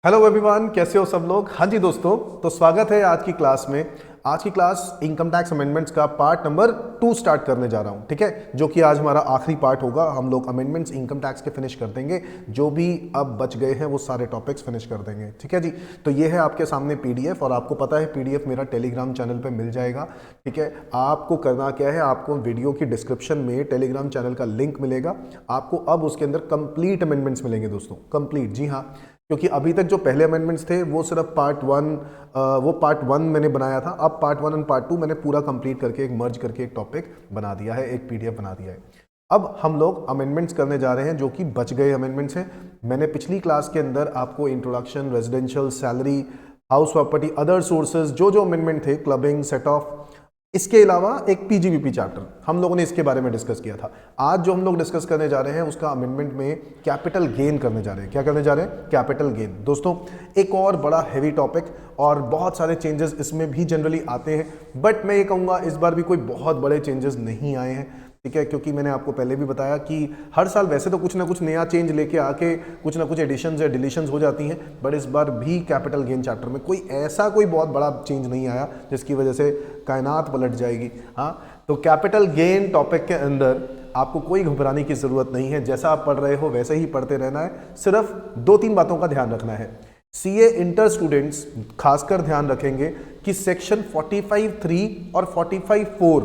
Hello everyone, कैसे हो सब लोग। हाँ जी दोस्तों, तो स्वागत है आज की क्लास में। आज की क्लास इनकम टैक्स अमेंडमेंट्स का पार्ट नंबर 2 स्टार्ट करने जा रहा हूँ, ठीक है, जो कि आज हमारा आखिरी पार्ट होगा। हम लोग अमेंडमेंट्स इनकम टैक्स के फिनिश कर देंगे, जो भी अब बच गए हैं वो सारे टॉपिक्स फिनिश कर देंगे, ठीक है जी। तो ये है आपके सामने पीडीएफ, और आपको पता है पीडीएफ मेरा टेलीग्राम चैनल पे मिल जाएगा, ठीक है। आपको करना क्या है, आपको वीडियो की डिस्क्रिप्शन में टेलीग्राम चैनल का लिंक मिलेगा। आपको अब उसके अंदर कंप्लीट अमेंडमेंट्स मिलेंगे दोस्तों, कंप्लीट, जी हाँ। क्योंकि अभी तक जो पहले अमेंडमेंट्स थे वो सिर्फ पार्ट वन मैंने बनाया था। अब पार्ट 1 और पार्ट 2 मैंने पूरा कंप्लीट करके एक मर्ज करके एक टॉपिक बना दिया है, एक पीडीएफ बना दिया है। अब हम लोग अमेंडमेंट्स करने जा रहे हैं जो कि बच गए अमेंडमेंट्स हैं। मैंने पिछली क्लास के अंदर आपको introduction, residential, salary, house property, other sources, जो जो अमेंडमेंट थे, क्लबिंग, सेट ऑफ, इसके अलावा एक पीजीबीपी चैप्टर हम लोगों ने इसके बारे में डिस्कस किया था। आज जो हम लोग डिस्कस करने जा रहे हैं उसका अमेंडमेंट में कैपिटल गेन करने जा रहे हैं। क्या करने जा रहे हैं? Capital gain. दोस्तों, एक और बड़ा हैवी टॉपिक, और बहुत सारे चेंजेस इसमें भी जनरली आते हैं, बट मैं ये कहूँगा इस बार भी कोई बहुत बड़े चेंजेस नहीं आए हैं, ठीक है। क्योंकि मैंने आपको पहले भी बताया कि हर साल वैसे तो कुछ ना कुछ नया चेंज लेके आके कुछ ना कुछ एडिशंस या डिलीशंस हो जाती हैं, बट इस बार भी कैपिटल गेन चैप्टर में कोई बहुत बड़ा चेंज नहीं आया जिसकी वजह से कायनात पलट जाएगी। हाँ, तो कैपिटल गेन टॉपिक के अंदर आपको कोई घबराने की ज़रूरत नहीं है। जैसा आप पढ़ रहे हो वैसे ही पढ़ते रहना है। सिर्फ 2-3 बातों का ध्यान रखना है। सीए इंटर स्टूडेंट्स खासकर ध्यान रखेंगे कि सेक्शन 45(3) और 45(4)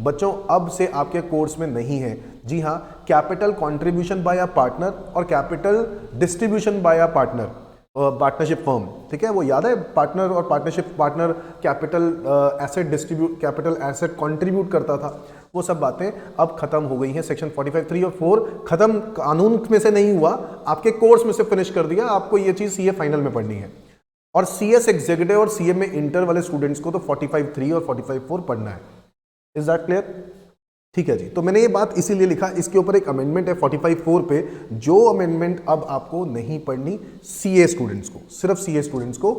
बच्चों अब से आपके कोर्स में नहीं है। जी हाँ, capital contribution by a partner और capital distribution by a partner, partnership firm, ठीक है, वो याद है। पार्टनर और partnership, partner capital asset distribute, capital asset contribute करता था, वो सब बातें अब खत्म हो गई हैं। सेक्शन 45(3) और 4 खत्म, कानून में से नहीं हुआ, आपके कोर्स में से फिनिश कर दिया। आपको ये चीज़ सीए फाइनल में पढ़नी है, और सीएस एग्जीक्यूटिव और सीए में इंटर वाले स्टूडेंट्स को तो 45(3) और 45(4) पढ़ना है। Is that clear? ठीक है जी। तो मैंने ये बात इसीलिए लिखा, इसके ऊपर एक अमेंडमेंट है 45(4) पे, जो अमेंडमेंट अब आपको नहीं पढ़नी सीए स्टूडेंट्स को, सिर्फ सीए स्टूडेंट्स को,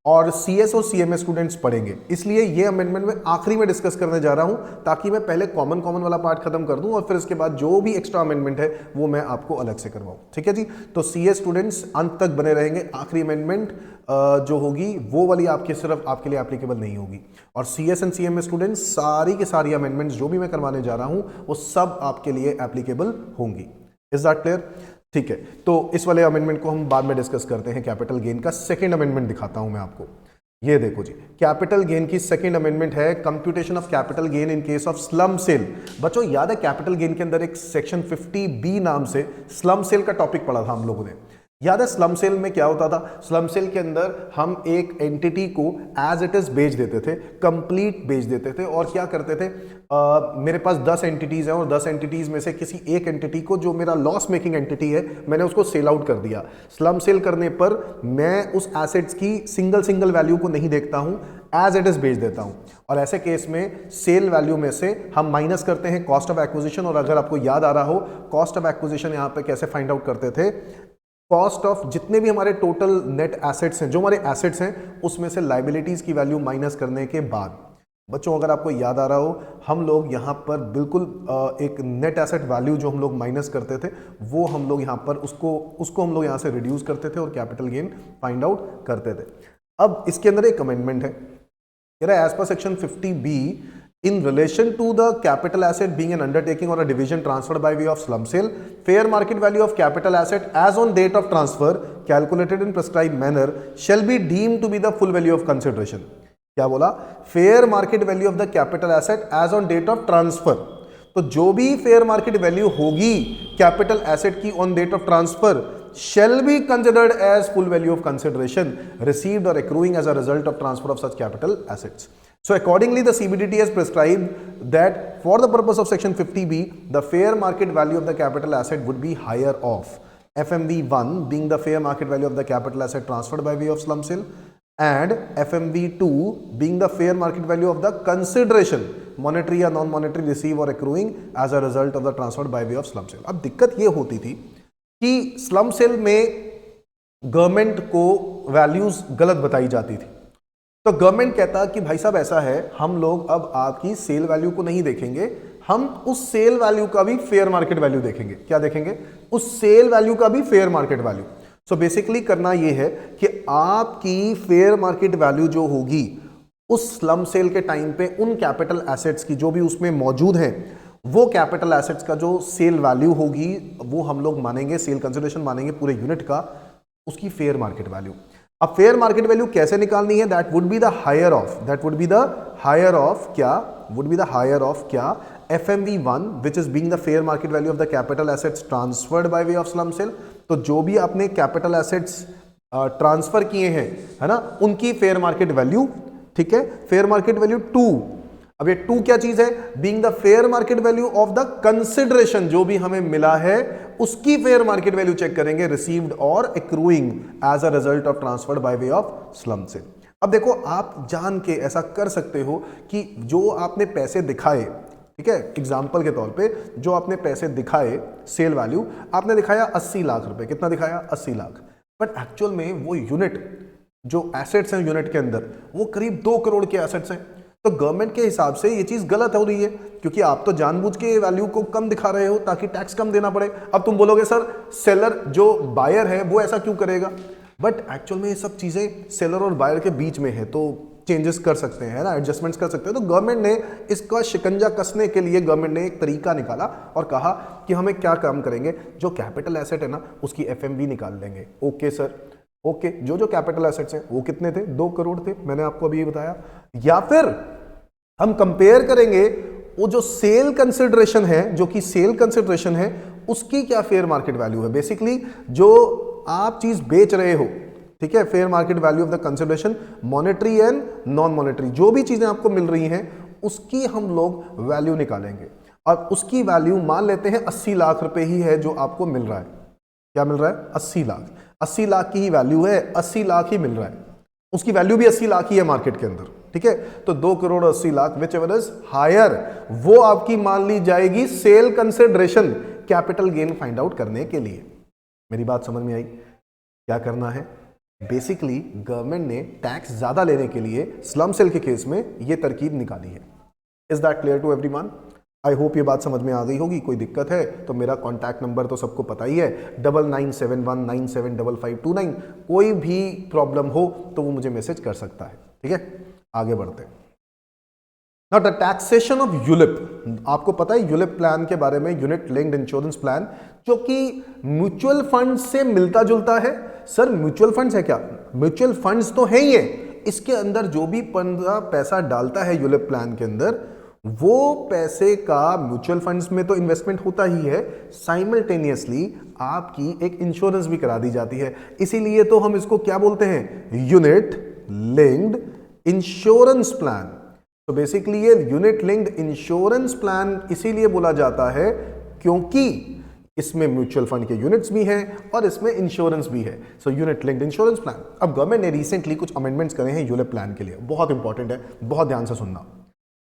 और सीएस और सीएमए स्टूडेंट्स पढ़ेंगे। इसलिए ये अमेंडमेंट मैं आखिरी में डिस्कस करने जा रहा हूं, ताकि मैं पहले कॉमन वाला पार्ट खत्म कर दूं और फिर इसके बाद जो भी एक्स्ट्रा अमेंडमेंट है वो मैं आपको अलग से करवाऊं, ठीक है जी। तो सीए स्टूडेंट्स अंत तक बने रहेंगे। आखिरी अमेंडमेंट जो होगी वो वाली आपके सिर्फ आपके लिए एप्लीकेबल नहीं होगी, और सीएस एंड सीएमए स्टूडेंट्स सारी के सारी अमेंडमेंट्स जो भी मैं करवाने जा रहा हूं वो सब आपके लिए एप्लीकेबल होंगी। Is that clear? ठीक है, तो इस वाले अमेंडमेंट को हम बाद में डिस्कस करते हैं। कैपिटल गेन का सेकंड अमेंडमेंट दिखाता हूं मैं आपको। ये देखो जी, कैपिटल गेन की सेकंड अमेंडमेंट है computation of capital gain in case of slump cell. बच्चों, याद है कैपिटल गेन के अंदर एक सेक्शन 50B नाम से स्लम सेल का टॉपिक पढ़ा था हम लोगों ने। याद है स्लम सेल में क्या होता था? स्लम सेल के अंदर हम एक एंटिटी को एज इट इज बेच देते थे, कंप्लीट बेच देते थे, और क्या करते थे, मेरे पास 10 एंटिटीज हैं और 10 एंटिटीज में से किसी एक एंटिटी को, जो मेरा लॉस मेकिंग एंटिटी है, मैंने उसको सेल आउट कर दिया। स्लम सेल करने पर मैं उस एसेट्स की सिंगल वैल्यू को नहीं देखता हूं, एज इट इज बेच देता हूं, और ऐसे केस में सेल वैल्यू में से हम माइनस करते हैं कॉस्ट ऑफ एक्विजिशन। और अगर आपको याद आ रहा हो, कॉस्ट ऑफ एक्विजिशन यहां पे कैसे फाइंड आउट करते थे? कॉस्ट ऑफ जितने भी हमारे टोटल नेट एसेट्स हैं, जो हमारे एसेट्स हैं, उसमें से लाइबिलिटीज की वैल्यू माइनस करने के बाद। बच्चों, अगर आपको याद आ रहा हो, हम लोग यहाँ पर बिल्कुल एक नेट एसेट वैल्यू जो हम लोग माइनस करते थे, वो हम लोग यहाँ पर उसको हम लोग यहाँ से रिड्यूस करते थे और कैपिटल गेन फाइंड आउट करते थे। अब इसके अंदर एक अमेंडमेंट है, कह रहा है as per section 50B, in relation to the capital asset being an undertaking or a division transferred by way of slum sale, fair market value of capital asset as on date of transfer calculated in prescribed manner shall be deemed to be the full value of consideration. क्या बोला? Fair market value of the capital asset as on date of transfer. तो जो भी fair market value होगी capital asset की on date of transfer shall be considered as full value of consideration received or accruing as a result of transfer of such capital assets. So accordingly, the CBDT has prescribed that for the purpose of section 50B, the fair market value of the capital asset would be higher of FMV1 being the fair market value of the capital asset transferred by way of slum sale, and FMV2 being the fair market value of the consideration monetary or non-monetary receive or accruing as a result of the transferred by way of slum sale. अब दिक्कत ये होती थी कि slump sale में government को values गलत बताई जाती थी। तो गवर्नमेंट कहता कि भाई साहब ऐसा है, हम लोग अब आपकी सेल वैल्यू को नहीं देखेंगे, हम उस सेल वैल्यू का भी फेयर मार्केट वैल्यू देखेंगे। क्या देखेंगे? उस सेल वैल्यू का भी fair market value. So basically करना ये है कि आपकी फेयर मार्केट वैल्यू जो होगी उस स्लम सेल के टाइम पे उन कैपिटल एसेट्स की जो भी उसमें मौजूद हैं, वो कैपिटल एसेट्स का जो सेल वैल्यू होगी वो हम लोग मानेंगे, सेल कंसिडरेशन मानेंगे पूरे यूनिट का, उसकी फेयर मार्केट वैल्यू। अब फेयर मार्केट वैल्यू कैसे निकालनी है? That would be the higher of क्या FMV1 which is being the fair market value of the capital assets transferred by way of slum sale। तो जो भी आपने कैपिटल एसेट्स ट्रांसफर किए हैं, है ना, उनकी फेयर मार्केट वैल्यू, ठीक है, फेयर मार्केट वैल्यू 2। अब ये 2 क्या चीज है? Being the fair market value of the consideration, जो भी हमें मिला है उसकी फेयर मार्केट वैल्यू चेक करेंगे, रिसीव्ड और accruing as a result of transferred by way of slump sale. अब देखो, आप जान के ऐसा कर सकते हो कि जो आपने पैसे दिखाए, ठीक है, एग्जाम्पल के तौर पे जो आपने पैसे दिखाए, सेल वैल्यू आपने दिखाया 80 लाख रुपए। कितना दिखाया? 80 लाख। बट एक्चुअल में वो यूनिट, जो एसेट्स हैं यूनिट के अंदर, वो करीब 2 करोड़ के एसेट्स हैं। तो गवर्नमेंट के हिसाब से ये चीज गलत हो रही है, क्योंकि आप तो जानबूझ के वैल्यू को कम दिखा रहे हो ताकि टैक्स कम देना पड़े। अब तुम बोलोगे सर सेलर जो बायर है वो ऐसा क्यों करेगा? बट एक्चुअल में ये सब चीजें सेलर और बायर के बीच में है, तो चेंजेस कर सकते हैं, है ना, एडजस्टमेंट्स कर सकते हैं। तो गवर्नमेंट ने इसका शिकंजा कसने के लिए गवर्नमेंट ने एक तरीका निकाला और कहा कि हमें क्या काम करेंगे, जो कैपिटल एसेट है ना उसकी FMV निकाल लेंगे। ओके सर, ओके, जो कैपिटल एसेट्स हैं वो कितने थे? 2 करोड़ थे, मैंने आपको अभी बताया। या फिर हम कंपेयर करेंगे वो जो सेल कंसिडरेशन है, जो कि सेल कंसिडरेशन है, उसकी क्या फेयर मार्केट वैल्यू है। बेसिकली जो आप चीज बेच रहे हो, ठीक है, fair market value of the consideration, monetary and non monetary, जो भी चीजें आपको मिल रही हैं उसकी हम लोग वैल्यू निकालेंगे। और उसकी वैल्यू मान लेते हैं 80 लाख रुपए ही है जो आपको मिल रहा है। क्या मिल रहा है? 80 लाख। 80 लाख की ही वैल्यू है, 80 लाख ही मिल रहा है, उसकी वैल्यू भी 80 लाख ही है मार्केट के अंदर, ठीक है। तो 2 crore 80 lakh whichever is higher, वो आपकी मान ली जाएगी sale consideration, capital gain find out करने के लिए। मेरी बात समझ में आई? क्या करना है? बेसिकली गवर्नमेंट ने टैक्स ज्यादा लेने के लिए स्लम सेल के केस में ये तरकीब निकाली है। Is that clear to everyone? I hope ये बात समझ में आ गई होगी। कोई दिक्कत है तो मेरा कॉन्टैक्ट नंबर तो सबको पता ही है, 9971975529। कोई भी प्रॉब्लम हो तो वो मुझे मैसेज कर सकता है, ठीक है। आगे बढ़ते हैं। Now the taxation of ULIP, आपको पता है यूलिप प्लान के बारे में, यूनिट लिंक्ड इंश्योरेंस प्लान, जो कि म्यूचुअल फंड से मिलता जुलता है। सर म्यूचुअल फंड्स है क्या? म्यूचुअल फंड्स तो है ही है, इसके अंदर जो भी पैसा डालता है यूलिप प्लान के अंदर, वो पैसे का म्यूचुअल फंड्स में तो इन्वेस्टमेंट होता ही है, साइमल्टेनियसली आपकी एक इंश्योरेंस भी करा दी जाती है। इसीलिए तो हम इसको क्या बोलते हैं? Unit linked insurance plan. तो बेसिकली ये यूनिट लिंक्ड इंश्योरेंस प्लान इसीलिए बोला जाता है क्योंकि इसमें म्यूचुअल फंड के यूनिट्स भी हैं और इसमें इंश्योरेंस भी है। So unit linked insurance plan. अब गवर्नमेंट ने रिसेंटली कुछ अमेंडमेंट्स करे हैं यूलिप प्लान के लिए, बहुत इंपॉर्टेंट है, बहुत ध्यान से सुनना।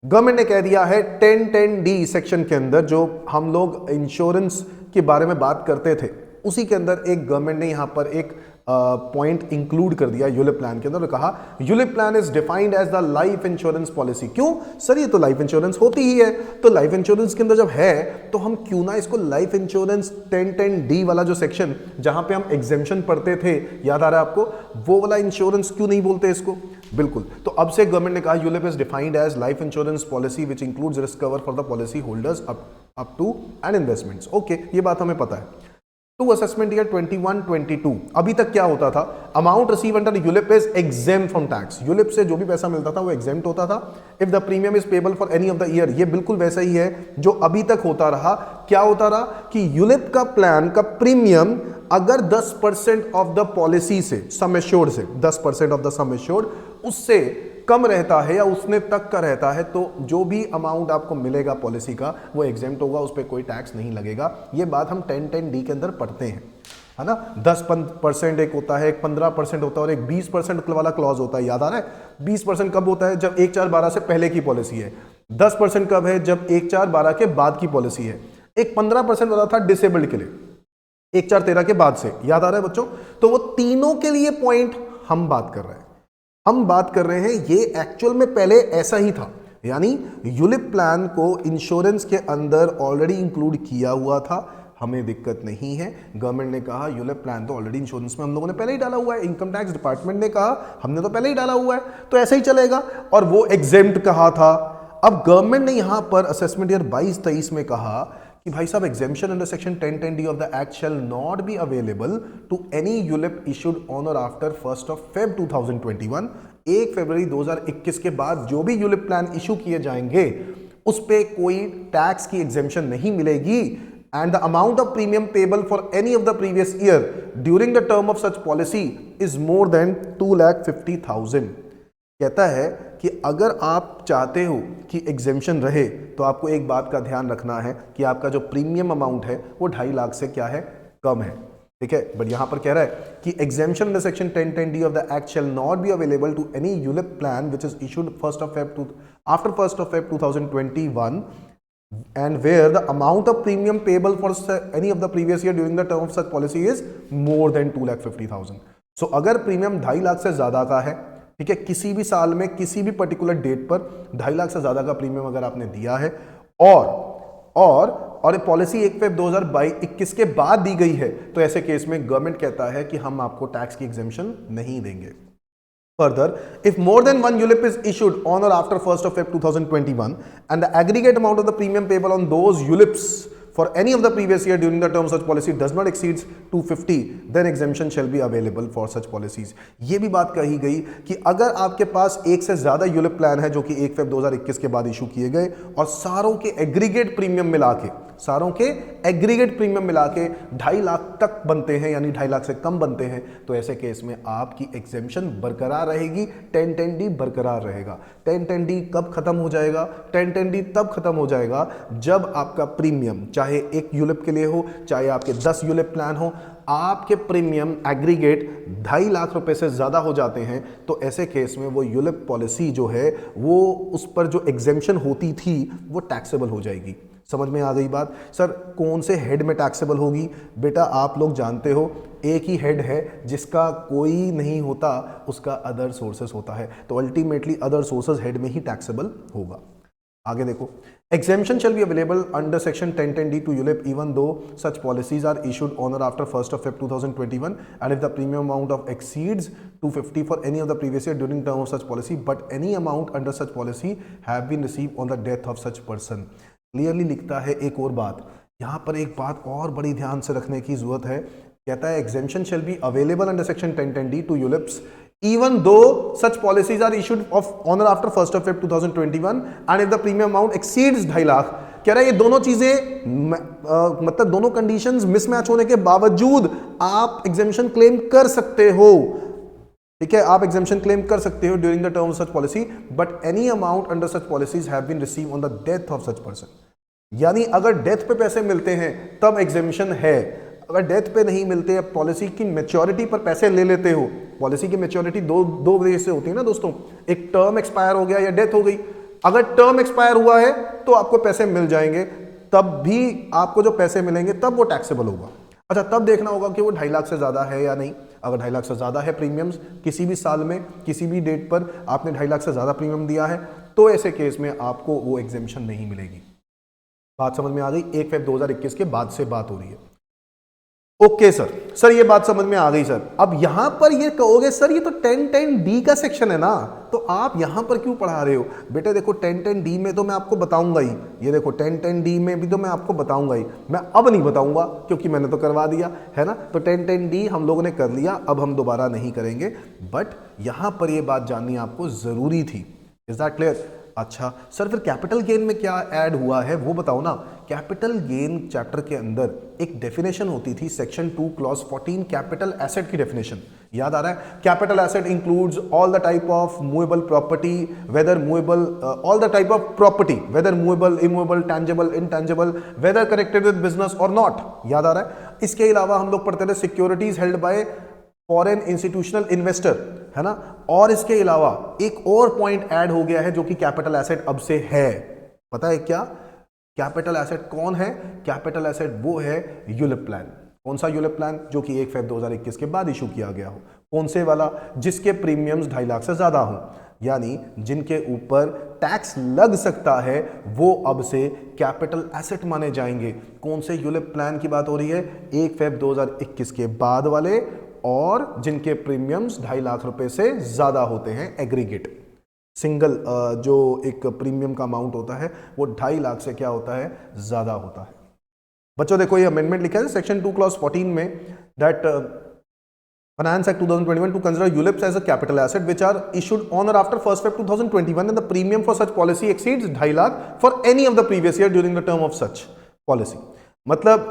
गवर्नमेंट ने कह दिया है 1010D सेक्शन के अंदर, जो हम लोग इंश्योरेंस के बारे में बात करते थे, उसी के अंदर एक गवर्नमेंट ने यहां पर एक पॉइंट इंक्लूड कर दिया यूलिप प्लान के अंदर, कहा ULIP plan is defined as the life insurance policy. क्यों सर? ये तो लाइफ इंश्योरेंस होती ही है, तो लाइफ इंश्योरेंस के अंदर जब है तो हम क्यों ना इसको लाइफ इंश्योरेंस 1010D वाला जो सेक्शन जहां पे हम एग्जेम्पशन पढ़ते थे, याद आ रहा है आपको, वो वाला इंश्योरेंस क्यों नहीं बोलते इसको? बिल्कुल। तो अब से गवर्नमेंट ने कहा ULIP is defined as life insurance policy which includes risk cover for the policy holders up to and investments. Okay, ये बात हमें पता है। टू असेसमेंट ईयर 21-22 अभी तक क्या होता था? Amount receive under ULIP is exempt from tax. ULIP से जो भी पैसा मिलता था वो एग्जेम्प्ट होता था। If the premium is payable for any of the year, ये बिल्कुल वैसा ही है जो अभी तक होता रहा। क्या होता रहा कि यूलिप का प्लान का प्रीमियम अगर 10% ऑफ द पॉलिसी से, सम एश्योर्ड से, 10% ऑफ द सम एश्योर्ड उससे कम रहता है या उसने तक का रहता है, तो जो भी अमाउंट आपको मिलेगा पॉलिसी का वो एग्जेम्प्ट होगा, उस पर कोई टैक्स नहीं लगेगा। ये बात हम 1010D के अंदर पढ़ते हैं, है ना। 10% एक होता है, एक 15% होता है और एक 20% वाला क्लॉज होता है, याद आ रहा है? 20% कब होता है? जब 1/4/12 से पहले की पॉलिसी है। 10% कब है? जब 1/4/12 के बाद की पॉलिसी है। एक 15% वाला था डिसेबल्ड के लिए, 1/4/13 के बाद से, याद आ रहा है बच्चों? तो वो तीनों के लिए पॉइंट हम बात कर रहे हैं। हम बात कर रहे हैं ये एक्चुअल में पहले ऐसा ही था, यानी यूलिप प्लान को इंश्योरेंस के अंदर ऑलरेडी इंक्लूड किया हुआ था। हमें दिक्कत नहीं है। गवर्नमेंट ने कहा यूलिप प्लान तो ऑलरेडी इंश्योरेंस में हम लोगों ने पहले ही डाला हुआ है, इनकम टैक्स डिपार्टमेंट ने कहा हमने तो पहले ही डाला हुआ है, तो ऐसे ही चलेगा, और वो एग्जेम्प्ट कहा था। अब गवर्नमेंट ने यहां पर असेसमेंट ईयर 22-23 में कहा कि भाई साहब exemption under section 1010D of the act shall not be available to any ULIP issued on or after 1 Feb 2021। 1 फरवरी 2021 के बाद जो भी यूलिप प्लान इशू किए जाएंगे उस पे कोई टैक्स की एग्जेम्पशन नहीं मिलेगी, and the amount of premium payable for any of the previous year during the term of such policy is more than 2,50,000। कहता है कि अगर आप चाहते हो कि एग्जेम्पशन रहे तो आपको एक बात का ध्यान रखना है कि आपका जो प्रीमियम अमाउंट है वो 2.5 लाख से क्या है, कम है, ठीक है। बट यहां पर कह रहा है कि exemption under section 1010D of the act shall not be available to any ULIP plan which is issued after 1 Feb 2021 and where the amount of premium payable for any of the previous year during the term of such policy is more than 2,50,000। सो अगर premium 2.5 lakh से ज्यादा का है, ठीक है, किसी भी साल में किसी भी पर्टिकुलर डेट पर 2.5 लाख से ज्यादा का प्रीमियम अगर आपने दिया है और पॉलिसी 1 Feb 2021 के बाद दी गई है, तो ऐसे केस में गवर्नमेंट कहता है कि हम आपको टैक्स की एग्जेम्पशन नहीं देंगे। Further, if more than one ULIP is issued on or after 1 Feb 2021 and the aggregate amount of the premium payable on those ULIPs for any of the previous year during the term of such policy does not exceed 250, then exemption shall be available for such policies। ये भी बात कही गई कि अगर आपके पास एक से ज्यादा यूलिप प्लान है जो कि 1 Feb 2021 के बाद इशू किए गए और सारों के एग्रीगेट प्रीमियम मिला के 2.5 लाख तक बनते हैं, यानी 2.5 लाख से कम बनते हैं, तो ऐसे केस में आपकी एग्जेम्पशन बरकरार रहेगी, 1010D बरकरार रहेगा। 1010D कब खत्म हो जाएगा? 1010D तब खत्म हो जाएगा जब आपका प्रीमियम चाहे एक यूलिप के लिए हो, चाहे आपके 10 यूलिप प्लान हो, आपके प्रीमियम एग्रीगेट 2.5 लाख रुपए से ज्यादा हो जाते हैं, तो ऐसे केस में वो यूलिप पॉलिसी जो है वो उस पर जो एग्जेम्पशन होती थी वो टैक्सेबल हो जाएगी। समझ में आ गई बात? सर कौन से हेड में टैक्सेबल होगी? बेटा आप लोग जानते हो एक ही हेड है जिसका कोई नहीं होता, उसका अदर सोर्सेस होता है, तो अल्टीमेटली अदर सोर्सेस हेड में ही टैक्सेबल होगा। आगे देखो, exemption shall be available under section 1010D to ULIP even though such policies are issued on or after 1 Feb 2021 and if the premium amount of exceeds 250 for any of the previous year during term of such policy, but any amount under such policy have been received on the death of such person। Clearly लिखता है एक और बात, यहां पर एक बात और बड़ी ध्यान से रखने की जरूरत है। कहता है exemption shall be available under section 1010D to ULIPs even though such policies are issued on or after 1 Feb 2021 and if the premium amount exceeds 2.5 lakh. कह रहा है ये दोनों चीजें मतलब दोनों कंडीशंस मिसमैच होने के बावजूद आप एग्जेम्पशन क्लेम कर सकते हो, ठीक है, आप एग्जेम्पशन क्लेम कर सकते हो during the term of such policy, but any amount under such policies have been receive on the death of such person. यानी अगर डेथ पे पैसे मिलते हैं तब एग्जेम्पशन है, अगर डेथ पे नहीं मिलते, या पॉलिसी की मैच्योरिटी पर पैसे ले लेते हो, पॉलिसी की मैच्योरिटी दो वजह से होती है ना दोस्तों, एक टर्म एक्सपायर हो गया या डेथ हो गई। अगर टर्म एक्सपायर हुआ है तो आपको पैसे मिल जाएंगे, तब भी आपको जो पैसे मिलेंगे तब वो टैक्सेबल होगा। अच्छा, तब देखना होगा कि वो 2.5 लाख से ज्यादा है या नहीं। अगर 2.5 लाख से ज्यादा है प्रीमियम्स, किसी भी साल में किसी भी डेट पर आपने 2.5 लाख से ज्यादा प्रीमियम दिया है, तो ऐसे केस में आपको वो एग्जेम्पशन नहीं मिलेगी। बात समझ में आ गई? 1 Feb 2021 के बाद से बात हो रही है। ओके सर ये बात समझ में आ गई सर। अब यहां पर ये कहोगे सर ये तो 1010D का सेक्शन है ना, तो आप यहां पर क्यों पढ़ा रहे हो? बेटे देखो 1010D में तो मैं आपको बताऊंगा ही, ये देखो 1010D में भी तो मैं आपको बताऊंगा ही, मैं अब नहीं बताऊंगा क्योंकि मैंने तो करवा दिया है ना। तो 1010D हम लोगों ने कर लिया, अब हम दोबारा नहीं करेंगे, बट यहां पर ये बात जाननी आपको जरूरी थी। Is that clear? अच्छा सर फिर कैपिटल गेन में क्या ऐड हुआ है वो बताओ ना। कैपिटल गेन चैप्टर के अंदर एक डेफिनेशन होती थी, सेक्शन 2 क्लॉज 14, कैपिटल एसेट की डेफिनेशन याद आ रहा है? Capital asset includes all the type of movable property, whether movable, all the type of property, whether movable, immovable, tangible, intangible, whether connected with business और not, याद आ रहा है? इसके अलावा हम लोग पढ़ते थे securities held by foreign institutional investor, है ना। और इसके अलावा एक और पॉइंट ऐड हो गया है जो कि कैपिटल एसेट अब से है, पता है क्या? कैपिटल एसेट कौन है? कैपिटल एसेट वो है यूलिप प्लान। कौन सा यूलिप प्लान? जो कि 1 Feb 2021 के बाद इशू किया गया हो। कौन से वाला? जिसके प्रीमियम्स 2.5 लाख से ज्यादा हो, यानी जिनके ऊपर टैक्स लग सकता है वो अब से कैपिटल एसेट माने जाएंगे। कौन से यूलिप प्लान की बात हो रही है? 1 फेब 2021 के बाद वाले और जिनके प्रीमियम्स 2.5 लाख रुपए से ज्यादा होते हैं एग्रीगेट। सिंगल जो एक प्रीमियम का अमाउंट होता है वो 2.5 लाख से क्या होता है? ज्यादा होता है। बच्चों देखो ये अमेंडमेंट लिखा है सेक्शन 2 क्लॉज 14 में that Finance Act 2021 to consider ULIPs as a capital asset which are issued on or after 1st Feb 2021 and the premium for such policy exceeds 2.5 lakh for any of the previous year during the term of such policy। मतलब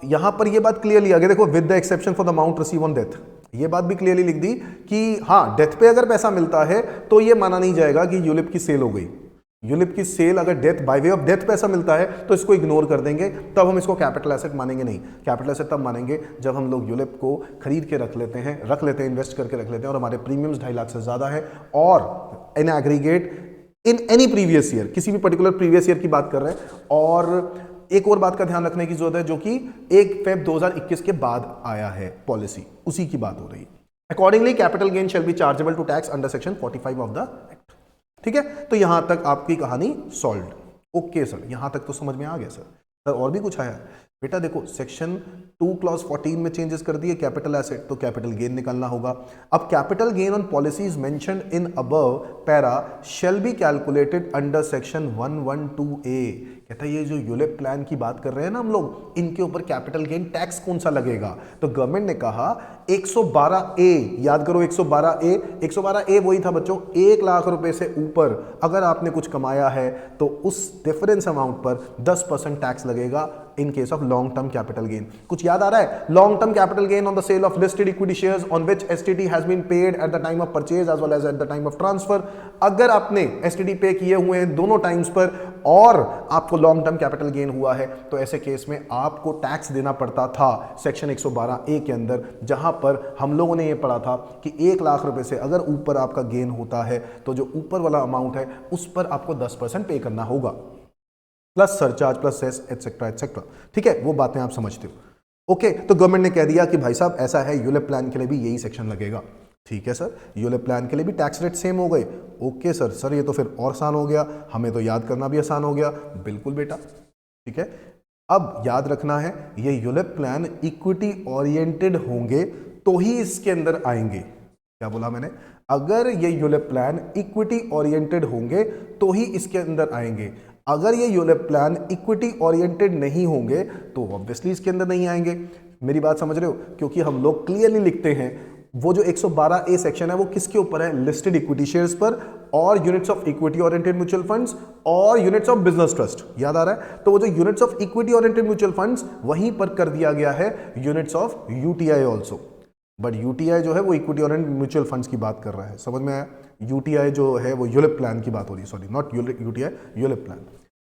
यहां पर ये बात clearly आगे देखो, with the exception for the amount receive on death, ये बात भी क्लियरली लिख दी कि हाँ डेथ पे अगर पैसा मिलता है तो ये माना नहीं जाएगा कि यूलिप की सेल हो गई। यूलिप की सेल अगर death by way of death पैसा मिलता है तो इसको इग्नोर कर देंगे, तब हम इसको कैपिटल एसेट मानेंगे नहीं। कैपिटल एसेट तब मानेंगे जब हम लोग यूलिप को खरीद के रख लेते हैं, इन्वेस्ट करके रख लेते हैं और हमारे प्रीमियम्स 2.5 लाख से ज्यादा है और in aggregate in any previous year, किसी भी पर्टिकुलर प्रीवियस ईयर की बात कर रहे हैं। और एक और बात का ध्यान रखने की जरूरत है जो कि 1 फेब 2021 के बाद आया है पॉलिसी, उसी की बात हो रही है। Accordingly capital gain shall be chargeable to tax under section 45 of the act. ठीक है, तो यहां तक आपकी कहानी सॉल्व्ड। ओके सर, यहां तक तो समझ में आ गया सर। सर और भी कुछ आया बेटा? देखो सेक्शन 2 क्लॉज 14 में चेंजेस कर दिए कैपिटल एसेट, तो कैपिटल गेन निकालना होगा। अब capital gain on policies mentioned in above para shall be calculated under section 112A। कहता है ये जो यूलिप प्लान की बात कर रहे हैं ना हम लोग, इनके ऊपर कैपिटल गेन टैक्स कौन सा लगेगा? तो गवर्नमेंट ने कहा 112A, याद करो 112A। 112A वही था बच्चों, 1 लाख रुपए से ऊपर अगर आपने कुछ कमाया है तो उस डिफरेंस अमाउंट पर 10% टैक्स लगेगा in case of long term capital gain. कुछ याद आ रहा है? Long term capital gain on the sale of listed equity shares on which STT has been paid at the time of purchase as well as at the time of transfer. अगर आपने STT पे किए हुए हैं दोनों times पर और आपको लॉन्ग टर्म कैपिटल गेन हुआ है तो ऐसे केस में आपको टैक्स देना पड़ता था सेक्शन 112A के अंदर, जहां पर हम लोगों ने यह पढ़ा था कि 1 लाख रुपए से अगर ऊपर आपका गेन होता है तो जो ऊपर वाला अमाउंट है उस पर आपको 10% पे करना होगा, plus surcharge plus cess etcetera etcetera. ठीक है, वो बातें आप समझते हो। ओके, तो गवर्नमेंट ने कह दिया कि भाई साहब ऐसा है, यूलिप प्लान के लिए भी यही सेक्शन लगेगा। ठीक है सर, यूलिप प्लान के लिए भी टैक्स रेट सेम हो गए। ओके सर, सर ये तो फिर और आसान हो गया, हमें तो याद करना भी आसान हो गया। बिल्कुल बेटा, ठीक है। अब याद रखना है ये यूलिप प्लान इक्विटी ओरिएंटेड होंगे तो ही इसके अंदर आएंगे। क्या बोला मैंने? अगर ये यूलिप प्लान इक्विटी ओरिएंटेड होंगे तो ही इसके अंदर आएंगे। अगर ये यूलिप प्लान इक्विटी ओरिएंटेड नहीं होंगे तो ऑब्वियसली इसके अंदर नहीं आएंगे। मेरी बात समझ रहे हो? क्योंकि हम लोग क्लियरली लिखते हैं वो जो 112A सेक्शन है वो किसके ऊपर है? लिस्टेड इक्विटी शेयर्स पर और units of equity oriented mutual funds और यूनिट्स ऑफ बिजनेस ट्रस्ट। याद आ रहा है? तो वो जो units of equity oriented mutual funds वहीं पर कर दिया गया है units of UTI also. But UTI जो है वो इक्विटी ओरिएंटेड म्यूचुअल फंड्स की बात कर रहा है। समझ में आया? यूटीआई जो है वो यूलिप प्लान की बात हो रही है, sorry not UTI, ULIP plan.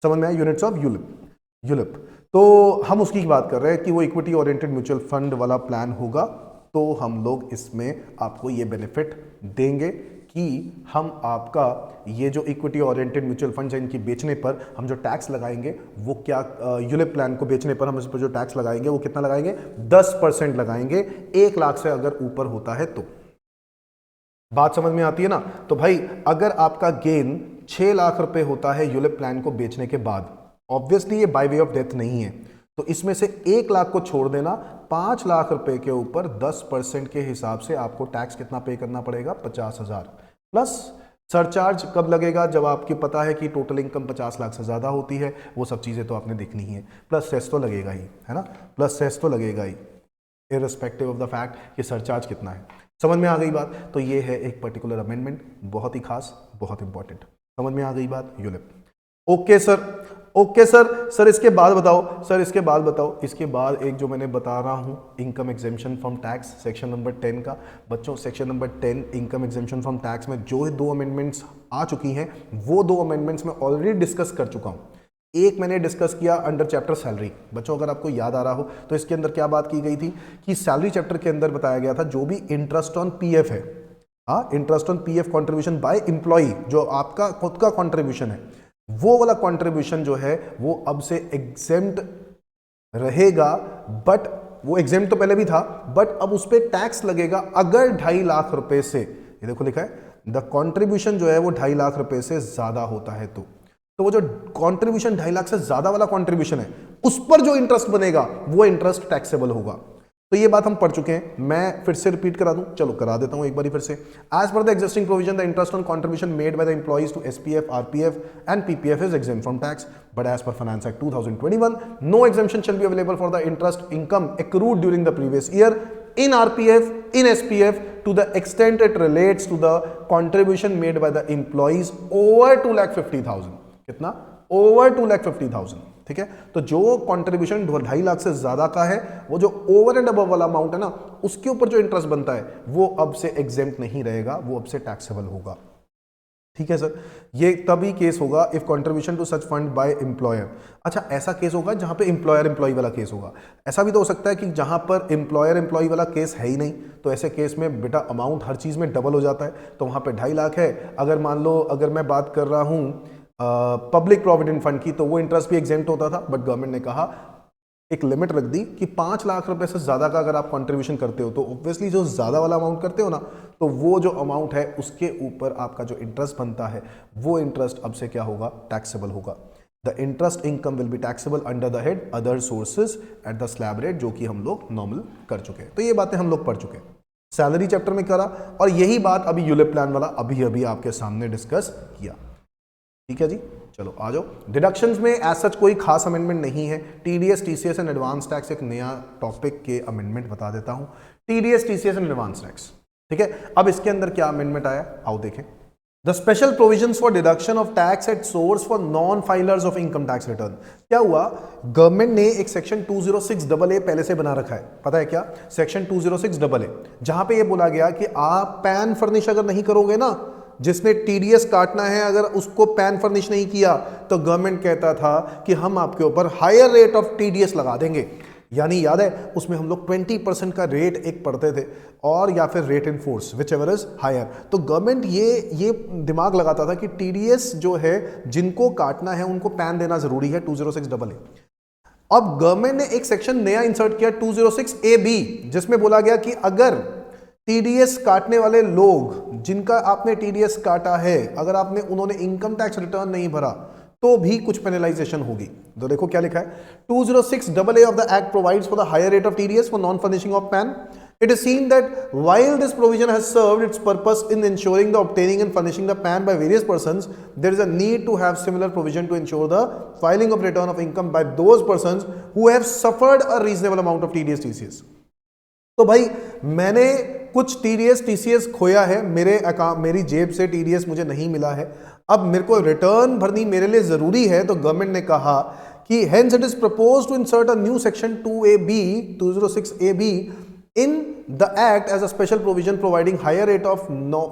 समझ में आया? Units of ULIP. तो हम उसकी बात कर रहे हैं कि वो इक्विटी ओरिएंटेड म्यूचुअल फंड वाला प्लान होगा, तो हम लोग इसमें आपको ये बेनिफिट देंगे कि हम आपका ये जो इक्विटी ओरिएंटेड म्यूचुअल फंड्स हैं इनकी बेचने पर हम जो टैक्स लगाएंगे वो क्या, यूलिप प्लान को बेचने पर हम इस पर जो टैक्स लगाएंगे वो कितना लगाएंगे? 10% लगाएंगे, 1 लाख से अगर ऊपर होता है तो। बात समझ में आती है ना? तो भाई अगर आपका गेन 6 लाख रुपए होता है यूलिप प्लान को बेचने के बाद, ऑब्वियसली ये बाय वे ऑफ डेथ नहीं है, तो इसमें से 1 लाख को छोड़ देना, 5 लाख रुपए के ऊपर 10% के हिसाब से आपको टैक्स कितना पे करना पड़ेगा? 50,000 प्लस सरचार्ज कब लगेगा? जब आपकी पता है कि टोटल इनकम 50 लाख से ज्यादा होती है। वो सब चीजें तो आपने देखनी ही है, प्लस सेस तो लगेगा ही, है ना? प्लस सेस तो लगेगा ही इररिस्पेक्टिव ऑफ द फैक्ट कि सरचार्ज कितना है। समझ में आ गई बात? तो ये है एक पर्टिकुलर अमेंडमेंट, बहुत ही खास, बहुत इंपॉर्टेंट। समझ में आ गई बात? ULIP. Okay sir, okay sir इसके बाद बताओ, सर इसके बाद बताओ, इसके बाद एक जो मैंने बता रहा हूं income exemption from tax section number 10 का। बच्चों section number 10 income exemption from tax में जो 2 अमेंडमेंट्स आ चुकी हैं वो 2 अमेंडमेंट्स मैं ऑलरेडी डिस्कस कर चुका हूं। एक मैंने डिस्कस किया अंडर चैप्टर सैलरी। बच्चों अगर आपको याद आ रहा हो तो इसके अंदर क्या बात की गई थी कि सैलरी चैप्टर के अंदर बताया गया था जो भी इंटरेस्ट ऑन पीएफ है, हाँ interest on PF contribution by employee, जो आपका खुद का कॉन्ट्रीब्यूशन है, वो वाला कंट्रीब्यूशन जो है वो अब से एग्जेम्प्ट रहेगा। बट वो एग्जेम्प्ट तो पहले भी था, बट अब उस पर टैक्स लगेगा अगर 2.5 लाख रुपए से, ये देखो लिखा है, द कंट्रीब्यूशन जो है वो 2.5 लाख रुपए से ज्यादा होता है तो वो जो कंट्रीब्यूशन 2.5 लाख से ज्यादा वाला कंट्रीब्यूशन है उस पर जो इंटरेस्ट बनेगा वो इंटरेस्ट टैक्सेबल होगा। तो ये बात हम पढ़ चुके हैं, मैं फिर से रिपीट करा दूं, चलो करा देता हूं एक बार फिर से। As per the existing provision the interest on contribution made by the employees to SPF, RPF and PPF is exempt from tax, but as per finance act 2021 no exemption shall be available for the interest income accrued during the previous year in RPF, in SPF to the extent it relates to the contribution made by the employees over 2,50,000। कितना? Over 2,50,000। ठीक है, तो जो contribution 2.5 lakh से ज्यादा का है, वो जो ओवर एंड अबव वाला अमाउंट है ना, उसके ऊपर जो इंटरेस्ट बनता है वो अब से एग्जेम्प्ट नहीं रहेगा, वो अब से टैक्सेबल होगा। ठीक है सर, ये तभी केस होगा if contribution to such fund by employer. अच्छा, ऐसा केस होगा जहां पे एम्प्लॉयर एम्प्लॉय वाला केस होगा। ऐसा भी तो हो सकता है कि जहां पर एम्प्लॉयर एम्प्लॉय वाला केस है ही नहीं, तो ऐसे केस में बेटा अमाउंट हर चीज में डबल हो जाता है, तो वहां पे 2.5 लाख है। अगर मान लो अगर मैं बात कर रहा हूं पब्लिक प्रोविडेंट फंड की, तो वो इंटरेस्ट भी एग्जेम्प्ट होता था, बट गवर्नमेंट ने कहा एक लिमिट रख दी कि 5 लाख रुपए से ज्यादा का अगर आप कंट्रीब्यूशन करते हो तो ऑब्वियसली जो ज्यादा वाला अमाउंट करते हो ना, तो वो जो अमाउंट है उसके ऊपर आपका जो इंटरेस्ट बनता है वो इंटरेस्ट अब से क्या होगा? टैक्सेबल होगा। The interest income will be taxable under the head other sources at the slab rate, जो कि हम लोग नॉर्मल कर चुके हैं। तो ये बातें हम लोग पढ़ चुके हैं, सैलरी चैप्टर में करा, और यही बात अभी यूलिप प्लान वाला अभी अभी आपके सामने डिस्कस किया। ठीक है जी, चलो आ जाओ। डिडक्शंस में एज सच कोई खास अमेंडमेंट नहीं है। TDS, TCS and advance tax एक नया टॉपिक के अमेंडमेंट बता देता हूं। TDS, TCS and advance tax, ठीक है। अब इसके अंदर क्या अमेंडमेंट आया, आओ देखें। The special provisions for deduction of tax at source for non filers of income tax return. क्या हुआ, गवर्नमेंट ने एक सेक्शन 206AA पहले से बना रखा है, पता है क्या? सेक्शन 206AA, जहां पे ये बोला गया कि आप पैन फर्निश अगर नहीं करोगे ना, जिसने टीडीएस काटना है अगर उसको पैन फर्निश नहीं किया, तो गवर्नमेंट कहता था कि हम आपके ऊपर हायर रेट ऑफ टीडीएस लगा देंगे। यानी याद है उसमें हम लोग 20% का रेट एक पढ़ते थे, और या फिर rate in force whichever is higher. तो गवर्नमेंट ये दिमाग लगाता था कि टीडीएस जो है जिनको काटना है उनको पैन देना जरूरी है, 206AA। अब गवर्नमेंट ने एक सेक्शन नया इंसर्ट किया 206AB, जिसमें बोला गया कि अगर टीडीएस काटने वाले लोग जिनका आपने टीडीएस काटा है, अगर आपने उन्होंने इनकम टैक्स रिटर्न नहीं भरा तो भी कुछ पेनलाइजेशन होगी। तो देखो क्या लिखा है, 206AA of the Act provides for the higher rate of TDS for non-furnishing of PAN. It is seen that while this provision has served its purpose in ensuring the obtaining and furnishing the PAN by various persons, there is a need to have similar provision to ensure the filing of return of income by those persons who have suffered a reasonable amount of TDS TCS. तो भाई मैंने कुछ TDS TCS खोया है, मेरी जेब से TDS मुझे नहीं मिला है, अब मेरे को रिटर्न भरनी मेरे लिए जरूरी है। तो गवर्नमेंट ने कहा कि hence it is proposed to insert a new section 206AB in the act as a special provision providing higher rate of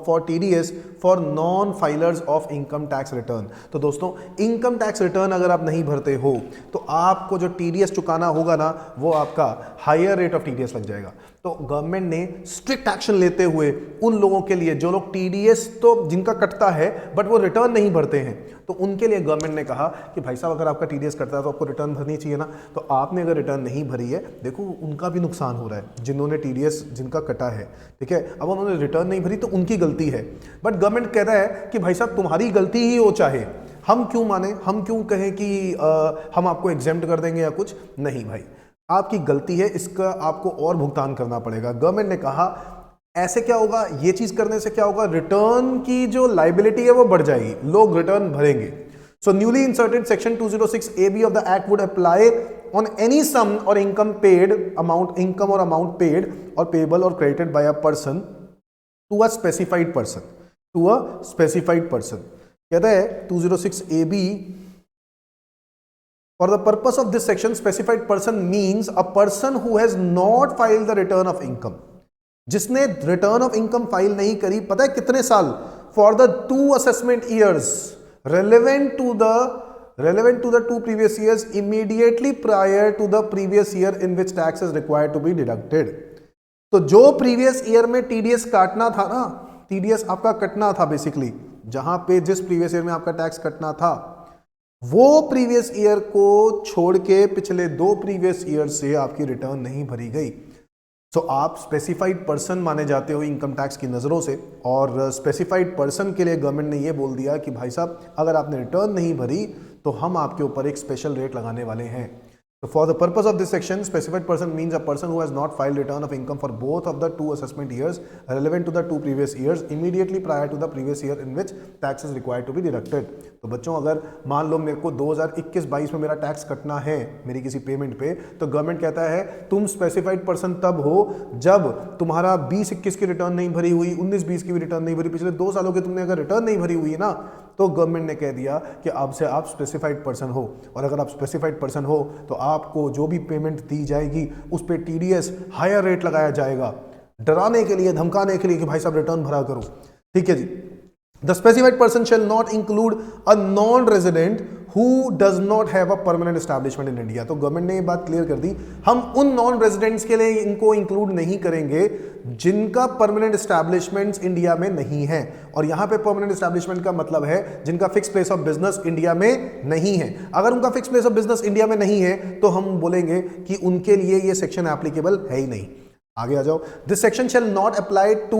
for TDS for non-filers of income tax return। तो दोस्तों इनकम टैक्स रिटर्न अगर आप नहीं भरते हो तो आपको जो TDS चुकाना होगा ना, वो आपका हायर रेट ऑफ TDS लग जाएगा। तो गवर्नमेंट ने स्ट्रिक्ट एक्शन लेते हुए उन लोगों के लिए जो लोग TDS तो जिनका कटता है बट वो रिटर्न नहीं भरते हैं, तो उनके लिए गवर्नमेंट ने कहा कि भाई साहब अगर आपका TDS कटता है तो आपको रिटर्न भरनी चाहिए ना। तो आपने अगर रिटर्न नहीं भरी है, देखो उनका भी नुकसान हो रहा है जिन्होंने TDS जिनका कटा है, ठीक है। अब उन्होंने रिटर्न नहीं भरी तो उनकी गलती है, बट गवर्नमेंट कहता है कि भाई साहब तुम्हारी गलती ही हो, चाहे हम क्यों माने, हम क्यों कहें कि हम आपको एग्जेम्प्ट कर देंगे या कुछ नहीं, भाई आपकी गलती है, इसका आपको और भुगतान करना पड़ेगा। गवर्नमेंट ने कहा ऐसे क्या होगा, ये चीज करने से क्या होगा, रिटर्न की जो लाइबिलिटी है वो बढ़ जाएगी, लोग रिटर्न भरेंगे। So newly inserted section 206AB of the act would apply on any sum or income paid amount, income or amount paid or payable or credited by a person to a specified person, to a specified person। कहता है 206AB for the purpose of this section specified person means a person who has not filed the return of income, जिसने return of income file नहीं करी, पता है कितने साल, for the 2 assessment years relevant to the 2 previous years immediately prior to the previous year in which tax is required to be deducted। तो जो previous year में टीडीएस काटना था ना, टीडीएस आपका कटना था बेसिकली, जहां पे जिस प्रीवियस ईयर में आपका टैक्स कटना था, वो प्रीवियस ईयर को छोड़ के पिछले 2 प्रीवियस ईयर से आपकी रिटर्न नहीं भरी गई, सो आप स्पेसिफाइड पर्सन माने जाते हो इनकम टैक्स की नज़रों से, और स्पेसिफाइड पर्सन के लिए गवर्नमेंट ने ये बोल दिया कि भाई साहब अगर आपने रिटर्न नहीं भरी तो हम आपके ऊपर एक स्पेशल रेट लगाने वाले हैं। So for the purpose of this section, specified person means a person who has not filed return of income for both of the two assessment years relevant to the two previous years immediately prior to the previous year in which tax is required to be deducted। तो बच्चों अगर मान लो मेरे को 2021-22 में मेरा tax कटना है मेरी किसी पेमेंट पे, तो गवर्नमेंट कहता है तुम स्पेसिफाइड पर्सन तब हो जब तुम्हारा 20-21 की रिटर्न नहीं भरी हुई, 19-20 की भी रिटर्न नहीं भरी, पिछले 2 सालों के तुमने अगर रिटर्न नहीं भरी हुई है ना, तो गवर्नमेंट ने कह दिया कि अब से आप स्पेसिफाइड पर्सन हो। और अगर आप स्पेसिफाइड पर्सन हो तो आपको जो भी पेमेंट दी जाएगी उस पर टीडीएस हायर रेट लगाया जाएगा, डराने के लिए, धमकाने के लिए कि भाई साहब रिटर्न भरा करो। ठीक है जी। The specified person shall not include a non resident who does not have a permanent establishment in India. तो गवर्नमेंट ने ये बात क्लियर कर दी, हम उन नॉन रेजिडेंट्स के लिए इनको इंक्लूड नहीं करेंगे जिनका परमानेंट एस्टैब्लिशमेंट इंडिया में नहीं है। और यहां पे परमानेंट एस्टैब्लिशमेंट का मतलब है जिनका fix place of business India में नहीं है। अगर उनका fix place of business India में नहीं है तो हम बोलेंगे कि उनके लिए ये सेक्शन एप्लीकेबल है ही नहीं। आगे आ जाओ। This section shall not apply to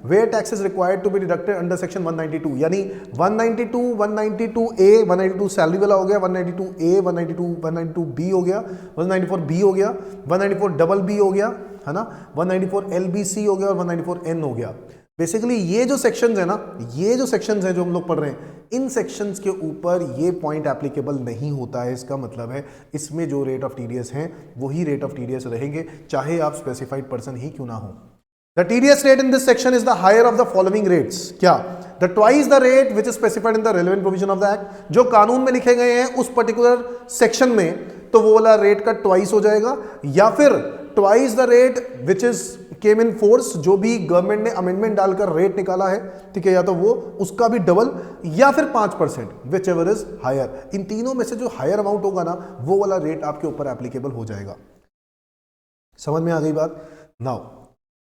where tax is required to be deducted under section 192, यानी 192, 192A, 192 सैलरी वाला हो गया, 192A, 192B हो गया, 194B हो गया, 194BB हो गया, है ना, 194LBC हो गया और 194N हो गया। बेसिकली ये जो सेक्शंस है ना, ये जो सेक्शंस है जो हम लोग पढ़ रहे हैं, इन सेक्शंस के ऊपर ये पॉइंट एप्लीकेबल नहीं होता है। इसका मतलब है इसमें जो रेट ऑफ टीडीएस हैं वही रेट ऑफ टीडीएस रहेंगे, चाहे आप स्पेसिफाइड पर्सन ही क्यों ना हो। The TDS rate in this section is the higher of the following rates. क्या? The twice the rate which is specified in the relevant provision of the act. जो कानून में लिखे गए हैं उस पर्टिकुलर सेक्शन में, तो वो वाला रेट का ट्वाइस हो जाएगा, या फिर twice the rate which is came in force, जो भी गवर्नमेंट ने अमेंडमेंट डालकर रेट निकाला है, ठीक है, या तो वो उसका भी डबल या फिर 5%, विच एवर इज हायर। इन तीनों में से जो हायर अमाउंट होगा ना, वो वाला रेट आपके ऊपर एप्लीकेबल हो जाएगा। समझ में आ गई बात? नाउ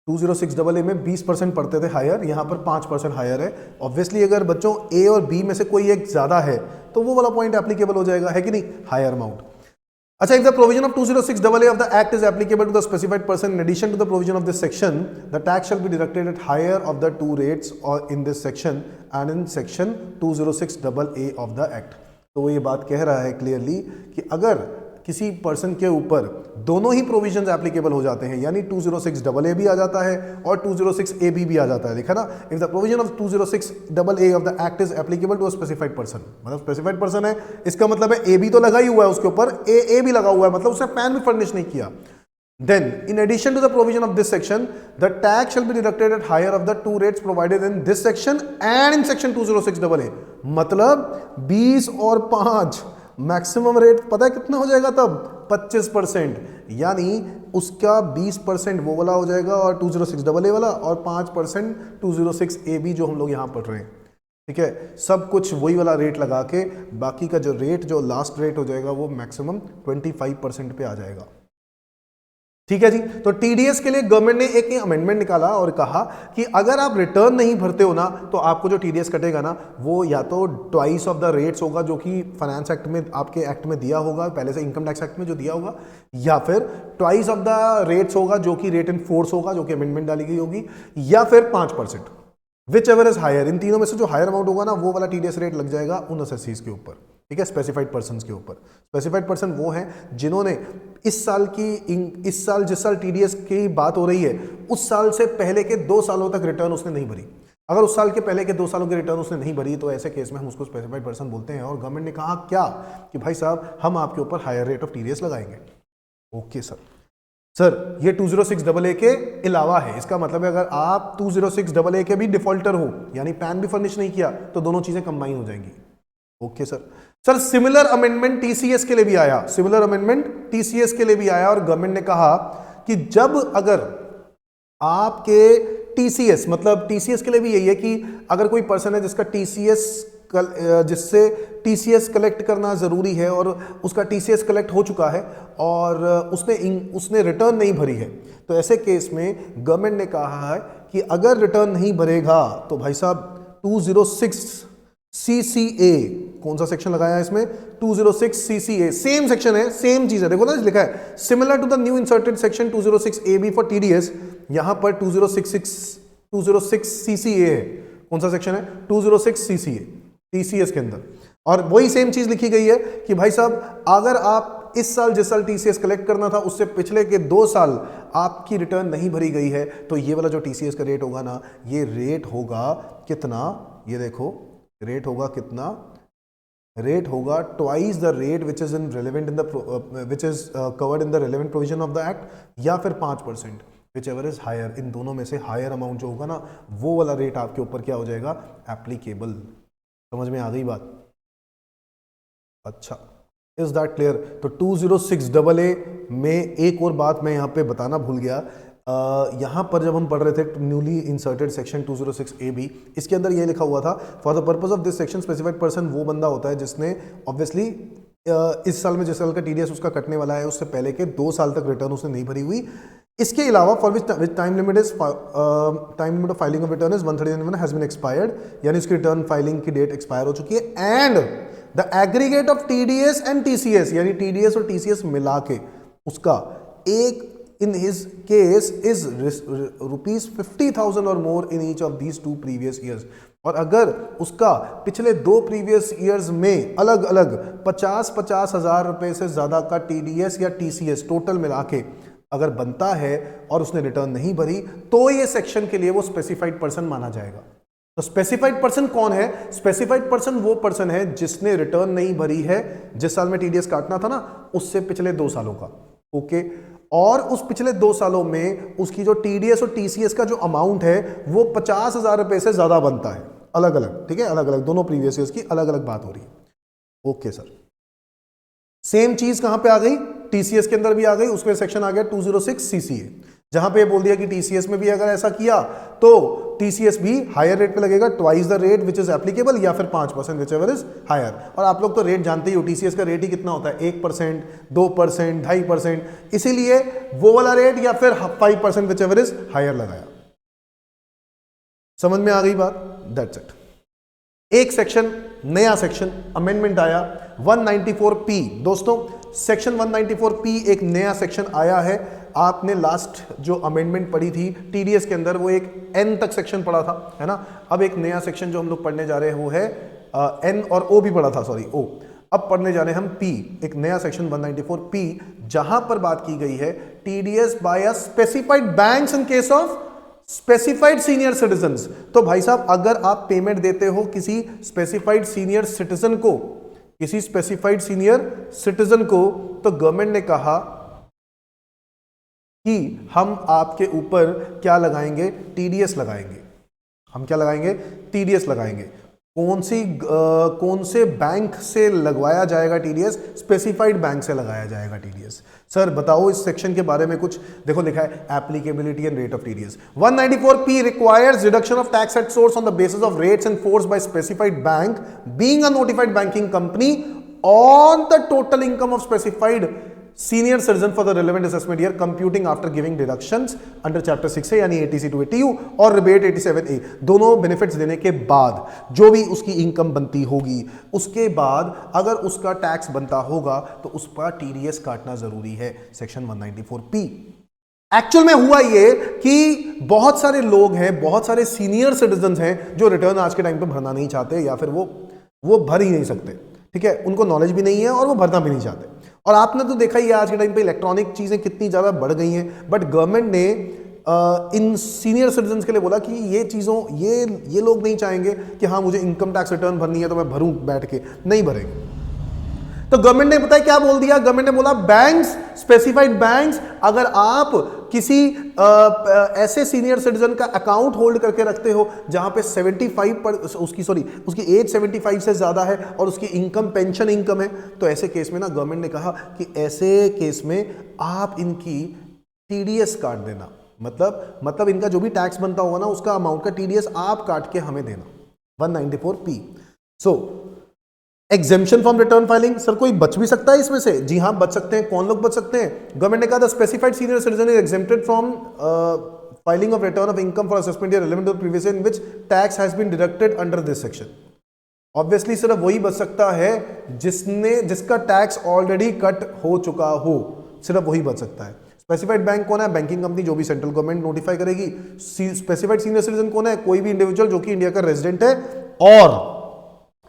206AA में 20% पढ़ते थे हायर, यहां पर 5% हायर है। ऑब्वियसली अगर बच्चों ए और बी में से कोई एक ज्यादा है तो वो वाला पॉइंट एप्लीकेबल हो जाएगा, है कि नहीं, हायर अमाउंट। अच्छा, if the provision of 206AA of the Act is applicable to the specified person in addition to the provision of this section, the tax shall be deducted at higher of the two rates or in this section and in section 206AA of the Act। तो वो ये बात कह रहा है clearly कि अगर किसी पर्सन के ऊपर दोनों ही प्रोविजंस एप्लीकेबल हो जाते हैं, यानी 206AA भी आ जाता है और 206AB भी आ जाता है, देखा ना। If the provision of 206AA of the act is applicable to a specified person, मतलब स्पेसिफाइड पर्सन है, इसका मतलब है AB तो लगा ही हुआ है उसके ऊपर, AA भी लगा हुआ है, मतलब उसने पैन भी फर्निश नहीं किया। Then, in addition to the provision of this section, the tax shall be deducted at higher of the two rates provided in this section and in section 206AA। मतलब 20 और 5 मैक्सिमम रेट पता है कितना हो जाएगा तब? 25%, यानी उसका 20% वो वाला हो जाएगा और 206AA वाला, और 5% 206AB जो हम लोग यहाँ पढ़ रहे हैं। ठीक है, सब कुछ वही वाला रेट लगा के बाकी का जो रेट, जो लास्ट रेट हो जाएगा, वो मैक्सिमम 25% पे आ जाएगा। ठीक है जी। तो टीडीएस के लिए गवर्नमेंट ने एक अमेंडमेंट निकाला और कहा कि अगर आप रिटर्न नहीं भरते हो ना, तो आपको जो टीडीएस कटेगा ना, वो या तो ट्वाइस ऑफ द रेट्स होगा जो कि फाइनेंस एक्ट में, आपके एक्ट में दिया होगा पहले से, इनकम टैक्स एक्ट में जो दिया होगा, या फिर ट्वाइस ऑफ द रेट्स होगा जो कि रेट इन फोर्स होगा, जो कि अमेंडमेंट डाली गई होगी, या फिर 5%, विच एवर इज हायर। इन तीनों में से जो हायर अमाउंट होगा ना, वो वाला टीडीएस रेट लग जाएगा उन असेसीज के ऊपर। ठीक है, स्पेसिफाइड पर्संस के ऊपर। स्पेसिफाइड पर्सन वो हैं जिन्होंने इस साल जिस साल टीडीएस की बात हो रही है, उस साल से पहले के 2 सालों तक रिटर्न उसने नहीं भरी। अगर उस साल के पहले के 2 सालों की रिटर्न उसने नहीं भरी, तो ऐसे केस में हम उसको स्पेसिफाइड पर्सन बोलते हैं। और गवर्नमेंट ने कहा क्या कि भाई साहब हम आपके ऊपर हायर रेट ऑफ टीडीएस लगाएंगे। ओके सर, ये 206AA के अलावा है। इसका मतलब है अगर आप 206AA के भी डिफॉल्टर हो, यानी पैन भी फर्निश नहीं किया, तो दोनों चीजें कंबाइन हो जाएंगी। Okay sir, similar amendment TCS के लिए भी आया, सिमिलर अमेंडमेंट टीसीएस के लिए भी आया, और गवर्नमेंट ने कहा कि जब अगर आपके टीसीएस, मतलब टीसीएस के लिए भी यही है कि अगर कोई पर्सन है जिसका जिससे टीसीएस कलेक्ट करना जरूरी है और उसका टीसीएस कलेक्ट हो चुका है और उसने रिटर्न नहीं भरी है, तो ऐसे केस में गवर्नमेंट ने कहा है कि अगर रिटर्न नहीं भरेगा तो भाई साहब CCA, कौन सा सेक्शन लगाया है इसमें? 206 CCA, सेम सेक्शन है, सेम चीज है, देखो ना लिखा है similar to the new inserted section 206 AB for TDS, यहां पर 206 CCA है। कौन सा सेक्शन है? 206 CCA, TCS के अंदर। और वही सेम चीज लिखी गई है कि भाई साहब अगर आप इस साल जिस साल TCS कलेक्ट करना था उससे पिछले के 2 साल आपकी रिटर्न नहीं भरी गई है, तो ये वाला जो TCS का रेट होगा ना, ये रेट होगा कितना? ये देखो रेट होगा कितना? रेट होगा twice the rate which is in relevant in the which is covered in the relevant provision of the act, या फिर 5%, विच एवर इज हायर। इन दोनों में से हायर अमाउंट जो होगा ना, वो वाला रेट आपके ऊपर क्या हो जाएगा? एप्लीकेबल। समझ में आ गई बात? अच्छा, इज दैट क्लियर? तो 206AA में एक और बात मैं यहाँ पे बताना भूल गया। यहाँ पर जब हम पढ़ रहे थे न्यूली इंसर्टेड सेक्शन 206AB, इसके अंदर ये लिखा हुआ था for the purpose of this section specified person वो बंदा होता है जिसने ऑब्वियसली इस साल में जिस साल का TDS उसका कटने वाला है उससे पहले के 2 साल तक रिटर्न उसने नहीं भरी हुई। इसके अलावा for which time limit of filing of return is 131 has been expired, यानी उसकी रिटर्न फाइलिंग की डेट एक्सपायर हो चुकी है। And the aggregate of TDS and TCS, यानी TDS और TCS मिला के उसका एक in his case is rupees 50,000 or more in each of these 2 previous years। और अगर उसका पिछले 2 प्रीवियस ईयर्स में अलग अलग 50-50 हजार रुपए से ज्यादा का TDS या TCS टोटल मिला के अगर बनता है और उसने रिटर्न नहीं भरी, तो ये सेक्शन के लिए वो स्पेसिफाइड पर्सन माना जाएगा। तो स्पेसिफाइड पर्सन कौन है? स्पेसिफाइड पर्सन वो पर्सन है जिसने रिटर्न नहीं भरी है जिस साल में TDS काटना था ना, उससे पिछले 2 सालों का। ओके, और उस पिछले 2 सालों में उसकी जो TDS और TCS का जो अमाउंट है वो 50,000 रुपए से ज्यादा बनता है, अलग अलग। ठीक है, अलग अलग दोनों प्रीवियस ईयर्स की अलग अलग बात हो रही है। ओके सर, सेम चीज कहां पे आ गई? TCS के अंदर भी आ गई, उसमें सेक्शन आ गया 206 CCA, जहां पे बोल दिया कि TCS में भी अगर ऐसा किया तो TCS भी हायर रेट पे लगेगा, twice the rate which is applicable, या फिर 5% विच एवर इज हायर। और आप लोग तो रेट जानते ही हो, TCS का रेट ही कितना होता है? 1%, 2%, 2.5%, इसीलिए वो वाला रेट या फिर 5% विच एवर इज हायर लगाया। समझ में आ गई बात? That's it. एक सेक्शन, नया सेक्शन अमेंडमेंट आया 194P। दोस्तों सेक्शन 194P एक नया सेक्शन आया है। आपने लास्ट जो अमेंडमेंट पढ़ी थी TDS के अंदर, वो एक N तक सेक्शन पढ़ा था, है ना? अब एक नया सेक्शन जो हम लोग पढ़ने जा रहे हैं वो है N और O भी पढ़ा था, सॉरी O। अब पढ़ने जा रहे हैं हम P, एक नया सेक्शन 194P, जहां पर बात की गई है TDS by a specified banks in case of specified senior citizens. तो भाई साहब अगर आप पेमेंट देते हो किसी स्पेसिफाइड सीनियर सिटीजन को, किसी स्पेसिफाइड सीनियर सिटीजन को, तो गवर्नमेंट ने कहा कि हम आपके ऊपर क्या लगाएंगे? TDS लगाएंगे। हम क्या लगाएंगे? TDS लगाएंगे। कौन से बैंक से लगवाया जाएगा TDS? स्पेसिफाइड बैंक से लगाया जाएगा TDS। सर बताओ इस सेक्शन के बारे में कुछ। देखो लिखा है applicability and rate of TDS। 194P requires reduction of tax at source on the basis of rates enforced by specified bank being a notified banking company on the total income of specified senior citizen for the relevant assessment year computing after giving deductions under chapter 6 है, यानी 80C to 80U और rebate 87A, दोनों benefits देने के बाद जो भी उसकी इनकम बनती होगी, उसके बाद अगर उसका टैक्स बनता होगा तो उस पर TDS काटना जरूरी है। Section 194P। एक्चुअल में हुआ ये कि बहुत सारे लोग हैं, बहुत सारे सीनियर सिटीजन हैं जो रिटर्न आज के टाइम पे भरना नहीं चाहते, या फिर वो भर ही नहीं सकते। ठीक है, उनको नॉलेज भी नहीं है और वो भरना भी नहीं चाहते। और आपने तो देखा ही है आज के टाइम पे इलेक्ट्रॉनिक चीजें कितनी ज्यादा बढ़ गई हैं, बट गवर्नमेंट ने इन सीनियर सिटीजन्स के लिए बोला कि ये चीजों ये लोग नहीं चाहेंगे कि हाँ मुझे इनकम टैक्स रिटर्न भरनी है तो मैं भरूं बैठ के, नहीं भरेंगे। तो गवर्नमेंट ने पता है क्या बोल दिया? गवर्नमेंट ने बोला बैंक्स, स्पेसिफाइड बैंक्स, अगर आप किसी ऐसे सीनियर सिटीजन का अकाउंट होल्ड करके रखते हो जहां पे 75 पर उसकी एज 75 से ज्यादा है और उसकी इनकम पेंशन इनकम है, तो ऐसे केस में ना गवर्नमेंट ने कहा कि ऐसे केस में आप इनकी TDS काट देना। मतलब इनका जो भी टैक्स बनता होगा ना उसका अमाउंट का TDS आप काट के हमें देना। 194P। So exemption from return filing. Sir कोई बच भी सकता है इसमें से? जी हाँ बच सकते हैं। कौन लोग बच सकते हैं? गवर्नमेंट ने कहा the specified senior citizen is exempted from filing of return of income for assessment year relevant to the previous year in which tax has been deducted under this section. Obviously सिर्फ वही बच सकता है जिसका tax already cut हो चुका हो, सिर्फ वही बच सकता है। स्पेसिफाइड बैंक कौन है? बैंकिंग कंपनी जो भी सेंट्रल गवर्नमेंट नोटिफाई करेगी। स्पेसिफाइड सीनियर सिटीजन कौन है? कोई भी इंडिविजुअल जो कि इंडिया का रेजिडेंट है और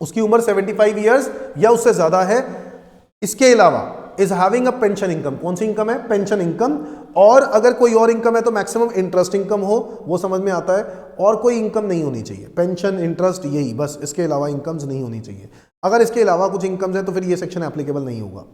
उसकी उम्र 75 ईयर्स या उससे ज्यादा है। इसके अलावा is having a pension income. कौन सी इनकम है? Pension income. और अगर कोई और इनकम है तो मैक्सिमम इंटरेस्ट इनकम हो, वो समझ में आता है। और कोई इनकम नहीं होनी चाहिए, पेंशन, इंटरेस्ट, यही बस। इसके अलावा इनकम्स नहीं होनी चाहिए। अगर इसके अलावा कुछ इनकम्स है तो फिर ये सेक्शन एप्लीकेबल नहीं होगा।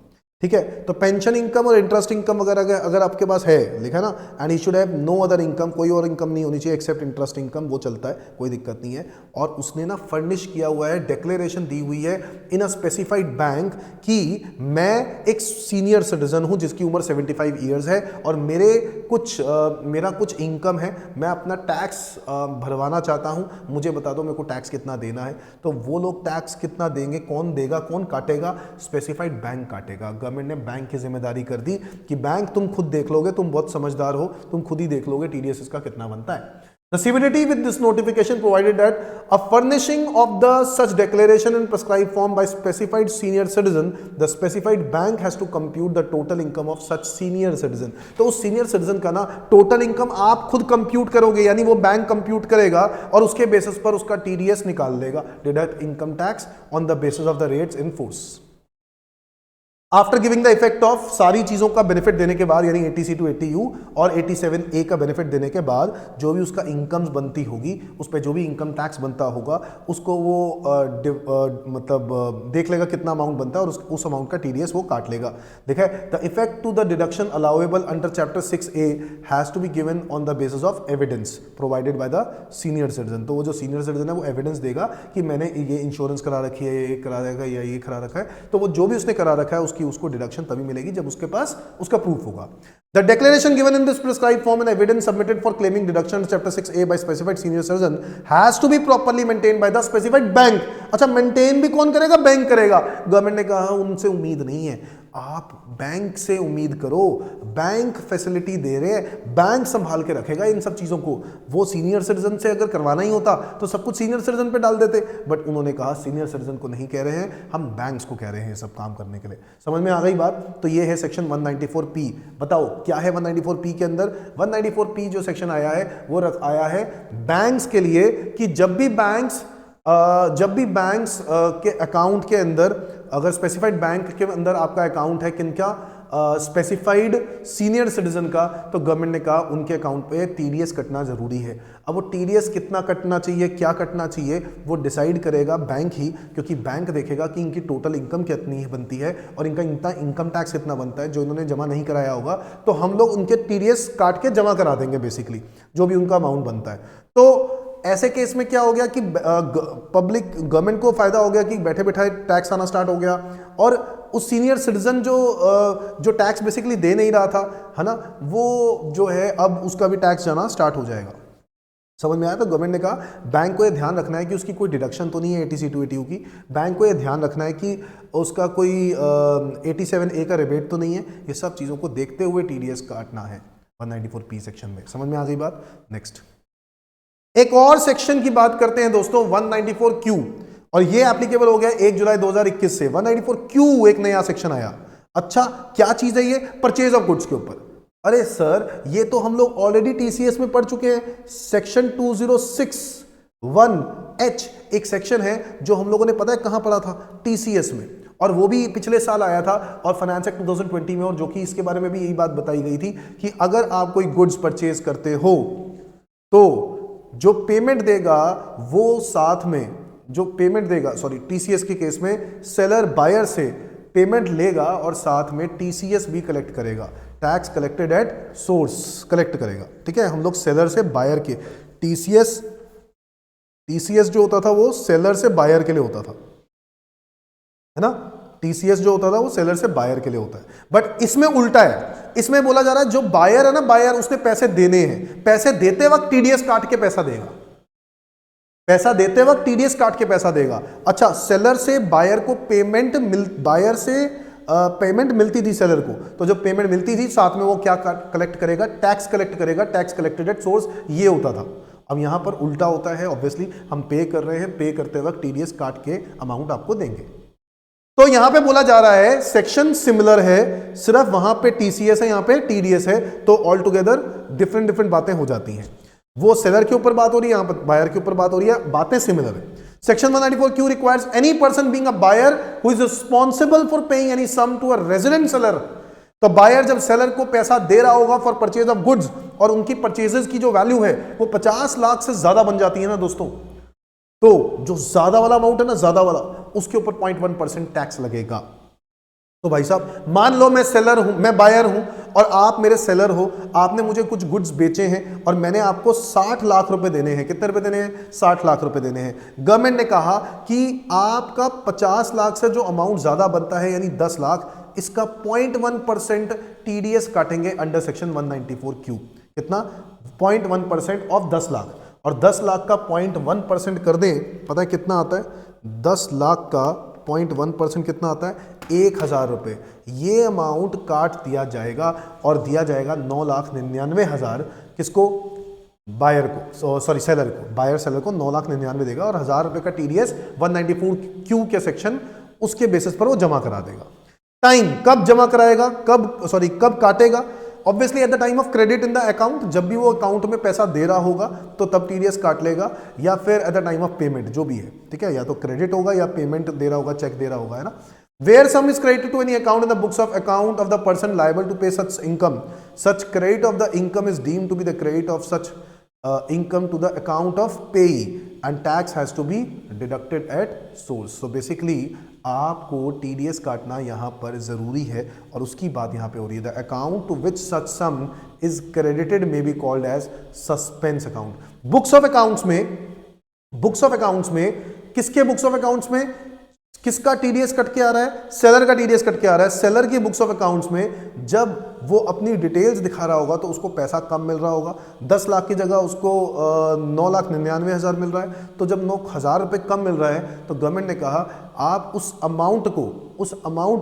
ठीक है, तो पेंशन इनकम और इंटरेस्ट इनकम अगर आपके पास है, लिखा ना, and he should have no other income, कोई और इनकम नहीं होनी चाहिए एक्सेप्ट इंटरेस्ट इनकम, वो चलता है, कोई दिक्कत नहीं है। और उसने ना फर्निश किया हुआ है, डिक्लेरेशन दी हुई है इन अ स्पेसिफाइड बैंक कि मैं एक सीनियर सिटीजन हूं जिसकी उम्र 75 ईयर्स है और मेरा कुछ इनकम है, मैं अपना टैक्स भरवाना चाहता हूं, मुझे बता दो मेरे को टैक्स कितना देना है। तो वो लोग टैक्स कितना देंगे, कौन देगा, कौन काटेगा? स्पेसिफाइड बैंक काटेगा। गवर्नमेंट ने बैंक की जिम्मेदारी कर दी कि बैंक तुम खुद देख लोगे, तुम बहुत समझदार हो, तुम खुद ही देख लोगे टीडीएस इसका कितना बनता है। The CBDT with this notification provided that a furnishing of the such declaration in prescribed form by specified senior citizen, the specified bank has to compute the total income of such senior citizen। तो उस senior citizen का ना total income आप खुद compute करोगे, यानी वो bank compute करेगा और उसके बेसिस पर उसका टीडीएस निकाल लेगा, deduct income tax on the basis of the rates in force. After giving the effect of, सारी चीजों का बेनिफिट देने के बाद, यानी 80C to 80U और 87A का बेनिफिट देने के बाद, जो भी उसका इनकम्स बनती होगी, उस पर जो भी इनकम टैक्स बनता होगा, उसको वो देख लेगा कितना अमाउंट बनता है और उस अमाउंट का टीडीएस वो काट लेगा। देखा है, the effect to the deduction allowable under chapter 6A has to be given on the basis of evidence provided by the senior citizen. तो वो जो सीनियर सिटीजन है वो एविडेंस देगा कि मैंने ये इंश्योरेंस करा रखी है, ये करा रखा है या ये करा रखा है, तो वो जो भी उसने करा रखा है उसको डिडक्शन तभी मिलेगी जब उसके पास उसका प्रूफ होगा। The declaration given in this prescribed form and evidence submitted for claiming deduction in chapter 6A by specified senior citizen has to be properly maintained by the specified bank। अच्छा, maintain भी कौन करेगा? Bank करेगा। Government ने कहा उनसे उम्मीद नहीं है, आप बैंक से उम्मीद करो, बैंक फैसिलिटी दे रहे हैं, बैंक संभाल के रखेगा इन सब चीजों को। वो सीनियर सिटीजन से अगर करवाना ही होता तो सब कुछ सीनियर सिटीजन पे डाल देते, बट उन्होंने कहा सीनियर सिटीजन को नहीं कह रहे हैं, हम बैंक्स को कह रहे हैं सब काम करने के लिए। समझ में आ गई बात? तो ये है सेक्शन 194P। बताओ क्या है 194P के अंदर? 194P जो सेक्शन आया है वो आया है बैंक्स के लिए कि जब भी बैंक्स के अकाउंट के अंदर, अगर स्पेसिफाइड बैंक के अंदर आपका अकाउंट है, किनका? स्पेसिफाइड सीनियर सिटीजन का, तो गवर्नमेंट ने कहा उनके अकाउंट पे टीडीएस कटना जरूरी है। अब वो टीडीएस कितना कटना चाहिए, क्या कटना चाहिए, वो डिसाइड करेगा बैंक ही, क्योंकि बैंक देखेगा कि इनकी टोटल इनकम कितनी बनती है और इनका इनकम टैक्स कितना बनता है जो इन्होंने जमा नहीं कराया होगा, तो हम लोग उनके टीडीएस काट के जमा करा देंगे बेसिकली, जो भी उनका अमाउंट बनता है। तो ऐसे केस में क्या हो गया कि पब्लिक गवर्नमेंट को फायदा हो गया कि बैठे बैठे टैक्स आना स्टार्ट हो गया, और उस सीनियर सिटीजन जो टैक्स बेसिकली दे नहीं रहा था, है ना, वो जो है अब उसका भी टैक्स जाना स्टार्ट हो जाएगा। समझ में आया? तो गवर्नमेंट ने कहा बैंक को यह ध्यान रखना है कि उसकी कोई डिडक्शन तो नहीं है 80C to 80U की, बैंक को यह ध्यान रखना है कि उसका कोई 87A का रिबेट तो नहीं है, ये सब चीज़ों को देखते हुए टीडीएस काटना है 194P सेक्शन में। समझ में आ गई बात? नेक्स्ट एक और सेक्शन की बात करते हैं दोस्तों, 194Q, और ये एप्लीकेबल हो गया 1 जुलाई 2021 से। 194Q एक नया सेक्शन आया। अच्छा, क्या चीज है ये? परचेज ऑफ गुड्स के ऊपर। अरे सर, ये तो हम लोग ऑलरेडी टीसीएस में पढ़ चुके हैं। सेक्शन 2061H एक सेक्शन है जो हम लोगों ने पता है कहां पढ़ा था? टीसीएस में, और वो भी पिछले साल आया था और फाइनेंस एक्ट 2020 में, और जो कि इसके बारे में भी यही बात बताई गई थी कि अगर आप कोई गुड्स परचेज करते हो तो जो पेमेंट देगा वो साथ में, जो पेमेंट देगा, सॉरी, टीसीएस के केस में सेलर बायर से पेमेंट लेगा और साथ में टीसीएस भी कलेक्ट करेगा, tax collected at source collect करेगा। ठीक है, हम लोग सेलर से बायर के, टीसीएस जो होता था वो सेलर से बायर के लिए होता था, है ना, टीसीएस जो होता था वो सेलर से बायर के लिए होता है, बट इसमें उल्टा है। इसमें बोला जा रहा है जो बायर है ना, बायर उसने पैसे देने हैं, पैसे देते वक्त टीडीएस काट के पैसा देगा, पैसा देते वक्त टीडीएस काट के पैसा देगा। अच्छा, सेलर से बायर को बायर से पेमेंट मिलती थी सेलर को, तो जब पेमेंट मिलती थी साथ में वो क्या कलेक्ट करेगा? टैक्स कलेक्ट करेगा, टैक्स कलेक्टेड एट सोर्स, ये होता था। अब यहां पर उल्टा होता है, ऑब्वियसली हम पे कर रहे हैं, पे करते वक्त टीडीएस काट के अमाउंट आपको देंगे। तो यहां पे बोला जा रहा है सेक्शन सिमिलर है, सिर्फ वहां पे टीसीएस है, यहां पे टीडीएस है, तो ऑल टुगेदर डिफरेंट डिफरेंट बातें हो जाती हैं। वो सेलर के ऊपर बात हो रही है, यहां पर बायर के ऊपर बात हो रही है, बातें सिमिलर है। Section 194Q requires any person being a buyer who is responsible for paying any sum to a resident seller. तो बायर जब सेलर को पैसा दे रहा होगा फॉर परचेज ऑफ गुड्स और उनकी परचेजेस की जो वैल्यू है वो 50 लाख से ज्यादा बन जाती है ना दोस्तों, तो जो ज्यादा वाला अमाउंट है ना, ज्यादा वाला, उसके ऊपर 0.1% टैक्स लगेगा। तो भाई साहब मान लो मैं सेलर हूं, मैं बायर हूं और आप मेरे सेलर हो, आपने मुझे कुछ गुड्स बेचे हैं और मैंने आपको 60 लाख रुपए देने हैं। कितने रुपए देने हैं? 60 लाख रुपए देने हैं। गवर्नमेंट ने कहा कि आपका 50 लाख से जो अमाउंट ज्यादा बनता है यानी 10 लाख, इसका 0.1% टीडीएस काटेंगे अंडर सेक्शन 194Q। कितना? 0.1% ऑफ 10 लाख। और 10 लाख का 0.1% कर दें, पता है कितना आता है? 10 लाख का 0.1% कितना आता है? 1000 रुपए। ये अमाउंट काट दिया जाएगा और दिया जाएगा 9,99,000 किसको? बायर को, सॉरी सेलर को। बायर सेलर को 9,99,000 देगा और 1000 रुपए का टीडीएस 194Q के सेक्शन उसके बेसिस पर वो जमा करा देगा। टाइम कब जमा कराएगा, कब काटेगा? Obviously eight the time of credit in the account, जब भी वो अकाउंट में पैसा दे रहा होगा तो तब टीडीएस काट लेगा, या फिर eight the time of payment, जो भी है, ठीक है, या तो क्रेडिट होगा या पेमेंट दे रहा होगा, चेक दे रहा होगा, है ना। Where sum is credited to any account in the books of account of the person liable to pay such income, such credit of the income is deemed to be the credit of such income to the account of payee and tax has to be deducted at source. So basically आपको TDS काटना यहाँ पर जरूरी है और उसकी बात यहाँ पे हो रही है। The account to which such sum is credited may be called as suspense account. Books of accounts में किसके बुक्स ऑफ अकाउंट्स में किसका टीडीएस कट के आ रहा है? सेलर का टीडीएस कट के आ रहा है। सेलर की बुक्स ऑफ अकाउंट्स में जब वो अपनी डिटेल्स दिखा रहा होगा तो उसको पैसा कम मिल रहा होगा। 10 लाख की जगह उसको 9,99,000 मिल रहा है। तो जब 9,000 रुपये कम मिल रहा है तो गवर्नमेंट ने कहा आप उस अमाउंट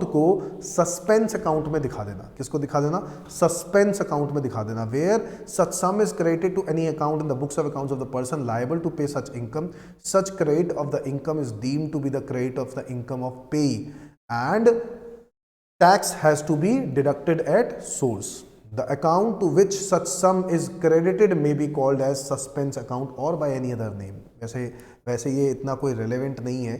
को सस्पेंस अकाउंट में दिखा देना। किसको दिखा देना? सस्पेंस अकाउंट में दिखा देना। Where such sum is credited to any account in the books of accounts of the person liable to pay such income, such credit of the income is deemed to be the credit of the income of payee and tax has to be deducted at source. The account to which such sum is credited may be called as suspense account or by any other name. वैसे ये इतना कोई relevant नहीं है,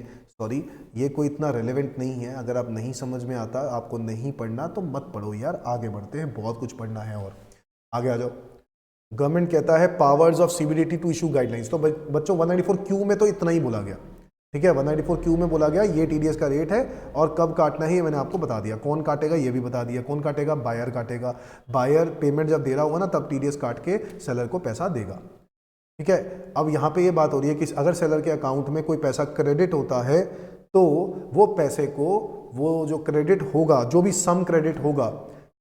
ये कोई इतना relevant नहीं है। अगर आप नहीं समझ में आता, आपको नहीं पढ़ना तो मत पढ़ो यार, आगे बढ़ते हैं, बहुत कुछ पढ़ना है और आगे आ जाओ। गवर्नमेंट कहता है powers of CBDT to issue guidelines. तो बच्चों 194Q में तो इतना ही बोला गया, ठीक है। 194Q में बोला गया ये टीडीएस का रेट है और कब काटना है ये मैंने आपको बता दिया। कौन काटेगा ये भी बता दिया। कौन काटेगा? बायर काटेगा। बायर पेमेंट जब दे रहा होगा ना तब टीडीएस काट के सेलर को पैसा देगा, ठीक है। अब यहाँ पे ये बात हो रही है कि अगर सेलर के अकाउंट में कोई पैसा क्रेडिट होता है तो वो पैसे को, वो जो क्रेडिट होगा, जो भी सम क्रेडिट होगा,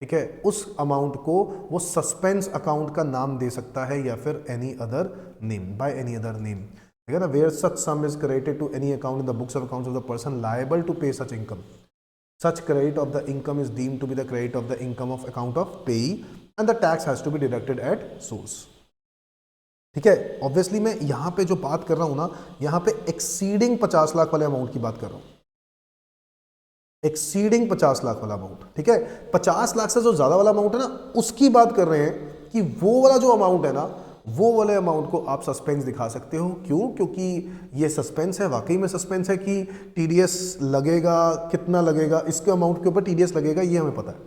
ठीक है, उस अमाउंट को वो सस्पेंस अकाउंट का नाम दे सकता है या फिर any other name, by any other name, ठीक है ना। Where such sum is credited to any account in the books of accounts of the person liable to pay such income, such credit of the income is deemed to be the credit of the income of account of payee and the tax has to be deducted at source, ठीक है। Obviously मैं यहाँ पे जो बात कर रहा हूँ ना, यहाँ पे एक्सीडिंग 50 लाख वाले अमाउंट की बात कर रहा हूँ, एक्सीडिंग 50 लाख वाला अमाउंट, ठीक है। 50 लाख से जो ज्यादा वाला अमाउंट है ना, उसकी बात कर रहे हैं कि वो वाला जो अमाउंट है ना, वो वाले अमाउंट को आप सस्पेंस दिखा सकते हो। क्यों? क्योंकि ये सस्पेंस है, वाकई में सस्पेंस है कि टीडीएस लगेगा, कितना लगेगा, इसके अमाउंट के ऊपर टीडीएस लगेगा ये हमें पता है।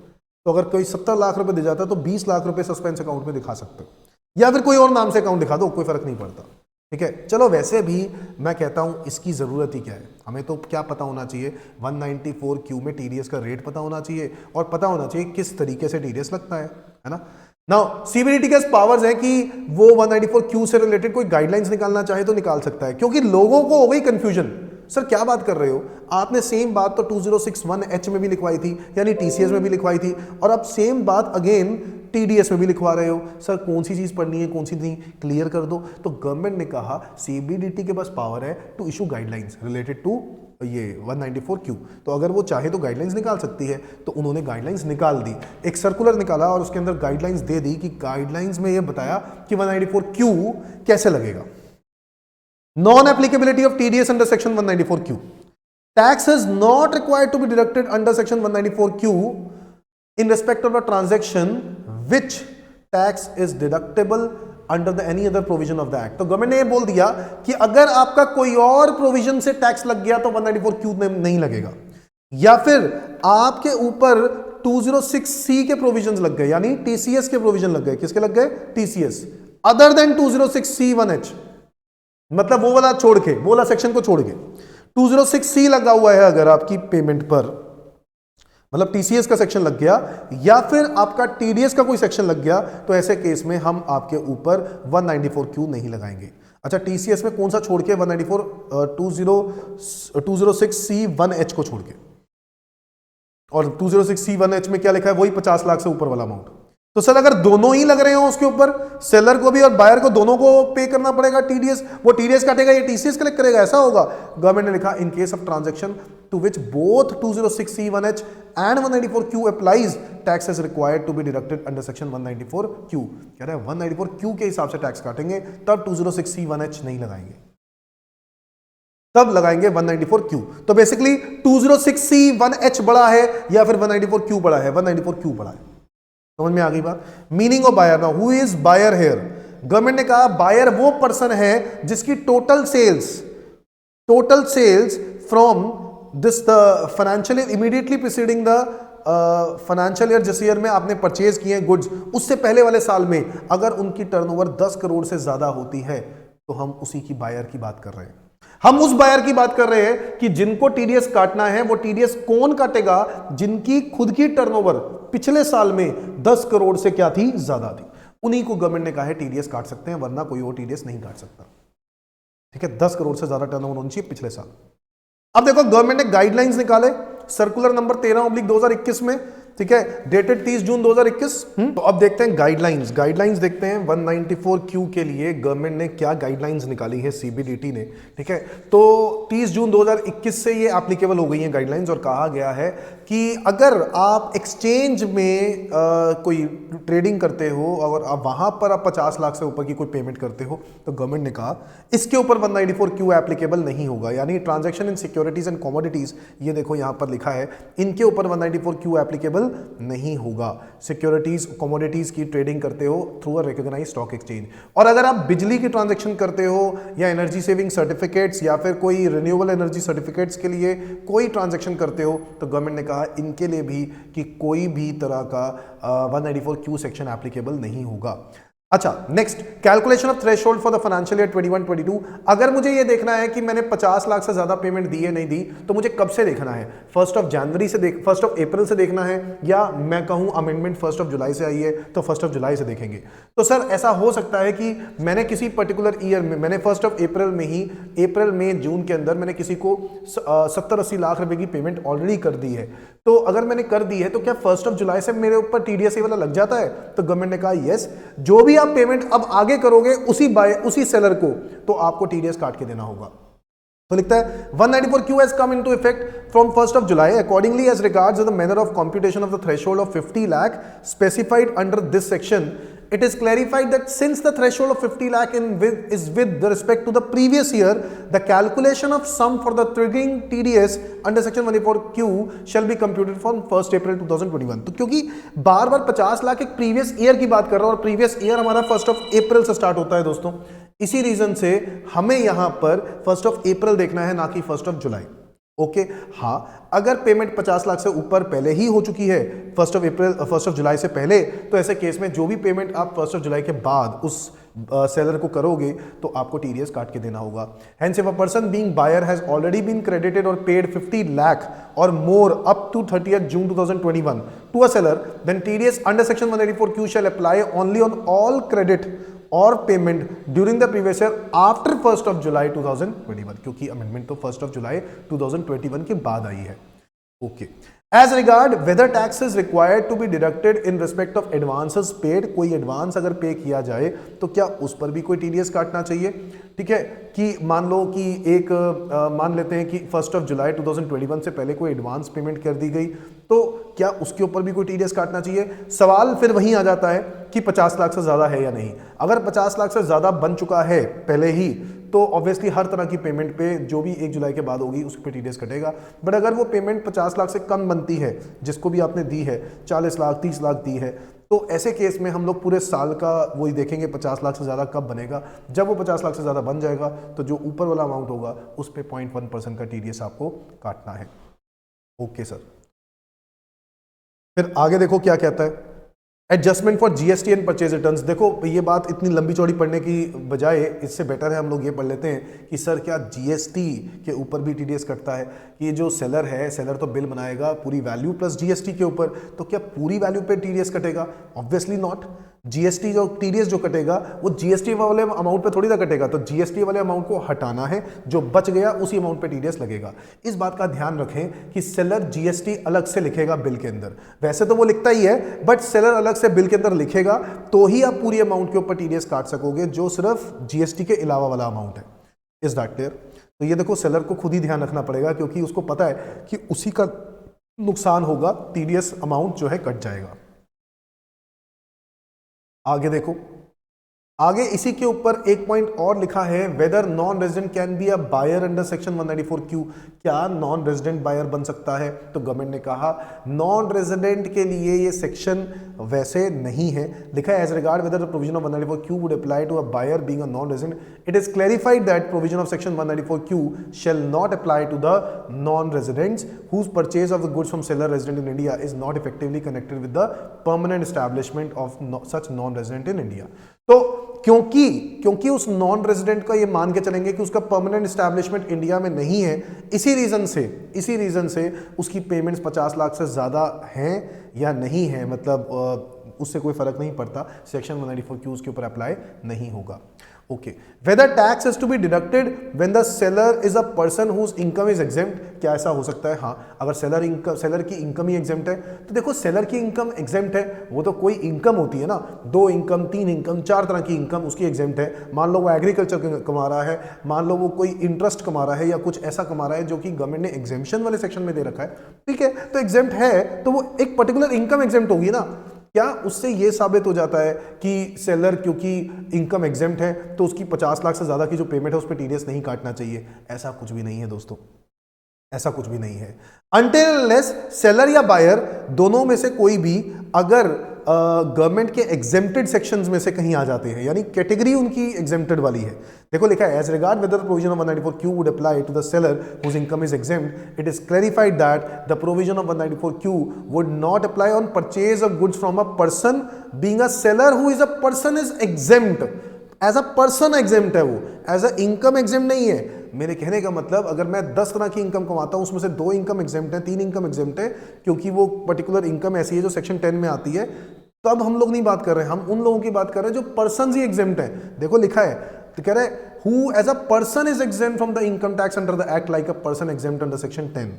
तो अगर कोई 70 लाख रुपए दे जाता है तो 20 लाख रुपए सस्पेंस अकाउंट में दिखा सकते हो, या फिर कोई और नाम से अकाउंट दिखा दो, कोई फर्क नहीं पड़ता, ठीक है। चलो वैसे भी मैं कहता हूं इसकी जरूरत ही क्या है, हमें तो क्या पता होना चाहिए, 194Q में टीडीएस का रेट पता होना चाहिए और पता होना चाहिए किस तरीके से टीडीएस लगता है ना। नाउ सीबीडीटी के पावर्स है कि वो 194Q से रिलेटेड कोई गाइडलाइंस निकालना चाहे तो निकाल सकता है, क्योंकि लोगों को हो गई कंफ्यूजन, सर क्या बात कर रहे हो, आपने सेम बात तो 2061H में भी लिखवाई थी, यानी टीसीएस में भी लिखवाई थी, और अब सेम बात अगेन टीडीएस में भी लिखवा रहे हो। सर कौन सी चीज पढ़नी है, कौन सी नहीं, क्लियर कर दो। तो गवर्नमेंट ने कहा सीबीडीटी के पास पावर है to issue guidelines related to ये 194Q। तो अगर वो चाहे तो गाइडलाइंस निकाल सकती है, तो उन्होंने गाइडलाइंस निकाल दी, एक सर्कुलर निकाला और उसके अंदर गाइडलाइंस दे दी कि गाइडलाइंस में ये बताया कि 194Q कैसे लगेगा। Non applicability of TDS under section 194Q, tax is not required to be deducted under section 194Q in respect of a transaction which tax is deductible under the any other provision of the act। तो government ने ये बोल दिया कि अगर आपका कोई और प्रोविजन से टैक्स लग गया तो 194Q में नहीं लगेगा, या फिर आपके ऊपर 206C के प्रोविजन लग गए, यानी TCS के प्रोविजन लग गए। किसके लग गए? TCS, अदर देन 206C1H, मतलब वो वाला छोड़ के, वो वाला सेक्शन को छोड़ के 206C लगा हुआ है अगर आपकी पेमेंट पर, मतलब टीसीएस का सेक्शन लग गया या फिर आपका टीडीएस का कोई सेक्शन लग गया, तो ऐसे केस में हम आपके ऊपर 194Q नहीं लगाएंगे। अच्छा, टीसीएस में कौन सा छोड़ के? 206C1H को छोड़ के, और 206C1H में क्या लिखा है? वही 50 लाख से ऊपर वाला अमाउंट। तो सर अगर दोनों ही लग रहे हो उसके ऊपर, सेलर को भी और बायर को, दोनों को पे करना पड़ेगा टीडीएस, वो टीडीएस काटेगा, ये टीसीएस कलेक्ट करेगा, ऐसा होगा? गवर्नमेंट ने लिखा in case of transaction to which both 206C1H and 194Q applies, tax is required to be deducted under section 194Q। कह रहे हैं 194Q के हिसाब से टैक्स काटेंगे, तब 206C1H नहीं लगाएंगे, तब लगाएंगे 194Q। तो बेसिकली 206C1H बड़ा है या फिर 194Q बड़ा है? 194Q बड़ा है। समझ में आ गई बात? Meaning of buyer. Now who is buyer here? Government ने कहा बायर वो पर्सन है जिसकी total sales from this the financial year immediately preceding the financial year, जिस ईयर में आपने परचेज किए गुड्स, उससे पहले वाले साल में अगर उनकी टर्नओवर 10 करोड़ से ज्यादा होती है, तो हम उसी की बायर की बात कर रहे हैं। हम उस बायर की बात कर रहे हैं कि जिनको टीडीएस काटना है, वो टीडीएस कौन काटेगा? जिनकी खुद की टर्नओवर पिछले साल में 10 करोड़ से क्या थी? ज्यादा थी। उन्हीं को गवर्नमेंट ने कहा है टीडीएस काट सकते हैं, वरना कोई और टीडीएस नहीं काट सकता। ठीक है, 10 करोड़ से ज्यादा टर्नओवर होनी चाहिए पिछले साल। अब देखो गवर्नमेंट ने गाइडलाइंस निकाले सर्कुलर नंबर 13/2021 में, ठीक है, डेटेड 30 जून 2021। तो अब देखते हैं गाइडलाइंस देखते हैं 194Q के लिए गवर्नमेंट ने क्या गाइडलाइंस निकाली है, सीबीडीटी ने। ठीक है, तो 30 जून 2021 से ये एप्लीकेबल हो गई है गाइडलाइंस, और कहा गया है कि अगर आप एक्सचेंज में कोई ट्रेडिंग करते हो और आप वहां पर आप 50 लाख से ऊपर की कोई पेमेंट करते हो, तो गवर्नमेंट ने कहा इसके ऊपर 194Q एप्लीकेबल नहीं होगा। यानी transaction in securities and commodities, ये देखो यहां पर लिखा है, इनके ऊपर 194Q एप्लीकेबल नहीं होगा। सिक्योरिटीज कमोडिटीज की ट्रेडिंग करते हो through a recognised stock exchange, और अगर आप बिजली की ट्रांजैक्शन करते हो या एनर्जी सेविंग सर्टिफिकेट्स या फिर कोई रिन्यूएबल एनर्जी सर्टिफिकेट्स के लिए कोई ट्रांजैक्शन करते हो, तो गवर्नमेंट ने कहा इनके लिए भी कि कोई भी तरह का 194Q सेक्शन एप्लीकेबल नहीं होगा। अच्छा, next, calculation of threshold for the financial year 21-22। अगर मुझे ये देखना है कि मैंने 50 लाख से ज्यादा पेमेंट दी है नहीं दी, तो मुझे कब से देखना है? 1 जनवरी से 1 अप्रैल से देखना है, या मैं कहूं अमेंडमेंट 1 जुलाई से आई है तो 1 जुलाई से देखेंगे। तो सर ऐसा हो सकता है कि मैंने किसी पर्टिकुलर ईयर में, मैंने 1 अप्रैल में ही, अप्रैल में जून के अंदर मैंने किसी को 70-80 लाख रुपए की पेमेंट ऑलरेडी कर दी है, तो अगर मैंने कर दी है तो क्या 1 जुलाई से मेरे ऊपर टीडीएस वाला लग जाता है? तो गवर्नमेंट ने कहा यस, जो भी आप पेमेंट अब आगे करोगे उसी सेलर को, तो आपको टीडीएस काट के देना होगा। तो लिखता है 194Q has come into effect from 1 July accordingly as regards the manner of computation of the threshold of 50 lakh specified under this section. It is clarified that since the threshold of 50 lakh is with the respect to the previous year, the calculation of sum for the triggering TDS under section 194Q shall be computed from 1 April 2021। तो क्योंकि बार बार 50 लाख एक previous year की बात कर रहा हूं, और previous year हमारा 1 अप्रैल से स्टार्ट होता है दोस्तों, इसी रीजन से हमें यहां पर 1 अप्रैल देखना है, ना कि 1 जुलाई। ओके, हाँ, अगर पेमेंट 50 लाख से ऊपर पहले ही हो चुकी है 1 जुलाई से पहले, तो ऐसे केस में जो भी पेमेंट आप 1 जुलाई के बाद उस सेलर को करोगे तो आपको टीडीएस काट के देना होगा। Hence, if a person being buyer has already been credited or paid 50 lakh or more up to 30th June 2021 to a seller, then TDS under section 184Q shall apply only on all credit और payment during the previous year after 1 जुलाई 2021, क्योंकि amendment तो 1 जुलाई 2021 के बाद आई है। Okay. As regard whether tax is required to be deducted in respect of advances paid, कोई advance अगर pay किया जाए तो क्या उस पर भी कोई टीडीएस काटना चाहिए? ठीक है, कि मान लो कि मान लेते हैं कि 1 जुलाई 2021 से पहले कोई एडवांस पेमेंट कर दी गई, तो क्या उसके ऊपर भी कोई टीडीएस काटना चाहिए? सवाल फिर वहीं आ जाता है कि 50 लाख से ज्यादा है या नहीं। अगर 50 लाख से ज्यादा बन चुका है पहले ही, तो ऑब्वियसली हर तरह की पेमेंट पे जो भी 1 जुलाई के बाद होगी उस पर टीडीएस कटेगा। बट अगर वो पेमेंट 50 लाख से कम बनती है, जिसको भी आपने दी है, 40 लाख 30 लाख दी है, तो ऐसे केस में हम लोग पूरे साल का वही देखेंगे 50 लाख से ज़्यादा कब बनेगा। जब वो 50 लाख से ज़्यादा बन जाएगा तो जो ऊपर वाला अमाउंट होगा उस पर 0.1% का टीडीएस आपको काटना है। ओके सर, फिर आगे देखो क्या कहता है, adjustment for GST and purchase returns. देखो ये बात इतनी लंबी चौड़ी पढ़ने की बजाय इससे बेटर है हम लोग ये पढ़ लेते हैं कि सर क्या जीएसटी के ऊपर भी टीडीएस कटता है? कि जो सेलर है, सेलर तो बिल बनाएगा पूरी वैल्यू प्लस जीएसटी के ऊपर, तो क्या पूरी वैल्यू पे टीडीएस कटेगा? Obviously not. जीएसटी जो टीडीएस जो कटेगा वो जीएसटी वाले अमाउंट पे थोड़ी ना कटेगा, तो जीएसटी वाले अमाउंट को हटाना है, जो बच गया उसी अमाउंट पे टीडीएस लगेगा। इस बात का ध्यान रखें कि सेलर जीएसटी अलग से लिखेगा बिल के अंदर, वैसे तो वो लिखता ही है, बट सेलर अलग से बिल के अंदर लिखेगा तो ही आप पूरी अमाउंट के ऊपर टीडीएस काट सकोगे, जो सिर्फ जीएसटी के अलावा वाला अमाउंट है। Is that clear? तो ये देखो सेलर को खुद ही ध्यान रखना पड़ेगा, क्योंकि उसको पता है कि उसी का नुकसान होगा, टीडीएस अमाउंट जो है कट जाएगा। आगे देखो, आगे इसी के ऊपर एक पॉइंट और लिखा है, whether non resident can be a buyer under section 194Q। क्या नॉन रेजिडेंट बायर बन सकता है? तो गवर्नमेंट ने कहा नॉन रेजिडेंट के लिए ये सेक्शन वैसे नहीं है। लिखा है as regard whether the provision of 194Q would apply to a buyer being a non resident, it is clarified that provision of section 194Q shall not apply to the non-residents whose purchase of the goods from seller resident in India is not effectively connected with the permanent establishment of such non-resident in India। तो क्योंकि उस non resident का ये मान के चलेंगे कि उसका परमानेंट एस्टैब्लिशमेंट इंडिया में नहीं है, इसी रीजन से उसकी पेमेंट्स 50 लाख से ज्यादा हैं या नहीं है, मतलब उससे कोई फर्क नहीं पड़ता, सेक्शन 194Q उसके ऊपर अप्लाई नहीं होगा। Okay, whether tax is to be deducted when the seller is a person whose income is exempt. क्या ऐसा हो सकता है? हाँ, अगर सेलर की इनकम ही एग्जेम्प्ट है, तो देखो सेलर की इनकम एग्जेम्प्ट है, वो तो कोई इनकम होती है ना, 2 इनकम 3 इनकम 4 तरह की इनकम उसकी एग्जेम्प्ट है। मान लो वो एग्रीकल्चर कमा रहा है, मान लो वो कोई इंटरेस्ट कमा रहा है या कुछ ऐसा कमा रहा है जो कि गवर्नमेंट ने एग्जेम्पशन वाले सेक्शन में दे रखा है, ठीक है, तो एग्जेम्प्ट है तो वो एक पर्टिकुलर इनकम एग्जेम्प्ट होगी ना। क्या उससे यह साबित हो जाता है कि सेलर क्योंकि इनकम एग्जेम्प्ट है तो उसकी 50 लाख से ज्यादा की जो पेमेंट है उस पर टीडीएस नहीं काटना चाहिए? ऐसा कुछ भी नहीं है दोस्तों, ऐसा कुछ भी नहीं है। अनटिल अनलेस सेलर या बायर दोनों में से कोई भी अगर गवर्नमेंट के एग्जेम्प्टेड सेक्शंस में से कहीं आ जाते हैं, यानी कैटेगरी उनकी एग्जेम्प्टेड वाली है। देखो लिखा है as regard whether the provision of 194Q would apply to the seller whose income is exempt, it is clarified that the provision of 194Q would not apply on purchase of goods from a person being a seller who is a person is exempt. As a person exempt है वो, as a income exempt नहीं है। मेरे कहने का मतलब अगर मैं 10 तरह की इनकम कमाता हूं, उसमें से 2 इनकम एग्जेम्प्ट है, 3 इनकम एग्जेम्प्ट है, क्योंकि वो पर्टिकुलर इनकम ऐसी है जो सेक्शन 10 में आती है, तो अब हम लोग नहीं बात कर रहे हैं, हम उन लोगों की बात कर रहे हैं जो पर्सन ही एग्जेम्प्ट है। देखो लिखा है, तो कह रहे who as a person is exempt from the income tax under the act like a person exempt under section 10।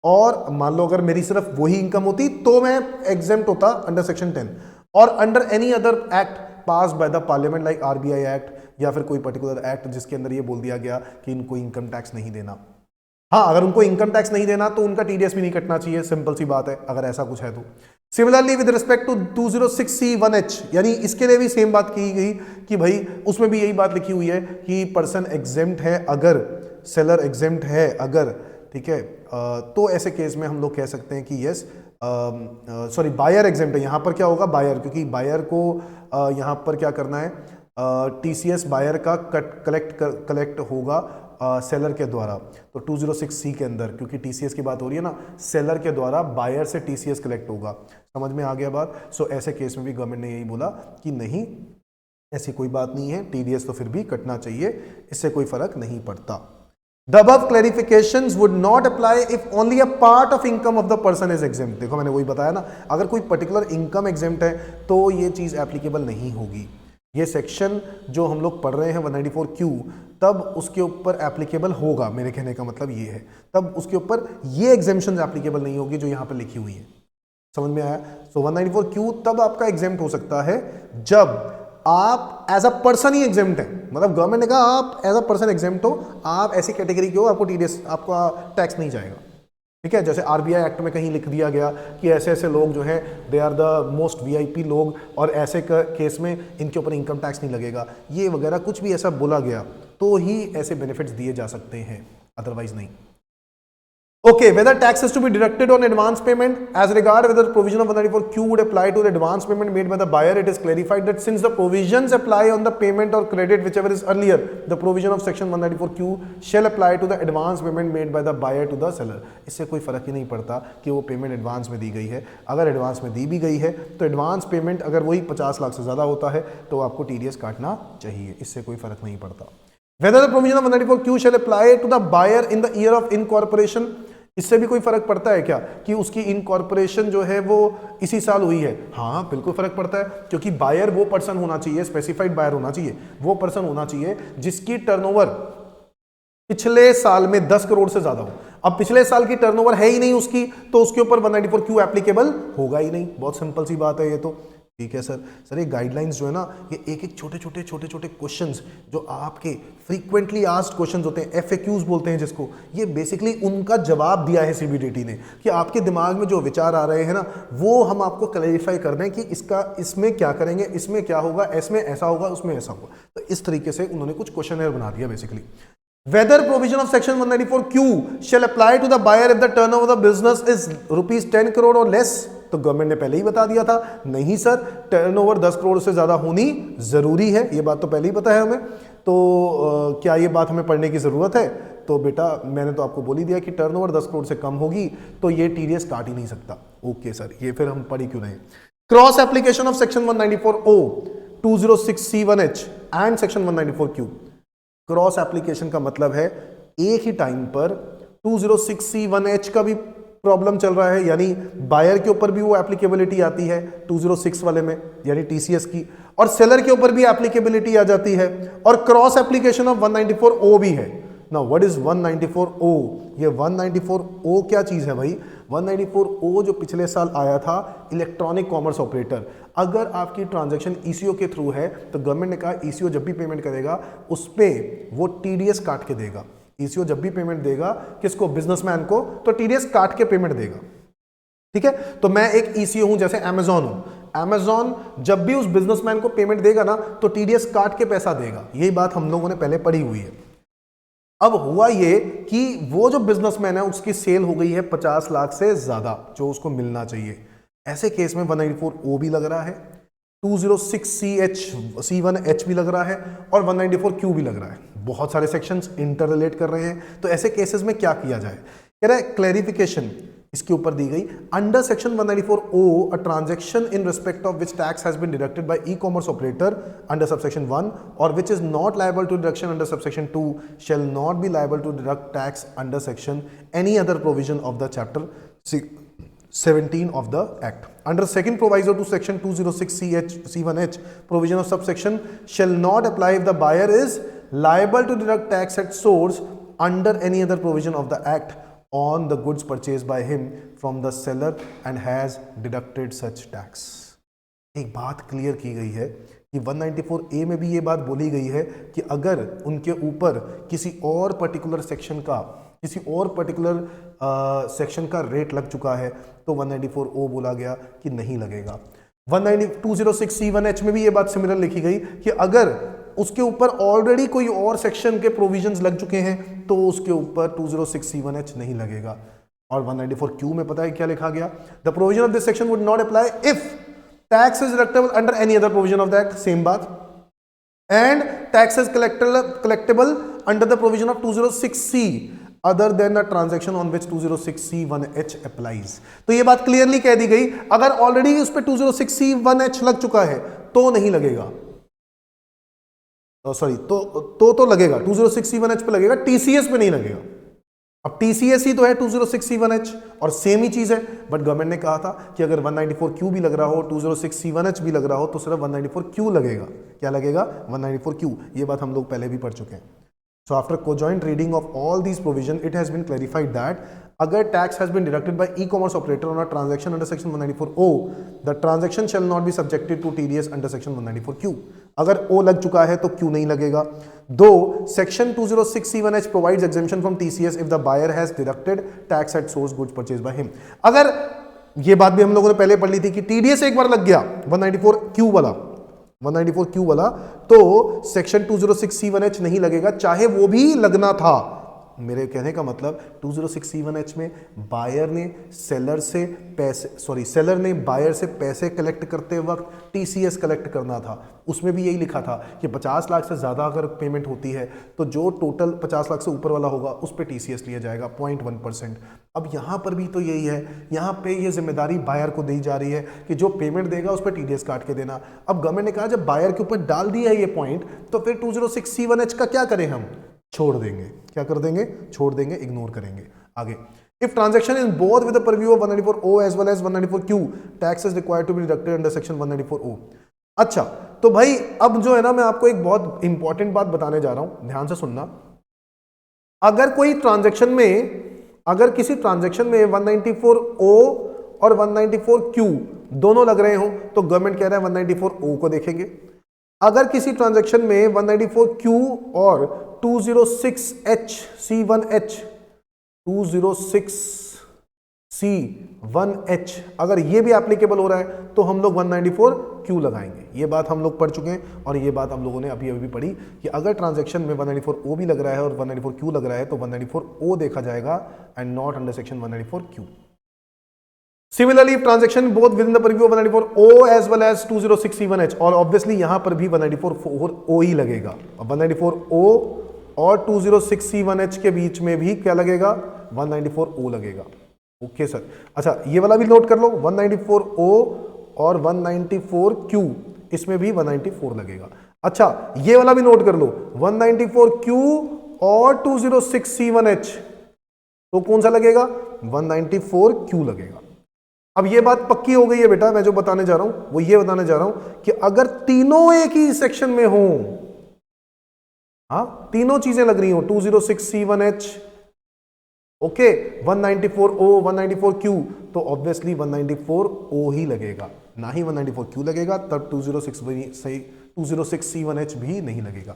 और मान लो अगर मेरी सिर्फ वही इनकम होती तो मैं एग्जेम्प्ट होता अंडर सेक्शन 10, और under any other act pass by the parliament like RBI act या फिर कोई पर्टिकुलर एक्ट जिसके अंदर ये बोल दिया गया कि इनको इनकम टैक्स नहीं देना। हाँ, अगर उनको इनकम टैक्स नहीं देना तो उनका टीडीएस भी नहीं कटना चाहिए, सिंपल सी बात है, अगर ऐसा कुछ है तो। Similarly with respect to 206C1H, यानी इसके लिए भी सेम बात की गई कि भाई उसमें भी यही बात लिखी हुई है कि पर्सन एग्जेम्प्ट है अगर, सेलर एग्जेम्प्ट है अगर, ठीक है, तो ऐसे केस में हम लोग कह सकते हैं कि यस, सॉरी बायर एग्जेम्प्ट है। यहाँ पर क्या होगा, बायर, क्योंकि बायर को यहाँ पर क्या करना है, टीसीएस बायर का कलेक्ट होगा सेलर के द्वारा। तो 206C के अंदर क्योंकि टीसीएस की बात हो रही है ना, सेलर के द्वारा बायर से टीसीएस कलेक्ट होगा। समझ में आ गया बात? सो ऐसे केस में भी गवर्नमेंट ने यही बोला कि नहीं, ऐसी कोई बात नहीं है, टीडीएस तो फिर भी कटना चाहिए, इससे कोई फर्क नहीं पड़ता। The above clarifications would not apply if only a part of income of the person is exempt। देखो मैंने वही बताया ना, अगर कोई पर्टिकुलर इनकम एग्जेम्प्ट है तो ये चीज एप्लीकेबल नहीं होगी। ये सेक्शन जो हम लोग पढ़ रहे हैं 194Q, तब उसके ऊपर एप्लीकेबल होगा। मेरे कहने का मतलब ये है, तब उसके ऊपर ये एग्जेम्पशन एप्लीकेबल नहीं होगी जो यहाँ पर लिखी हुई है। समझ में आया? सो 194Q तब आपका एग्जेम्प्ट हो सकता है जब आप एज अ पर्सन ही एग्जेम्प्ट है, मतलब गवर्नमेंट ने कहा आप एज अ पर्सन एग्जेम्प्ट हो, आप ऐसी कैटेगरी के हो, आपको टीडीएस, आपका टैक्स नहीं जाएगा। ठीक है, जैसे आरबीआई एक्ट में कहीं लिख दिया गया कि ऐसे ऐसे लोग जो हैं they are the most VIP लोग, और ऐसे केस में इनके ऊपर इनकम टैक्स नहीं लगेगा, ये वगैरह कुछ भी ऐसा बोला गया तो ही ऐसे बेनिफिट्स दिए जा सकते हैं, अदरवाइज नहीं। Okay, whether tax is to be deducted on advance payment, as regard whether the provision of 194Q would apply to the advance payment made by the buyer, it is clarified that since the provisions apply on the payment or credit whichever is earlier, the provision of section 194Q shall apply to the advance payment made by the buyer to the seller. इससे कोई फर्क ही नहीं पड़ता कि वो payment advance में दी गई है। अगर एडवांस में दी भी गई है तो एडवांस पेमेंट अगर वही 50 लाख से ज़्यादा होता है तो आपको टीडीएस काटना चाहिए, इससे कोई फर्क नहीं पड़ता। Whether the provision of 194Q shall apply to the buyer in the year of incorporation, इससे भी कोई फर्क पड़ता है क्या कि उसकी इनकॉर्पोरेशन जो है वो इसी साल हुई है? हाँ बिल्कुल फर्क पड़ता है, क्योंकि बायर वो पर्सन होना चाहिए, स्पेसिफाइड बायर होना चाहिए, वो पर्सन होना चाहिए जिसकी टर्नओवर पिछले साल में 10 करोड़ से ज्यादा हो। अब पिछले साल की टर्नओवर है ही नहीं उसकी, तो उसके ऊपर 194Q एप्लीकेबल होगा ही नहीं। बहुत सिंपल सी बात है ये तो। ठीक है सर ये गाइडलाइंस जो है ना, ये एक एक छोटे छोटे क्वेश्चंस जो आपके फ्रीक्वेंटली आस्क्ड क्वेश्चंस होते हैं, एफएक्यूज बोलते हैं जिसको, ये बेसिकली उनका जवाब दिया है सीबीडीटी ने कि आपके दिमाग में जो विचार आ रहे हैं ना, वो हम आपको क्लैरिफाई कर दें कि इसका इसमें क्या करेंगे, इसमें क्या होगा, इसमें ऐसा होगा, उसमें ऐसा होगा। तो इस तरीके से उन्होंने कुछ क्वेश्चन बना दिया basically. Whether provision of section 194Q shall apply to the buyer if the turnover of the business is rupees 10 crore or less, तो गवर्नमेंट ने पहले ही बता दिया था, नहीं सर टर्नओवर 10 करोड़ से ज्यादा होनी जरूरी है, ये बात तो पहले ही पता है हमें। तो क्या ये बात हमें पढ़ने की जरूरत है? तो बेटा मैंने तो आपको बोल ही दिया कि टर्नओवर 10 करोड़ से कम होगी तो ये टीडीएस काट ही नहीं सकता। ओके सर, ये फिर हम पढ़ी क्यों नहीं? Cross application of section 194O 206C1H and section 194Q। Cross application का मतलब है एक ही टाइम पर 206C1H का भी प्रॉब्लम चल रहा है, यानी बायर के ऊपर भी वो एप्लीकेबिलिटी आती है 206 वाले में, यानी टीसीएस की, और सेलर के ऊपर भी एप्लीकेबिलिटी आ जाती है, और क्रॉस एप्लीकेशन ऑफ 194O भी है। Now what is 194O? ये 194O क्या चीज है भाई? 194O जो पिछले साल आया था, इलेक्ट्रॉनिक कॉमर्स ऑपरेटर। अगर आपकी ट्रांजैक्शन ईसीओ के थ्रू है तो गवर्नमेंट ने कहा ईसीओ जब भी पेमेंट करेगा उस पे वो टीडीएस काट के देगा। ईसीओ जब भी पेमेंट देगा किसको? बिजनेसमैन को, तो टीडीएस काट के पेमेंट देगा। ठीक है, तो मैं एक ईसीओ हूं, जैसे अमेजॉन हूं, अमेजॉन जब भी उस बिजनेसमैन को पेमेंट देगा ना तो टीडीएस काट के पैसा देगा। यही बात हम लोगों ने पहले पढ़ी हुई है। अब हुआ ये कि वो जो बिजनेसमैन है उसकी सेल हो गई है 50 लाख से ज्यादा, जो उसको मिलना चाहिए। ऐसे केस में 194O भी लग रहा है, 206C1H भी लग रहा है, और 194Q भी लग रहा है। बहुत सारे सेक्शंस इंटर रिलेट कर रहे हैं। तो ऐसे केसेस में क्या किया जाए? कह रहा है क्लैरिफिकेशन इसके ऊपर दी गई। Under section 194O a transaction in respect of which tax has been deducted by e-commerce operator under subsection 1 और which is not liable to deduction under subsection 2 shall not be liable to deduct tax under section any other provision of the chapter 17 of the act. Under second proviso to section 206C1H, provision of subsection shall not apply if the buyer is liable to deduct tax at source under any other provision of the act on the goods purchased by him from the seller and has deducted such tax. एक बात clear की गई है कि 194A में भी ये बात बोली गई है कि अगर उनके ऊपर किसी और पर्टिकुलर सेक्शन का रेट लग चुका है तो 194O बोला गया कि नहीं लगेगा। 206C1H में भी ये बात सिमिलर लिखी गई कि अगर उसके ऊपर ऑलरेडी कोई और सेक्शन के प्रोविजंस लग चुके हैं तो उसके ऊपर 206C1H नहीं लगेगा। और 194Q में पता है क्या लिखा गया? The provision of this section would not apply if tax is deductible under any other provision of the act, same बात, and tax is collectable under the provision of 206C other than the transaction on which 206C1H applies। तो ये बात clearly कह दी गई, अगर already उस पे 206C1H लग चुका है तो नहीं लगेगा, सॉरी तो लगेगा 206C1H पे लगेगा, टीसीएस पे नहीं लगेगा। अब टीसीएस ही तो है 206C1H और सेम ही चीज है, बट गवर्नमेंट ने कहा था कि अगर 194Q भी लग रहा हो, 206C1H भी लग रहा हो, तो सिर्फ 194Q लगेगा। क्या लगेगा? 194Q। ये बात हम लोग पहले भी पढ़ चुके हैं। So after conjoint reading of all these provision, it has been clarified that अगर tax has been deducted by e-commerce operator on a transaction under section 194O, the transaction shall not be subjected to TDS under section 194Q. अगर O लग चुका है तो Q नहीं लगेगा। दो section 206C1H provides exemption from TCS if the buyer has deducted tax at source goods purchased by him. अगर ये बात भी हम लोगों ने पहले पढ़ ली थी कि TDS एक बार लग गया 194Q वाला, 194Q वाला, तो सेक्शन 206C1H नहीं लगेगा, चाहे वो भी लगना था। मेरे कहने का मतलब 206C1H में बायर ने सेलर से पैसे, सेलर ने बायर से पैसे कलेक्ट करते वक्त टीसीएस कलेक्ट करना था। उसमें भी यही लिखा था कि 50 लाख से ज़्यादा अगर पेमेंट होती है तो जो टोटल 50 लाख से ऊपर वाला होगा उस पर टीसीएस लिया जाएगा 0.1%। अब यहाँ पर भी तो यही है, यहाँ पे ये जिम्मेदारी बायर को दी जा रही है कि जो पेमेंट देगा उस पर टीडीएस काट के देना। अब गवर्नमेंट ने कहा जब बायर के ऊपर डाल दिया है ये पॉइंट, तो फिर 206C1H का क्या करें हम? छोड़ देंगे। क्या कर देंगे? छोड़ देंगे, इग्नोर करेंगे। आगे, if transaction is both with the purview of 194O as well as 194Q, tax is required to be deducted under section 194O। अच्छा, तो भाई अब जो है ना, मैं आपको एक बहुत इंपॉर्टेंट बात बताने जा रहा हूं, ध्यान से सुनना। अगर कोई ट्रांजैक्शन में, अगर किसी ट्रांजैक्शन में 194O और 194Q दोनों लग रहे हो तो गवर्नमेंट कह रहा है 194O को देखेंगे। अगर किसी ट्रांजैक्शन में 194Q और 206C1H अगर ये भी एप्लीकेबल हो रहा है तो हम लोग 194Q लगाएंगे। ये बात हम लोग पढ़ चुके हैं और ये बात हम लोगों ने अभी अभी पढ़ी कि अगर ट्रांजैक्शन में 194O भी लग रहा है और 194Q लग रहा है तो 194O देखा जाएगा and not under section 194Q। Similarly, if transaction both within the purview of 194O as well as 206C1H, और ऑब्वियसली यहां पर भी 194O ही लगेगा। 194O और 206C1H के बीच में भी क्या लगेगा? 194O लगेगा। Okay sir. अच्छा, ये वाला भी नोट कर लो, 194O और 194Q, इसमें भी 194 लगेगा। अच्छा, ये वाला भी नोट कर लो, 194Q और 206C1H, तो कौन सा लगेगा? 194Q लगेगा। अब ये बात पक्की हो गई है बेटा, मैं जो बताने जा रहा हूं वो ये बताने जा रहा हूं कि अगर तीनों एक ही सेक्शन में हो, हाँ, तीनों चीजें लग रही हो, 206C1H, ओके, 194O, 194Q, तो ऑब्वियसली 194O ही लगेगा, ना ही 194Q लगेगा। तब 206C1H भी नहीं लगेगा।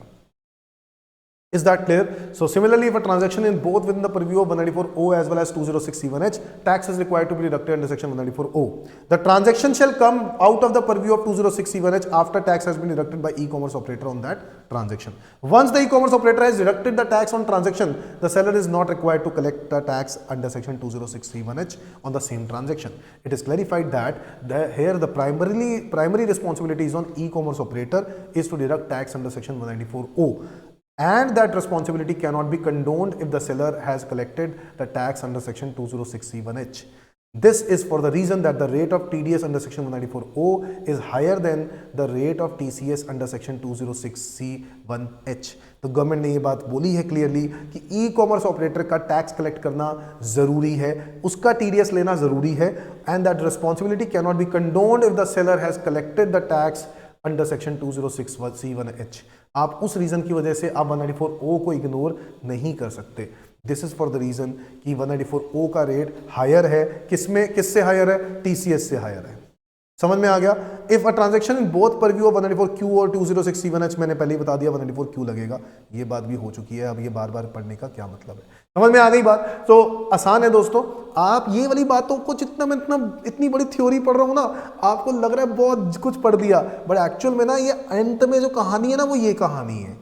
Is that clear? So similarly, if a transaction is both within the purview of 194O as well as 206C1H, tax is required to be deducted under section 194O. The transaction shall come out of the purview of 206C1H after tax has been deducted by e-commerce operator on that transaction. Once the e-commerce operator has deducted the tax on transaction, the seller is not required to collect the tax under section 206C1H on the same transaction. It is clarified that here the primary responsibility is on e-commerce operator is to deduct tax under section 194O. And that responsibility cannot be condoned if the seller has collected the tax under section 206C1H. This is for the reason that the rate of TDS under section 194O is higher than the rate of TCS under section 206C1H. तो government ने ये बात बोली है clearly कि e commerce operator का tax collect करना जरूरी है, उसका TDS लेना जरूरी है, and that responsibility can not be condoned if the seller has collected the tax under section 206C1H. आप उस रीजन की वजह से आप 194O को इग्नोर नहीं कर सकते। This is for the reason कि 194O का रेट हायर है, किससे हायर है? TCS से हायर है। समझ में आ गया? If a transaction in both purview of 194Q और 206C1H, मैंने पहले ही बता दिया 194Q लगेगा, ये बात भी हो चुकी है। अब ये बार बार पढ़ने का क्या मतलब है? समझ में आ गई बात? तो आसान है दोस्तों। आप ये वाली बातों को जितना मैं इतनी बड़ी थ्योरी पढ़ रहा हूं ना, आपको लग रहा है बहुत कुछ पढ़ दिया, बट एक्चुअल में ना ये अंत में जो कहानी है ना वो ये कहानी है,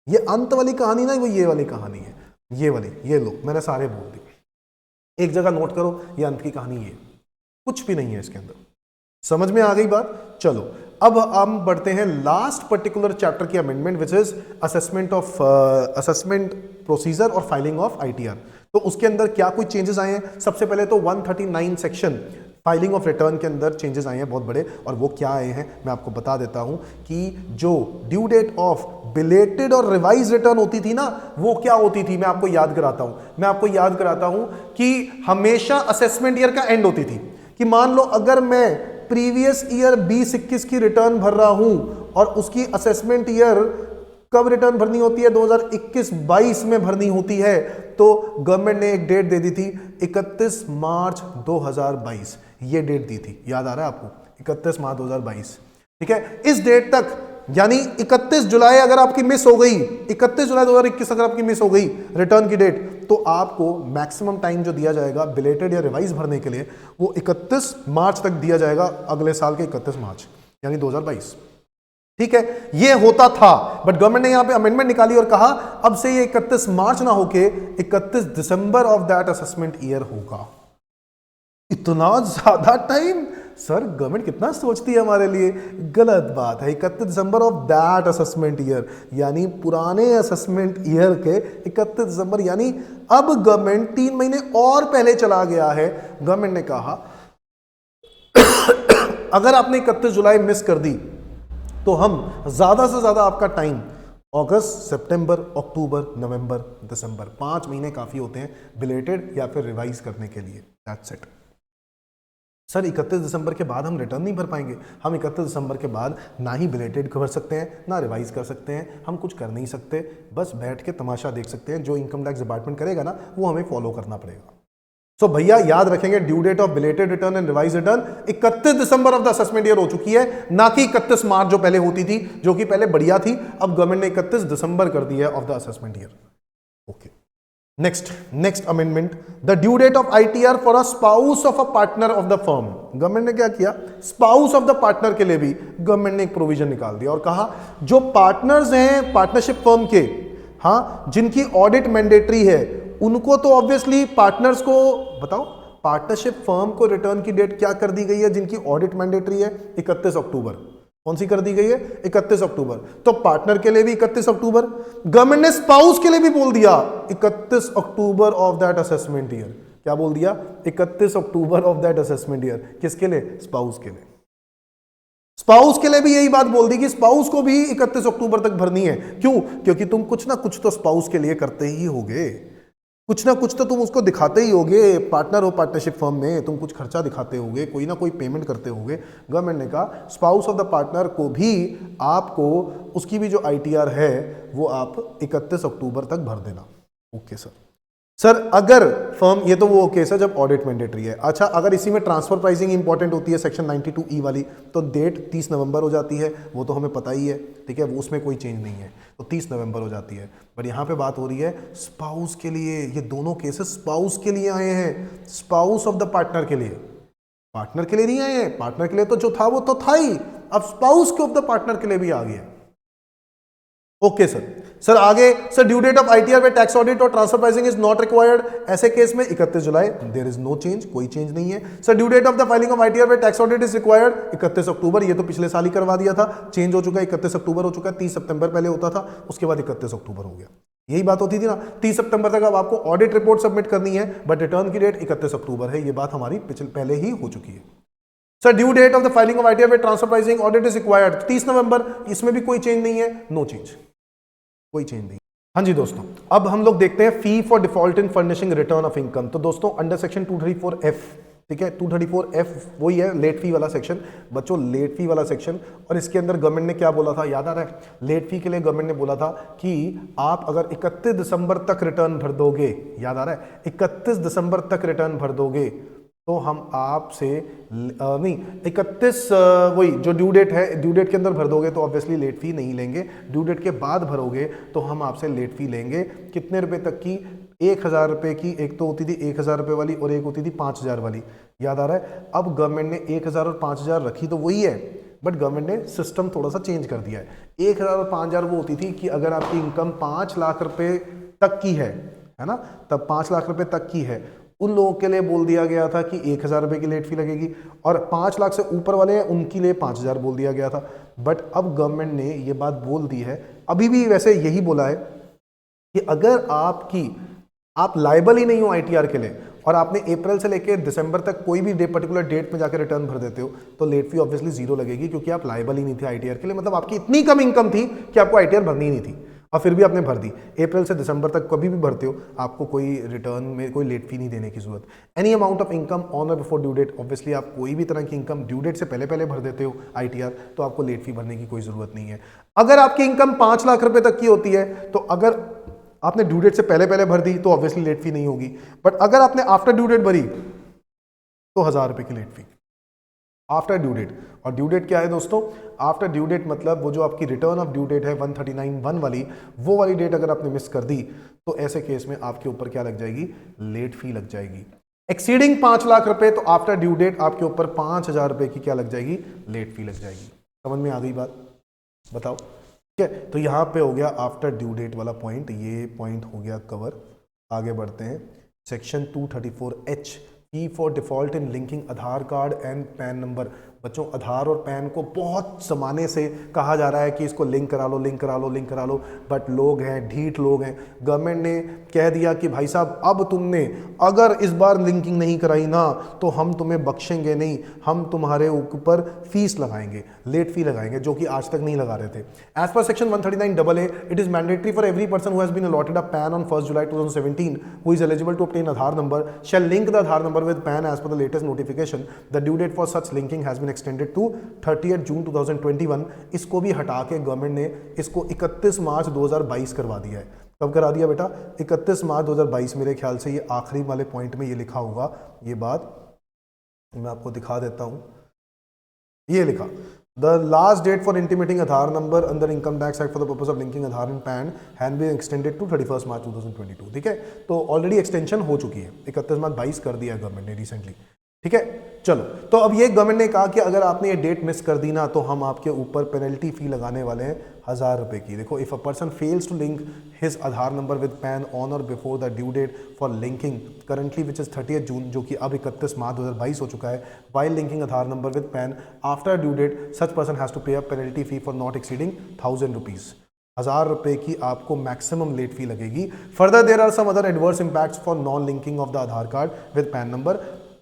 ये अंत वाली कहानी ना वो ये वाली कहानी है, ये वाली, ये लो मैंने सारे बोल दिए। एक जगह नोट करो, ये अंत की कहानी, ये कुछ भी नहीं है इसके अंदर। समझ में आ गई बात? चलो अब हम बढ़ते हैं लास्ट पर्टिकुलर चैप्टर की amendment, which is assessment procedure और फाइलिंग ऑफ ITR। तो उसके अंदर क्या कोई चेंजेस आए हैं? सबसे पहले तो 139 सेक्शन फाइलिंग ऑफ रिटर्न के अंदर चेंजेस आए हैं बहुत बड़े, और वो क्या आए हैं मैं आपको बता देता हूं कि जो ड्यू डेट ऑफ बिलेटेड और रिवाइज रिटर्न होती थी ना, वो क्या होती थी, मैं आपको याद कराता हूं कि हमेशा असेसमेंट ईयर का एंड होती थी। कि मान लो अगर मैं प्रीवियस ईयर 20-21 की रिटर्न भर रहा हूं और उसकी असेसमेंट ईयर कब रिटर्न भरनी होती है, 2021-22 में भरनी होती है, तो गवर्नमेंट ने एक डेट दे दी थी 31 मार्च 2022, ये डेट दी थी, याद आ रहा है आपको, 31 मार्च 2022। ठीक है, इस डेट तक यानी 31 जुलाई अगर आपकी मिस हो गई, 31 जुलाई 2021 अगर आपकी मिस हो गई रिटर्न की डेट, तो आपको मैक्सिमम टाइम जो दिया जाएगा बिलेटेड या रिवाइज भरने के लिए वो 31 मार्च तक दिया जाएगा, अगले साल के 31 मार्च यानी 2022। ठीक है, ये होता था, बट गवर्नमेंट ने यहां पे अमेंडमेंट निकाली और कहा अब से ये 31 मार्च ना होके 31 December of that assessment year होगा। इतना ज्यादा टाइम, सर गवर्नमेंट कितना सोचती है हमारे लिए, गलत बात है। 31 December of that assessment year यानी पुराने असेसमेंट ईयर के 31 दिसंबर, यानी अब गवर्नमेंट 3 महीने और पहले चला गया है। गवर्नमेंट ने कहा अगर आपने 31 जुलाई मिस कर दी तो हम ज्यादा से ज्यादा आपका टाइम अगस्त, सितंबर, अक्टूबर, नवंबर, दिसंबर, 5 महीने काफी होते हैं बिलेटेड या फिर रिवाइज करने के लिए। That's it. सर 31 दिसंबर के बाद हम रिटर्न नहीं भर पाएंगे, हम 31 दिसंबर के बाद ना ही बिलेटेड भर सकते हैं ना रिवाइज कर सकते हैं, हम कुछ कर नहीं सकते, बस बैठ के तमाशा देख सकते हैं। जो इनकम टैक्स डिपार्टमेंट करेगा ना वो हमें फॉलो करना पड़ेगा। सो भैया याद रखेंगे, due date of belated return and revise return 31 December of the assessment year हो चुकी है, ना कि 31 मार्च जो पहले होती थी, जो कि पहले बढ़िया थी। अब गवर्नमेंट ने 31 दिसंबर कर दी है of the assessment year. Okay, next amendment, the due date of ITR for a spouse of a partner of the firm. Government ने क्या किया, स्पाउस ऑफ द पार्टनर के लिए भी गवर्नमेंट ने एक प्रोविजन निकाल दिया और कहा जो पार्टनर्स हैं पार्टनरशिप फर्म के, हाँ, जिनकी ऑडिट मैंडेटरी है, उनको तो ऑब्वियसली पार्टनर्स को बताओ, पार्टनरशिप फर्म को रिटर्न की डेट क्या कर दी गई है जिनकी ऑडिट मैंडेटरी है, 31 अक्टूबर। कौन सी कर दी गई है, 31 अक्टूबर। तो पार्टनर के लिए भी 31 अक्टूबर, गवर्नमेंट ने स्पाउस के लिए भी बोल दिया 31 अक्टूबर ऑफ दैट असेसमेंट ईयर। क्या बोल दिया, 31 अक्टूबर ऑफ दैट असेसमेंट ईयर। किसके लिए, स्पाउस के लिए। स्पाउस के लिए भी यही बात बोल दी कि स्पाउस को भी 31 अक्टूबर तक भरनी है। क्यों, क्योंकि तुम कुछ ना कुछ तो स्पाउस के लिए करते ही होगे, कुछ ना कुछ तो तुम उसको दिखाते ही होगे। पार्टनर हो पार्टनरशिप फर्म में, तुम कुछ खर्चा दिखाते होगे, कोई ना कोई पेमेंट करते होगे। गवर्नमेंट ने कहा स्पाउस ऑफ द पार्टनर को भी आपको उसकी भी जो आईटीआर है वो आप 31 अक्टूबर तक भर देना। ओके सर अगर फर्म, ये तो वो केस है जब ऑडिट मैंडेटरी है। अच्छा, अगर इसी में ट्रांसफर प्राइसिंग इंपॉर्टेंट होती है सेक्शन 92E वाली, तो डेट 30 नवंबर हो जाती है, वो तो हमें पता ही है। ठीक है, वो उसमें कोई चेंज नहीं है, तो 30 नवंबर हो जाती है। पर यहाँ पे बात हो रही है स्पाउस के लिए, ये दोनों केसेस स्पाउस के लिए आए हैं, स्पाउस ऑफ द पार्टनर के लिए, पार्टनर के लिए नहीं आए हैं। पार्टनर के लिए तो जो था वो तो था ही, अब स्पाउस के ऑफ द पार्टनर के लिए भी आ गया। ओके सर आगे, sir due date of ITR में टैक्स ऑडिट और transfer pricing is not required, ऐसे केस में 31 July, there is no change, कोई चेंज नहीं है। Sir due date of the filing of ITR में tax audit is required, 31 October, ये तो पिछले साल ही करवा दिया था, चेंज हो चुका है, 31 अक्टूबर हो चुका है। 30 सितंबर पहले होता था, उसके बाद 31 अक्टूबर हो गया। यही बात होती थी ना, 30 सितंबर तक अब आपको ऑडिट रिपोर्ट सबमिट करनी है, बट रिटर्न की डेट 31 अक्टूबर है। ये बात हमारी पहले ही हो चुकी है। Sir due date of the filing of ITR में transfer pricing audit is required, 30 November, इसमें भी कोई चेंज नहीं है, नो चेंज, कोई चेंज नहीं। हाँ जी दोस्तों, अब हम लोग देखते हैं fee for default in furnishing return of income. तो दोस्तों अंडर सेक्शन 234F, ठीक है, 234F वही है लेट फी वाला सेक्शन बच्चों, लेट फी वाला सेक्शन। और इसके अंदर गवर्नमेंट ने क्या बोला था, याद आ रहा है? लेट फी के लिए गवर्नमेंट ने बोला था कि आप अगर 31 दिसंबर तक रिटर्न भर दोगे, याद आ रहा है, 31 दिसंबर तक रिटर्न भर दोगे तो हम आपसे नहीं 31 वही जो ड्यू डेट है, ड्यू डेट के अंदर भर दोगे तो ऑब्वियसली लेट फी नहीं लेंगे। ड्यू डेट के बाद भरोगे तो हम आपसे लेट फी लेंगे। कितने रुपए तक की? 1000 रुपये की। एक तो होती थी 1000 रुपये वाली और एक होती थी 5000 वाली, याद आ रहा है? अब गवर्नमेंट ने 1000 और 5000 रखी तो वही है, बट गवर्नमेंट ने सिस्टम थोड़ा सा चेंज कर दिया है। 1000 और 5000 वो होती थी कि अगर आपकी इनकम 5 लाख रुपए तक की है ना, तब 5 लाख रुपए तक की है, उन लोगों के लिए बोल दिया गया था कि 1000 रुपये की लेट फी लगेगी, और 5 लाख से ऊपर वाले हैं उनके लिए 5000 बोल दिया गया था। बट अब गवर्नमेंट ने ये बात बोल दी है, अभी भी वैसे यही बोला है कि अगर आपकी आप लायबल ही नहीं हो आईटीआर के लिए और आपने अप्रैल से लेकर दिसंबर तक कोई भी पर्टिकुलर डेट में जाकर रिटर्न भर देते हो तो लेट फी ऑब्वियसली जीरो लगेगी, क्योंकि आप लायबल ही नहीं थे आईटीआर के लिए। मतलब आपकी इतनी कम इनकम थी कि आपको आईटीआर भरनी ही नहीं थी और फिर भी आपने भर दी। अप्रैल से दिसंबर तक कभी भी भरते हो आपको कोई रिटर्न में कोई लेट फी नहीं देने की जरूरत। Any amount of income on or before due date, obviously आप कोई भी तरह की इनकम ड्यू डेट से पहले पहले भर देते हो आईटीआर, तो आपको लेट फी भरने की कोई जरूरत नहीं है। अगर आपकी इनकम 5 लाख रुपए तक की होती है तो अगर आपने ड्यू डेट से पहले पहले भर दी तो ऑब्वियसली लेट फी नहीं होगी, बट अगर आपने आफ्टर ड्यू डेट भरी तो 1000 रुपए की late fee after due date. और ड्यू डेट क्या है दोस्तों? आफ्टर ड्यू डेट मतलब वो जो आपकी रिटर्न ऑफ ड्यू डेट है 139(1) वाली, वो वाली डेट अगर आपने मिस कर दी तो ऐसे केस में आपके ऊपर क्या लग जाएगी? लेट फी लग जाएगी। एक्सीडिंग 5 लाख रुपए तो आफ्टर ड्यू डेट आपके ऊपर 5000 रुपए की क्या लग जाएगी? लेट फी लग जाएगी। समझ में आ गई बात? बताओ। ठीक है, तो यहां पे हो गया आफ्टर ड्यू डेट वाला पॉइंट, ये पॉइंट हो गया कवर। आगे बढ़ते हैं। Section 234H, fee for default in linking Aadhaar card and pan number. बच्चों, आधार और पैन को बहुत जमाने से कहा जा रहा है कि इसको लिंक करा लो, लिंक करा लो, लिंक करा लो, बट लोग हैं, ढीठ लोग हैं। गवर्नमेंट ने कह दिया कि भाई साहब अब तुमने अगर इस बार लिंकिंग नहीं कराई ना तो हम तुम्हें बख्शेंगे नहीं, हम तुम्हारे ऊपर फीस लगाएंगे, लेट फी लगाएंगे, जो कि आज तक नहीं लगा रहे थे। As per section 139AA, it is mandatory for every person who has been allotted a PAN on 1 July 2017 who is eligible to obtain Aadhaar number shall link the Aadhaar number with PAN as per the latest notification. The due date for such linking has been extended to 30th June 2021. इसको भी हटा के government ने इसको 31 मार्च 2022 करवा दिया है। कब करा दिया बेटा? 31 मार्च 2022। मेरे ख्याल से ये आखिरी वाले पॉइंट में ये लिखा होगा। ये बात मैं आपको दिखा देता हूं। ये लिखा The last date for intimating Aadhaar number under Income Tax Act for the purpose of linking Aadhaar and PAN has been extended to 31st March 2022। ठीक है, तो ऑलरेडी एक्सटेंशन हो चुकी है, 31 मार्च 22 कर दिया गवर्नमेंट ने रिसेंटली। ठीक है, चलो, तो अब ये गवर्नमेंट ने कहा कि अगर आपने ये डेट मिस कर दी ना तो हम आपके ऊपर पेनल्टी फी लगाने वाले हैं 1000 रुपए की। देखो, if a person fails to link his Aadhaar number with PAN on or before the due date for linking currently which is 30th June, जो कि अब 31 मार्च 2022 हो चुका है, while linking Aadhaar number with PAN after due date such person has to pay a penalty fee for not exceeding 1000 rupees. 1000 रुपए की आपको मैक्सिमम लेट फी लगेगी। Further there are some other adverse impacts for non linking of the Aadhaar card with PAN number.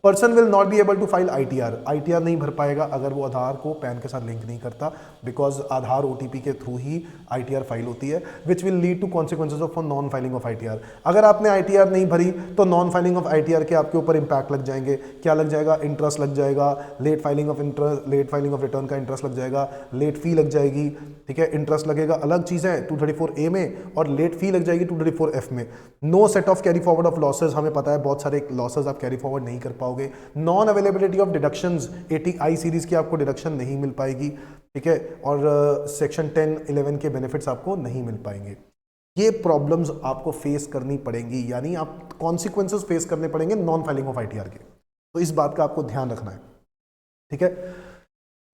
Person will not be able to file ITR. ITR नहीं भर पाएगा अगर वो आधार को पैन के साथ लिंक नहीं करता, बिकॉज आधार ओटीपी के थ्रू ही आईटीआर फाइल होती है, which will lead to consequences of non filing of ITR. अगर आपने आईटीआर नहीं भरी तो नॉन फाइलिंग ऑफ आईटीआर के आपके ऊपर इंपैक्ट लग जाएंगे। क्या लग जाएगा? इंटरेस्ट लग जाएगा, लेट फाइलिंग ऑफ रिटर्न का इंटरेस्ट लग जाएगा, लेट फी लग जाएगी। ठीक है, इंटरेस्ट लगेगा अलग चीज़ है 234A में, और लेट फी लग जाएगी 234F में। No set off carry forward of losses, हमें पता है बहुत सारे लॉसेज आप कैरी फॉरवर्ड नहीं कर पाओगे। Non availability of deductions, 80I series की आपको डिडक्शन नहीं मिल पाएगी। ठीक है, और सेक्शन 10-11 के बेनिफिट्स आपको नहीं मिल पाएंगे। ये प्रॉब्लम्स आपको फेस करनी पड़ेंगी, यानी आप कॉन्सिक्वेंसेस फेस करने पड़ेंगे नॉन फाइलिंग ऑफ आईटीआर के। तो इस बात का आपको ध्यान रखना है। ठीक है,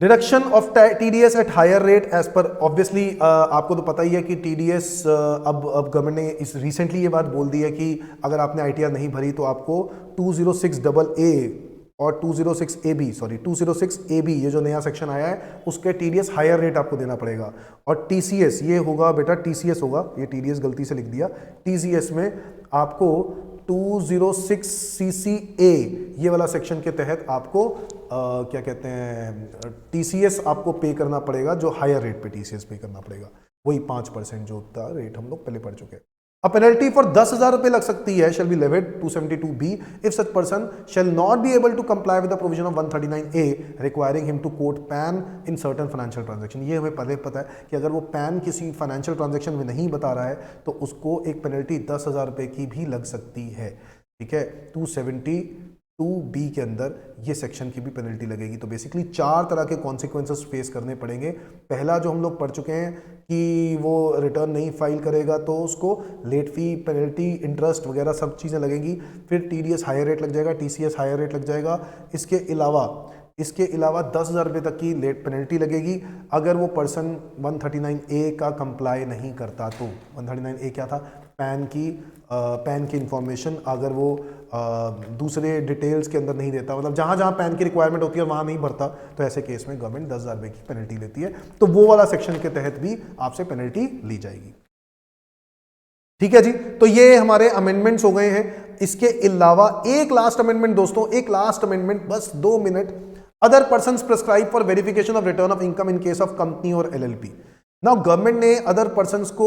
deduction of TDS at higher rate as per, obviously आपको तो पता ही है कि टीडीएस अब गवर्नमेंट ने इस रिसेंटली ये बात बोल दी है कि अगर आपने आईटीआर नहीं भरी तो आपको 206AA और 206AB ये जो नया सेक्शन आया है उसके टीडीएस हायर रेट आपको देना पड़ेगा। और टीसीएस ये होगा बेटा, टीसीएस होगा, ये टीडीएस गलती से लिख दिया, टीसीएस में आपको 206CCA ये वाला सेक्शन के तहत आपको क्या कहते हैं, टीसीएस आपको पे करना पड़ेगा, जो हायर रेट पे टीसीएस पे करना पड़ेगा, वही 5% जो था रेट हम लोग पहले पढ़ चुके हैं। अ पेनल्टी फॉर 10,000 रुपए लग सकती है, shall be levied 272B if such person shall not be able to comply with the provision of 139A requiring him to quote PAN in certain financial transaction। ये हमें पहले पता है कि अगर वो PAN किसी फाइनेंशियल ट्रांजैक्शन में नहीं बता रहा है तो उसको एक पेनल्टी 10,000 रुपए की भी लग सकती है। ठीक है, 272B के अंदर ये सेक्शन की भी पेनल्टी लगेगी। तो बेसिकली 4 तरह के कॉन्सिक्वेंसेस फेस करने पड़ेंगे। पहला जो हम लोग पढ़ चुके हैं कि वो रिटर्न नहीं फाइल करेगा तो उसको लेट फी, पेनल्टी, इंटरेस्ट वगैरह सब चीज़ें लगेंगी। फिर टीडीएस हायर रेट लग जाएगा, टीसीएस हायर रेट लग जाएगा। इसके अलावा 10,000 रुपये तक की लेट पेनल्टी लगेगी अगर वो पर्सन 139A का कंप्लाई नहीं करता। तो 139A क्या था? पैन की इंफॉर्मेशन अगर वो दूसरे डिटेल्स के अंदर नहीं देता, मतलब जहाँ जहाँ पैन की रिक्वायरमेंट होती है वहाँ नहीं भरता, तो ऐसे केस में गवर्नमेंट 10,000 रुपये की पेनल्टी लेती है। तो वो वाला सेक्शन के तहत भी आपसे पेनल्टी ली जाएगी। ठीक है जी, तो ये हमारे अमेंडमेंट्स हो गए हैं। इसके अलावा एक लास्ट अमेंडमेंट दोस्तों, एक लास्ट अमेंडमेंट, बस 2 minute. Other person prescribe for verification of return of income in case of company और एलएलपी। नाउ गवर्नमेंट ने अदर पर्सन्स को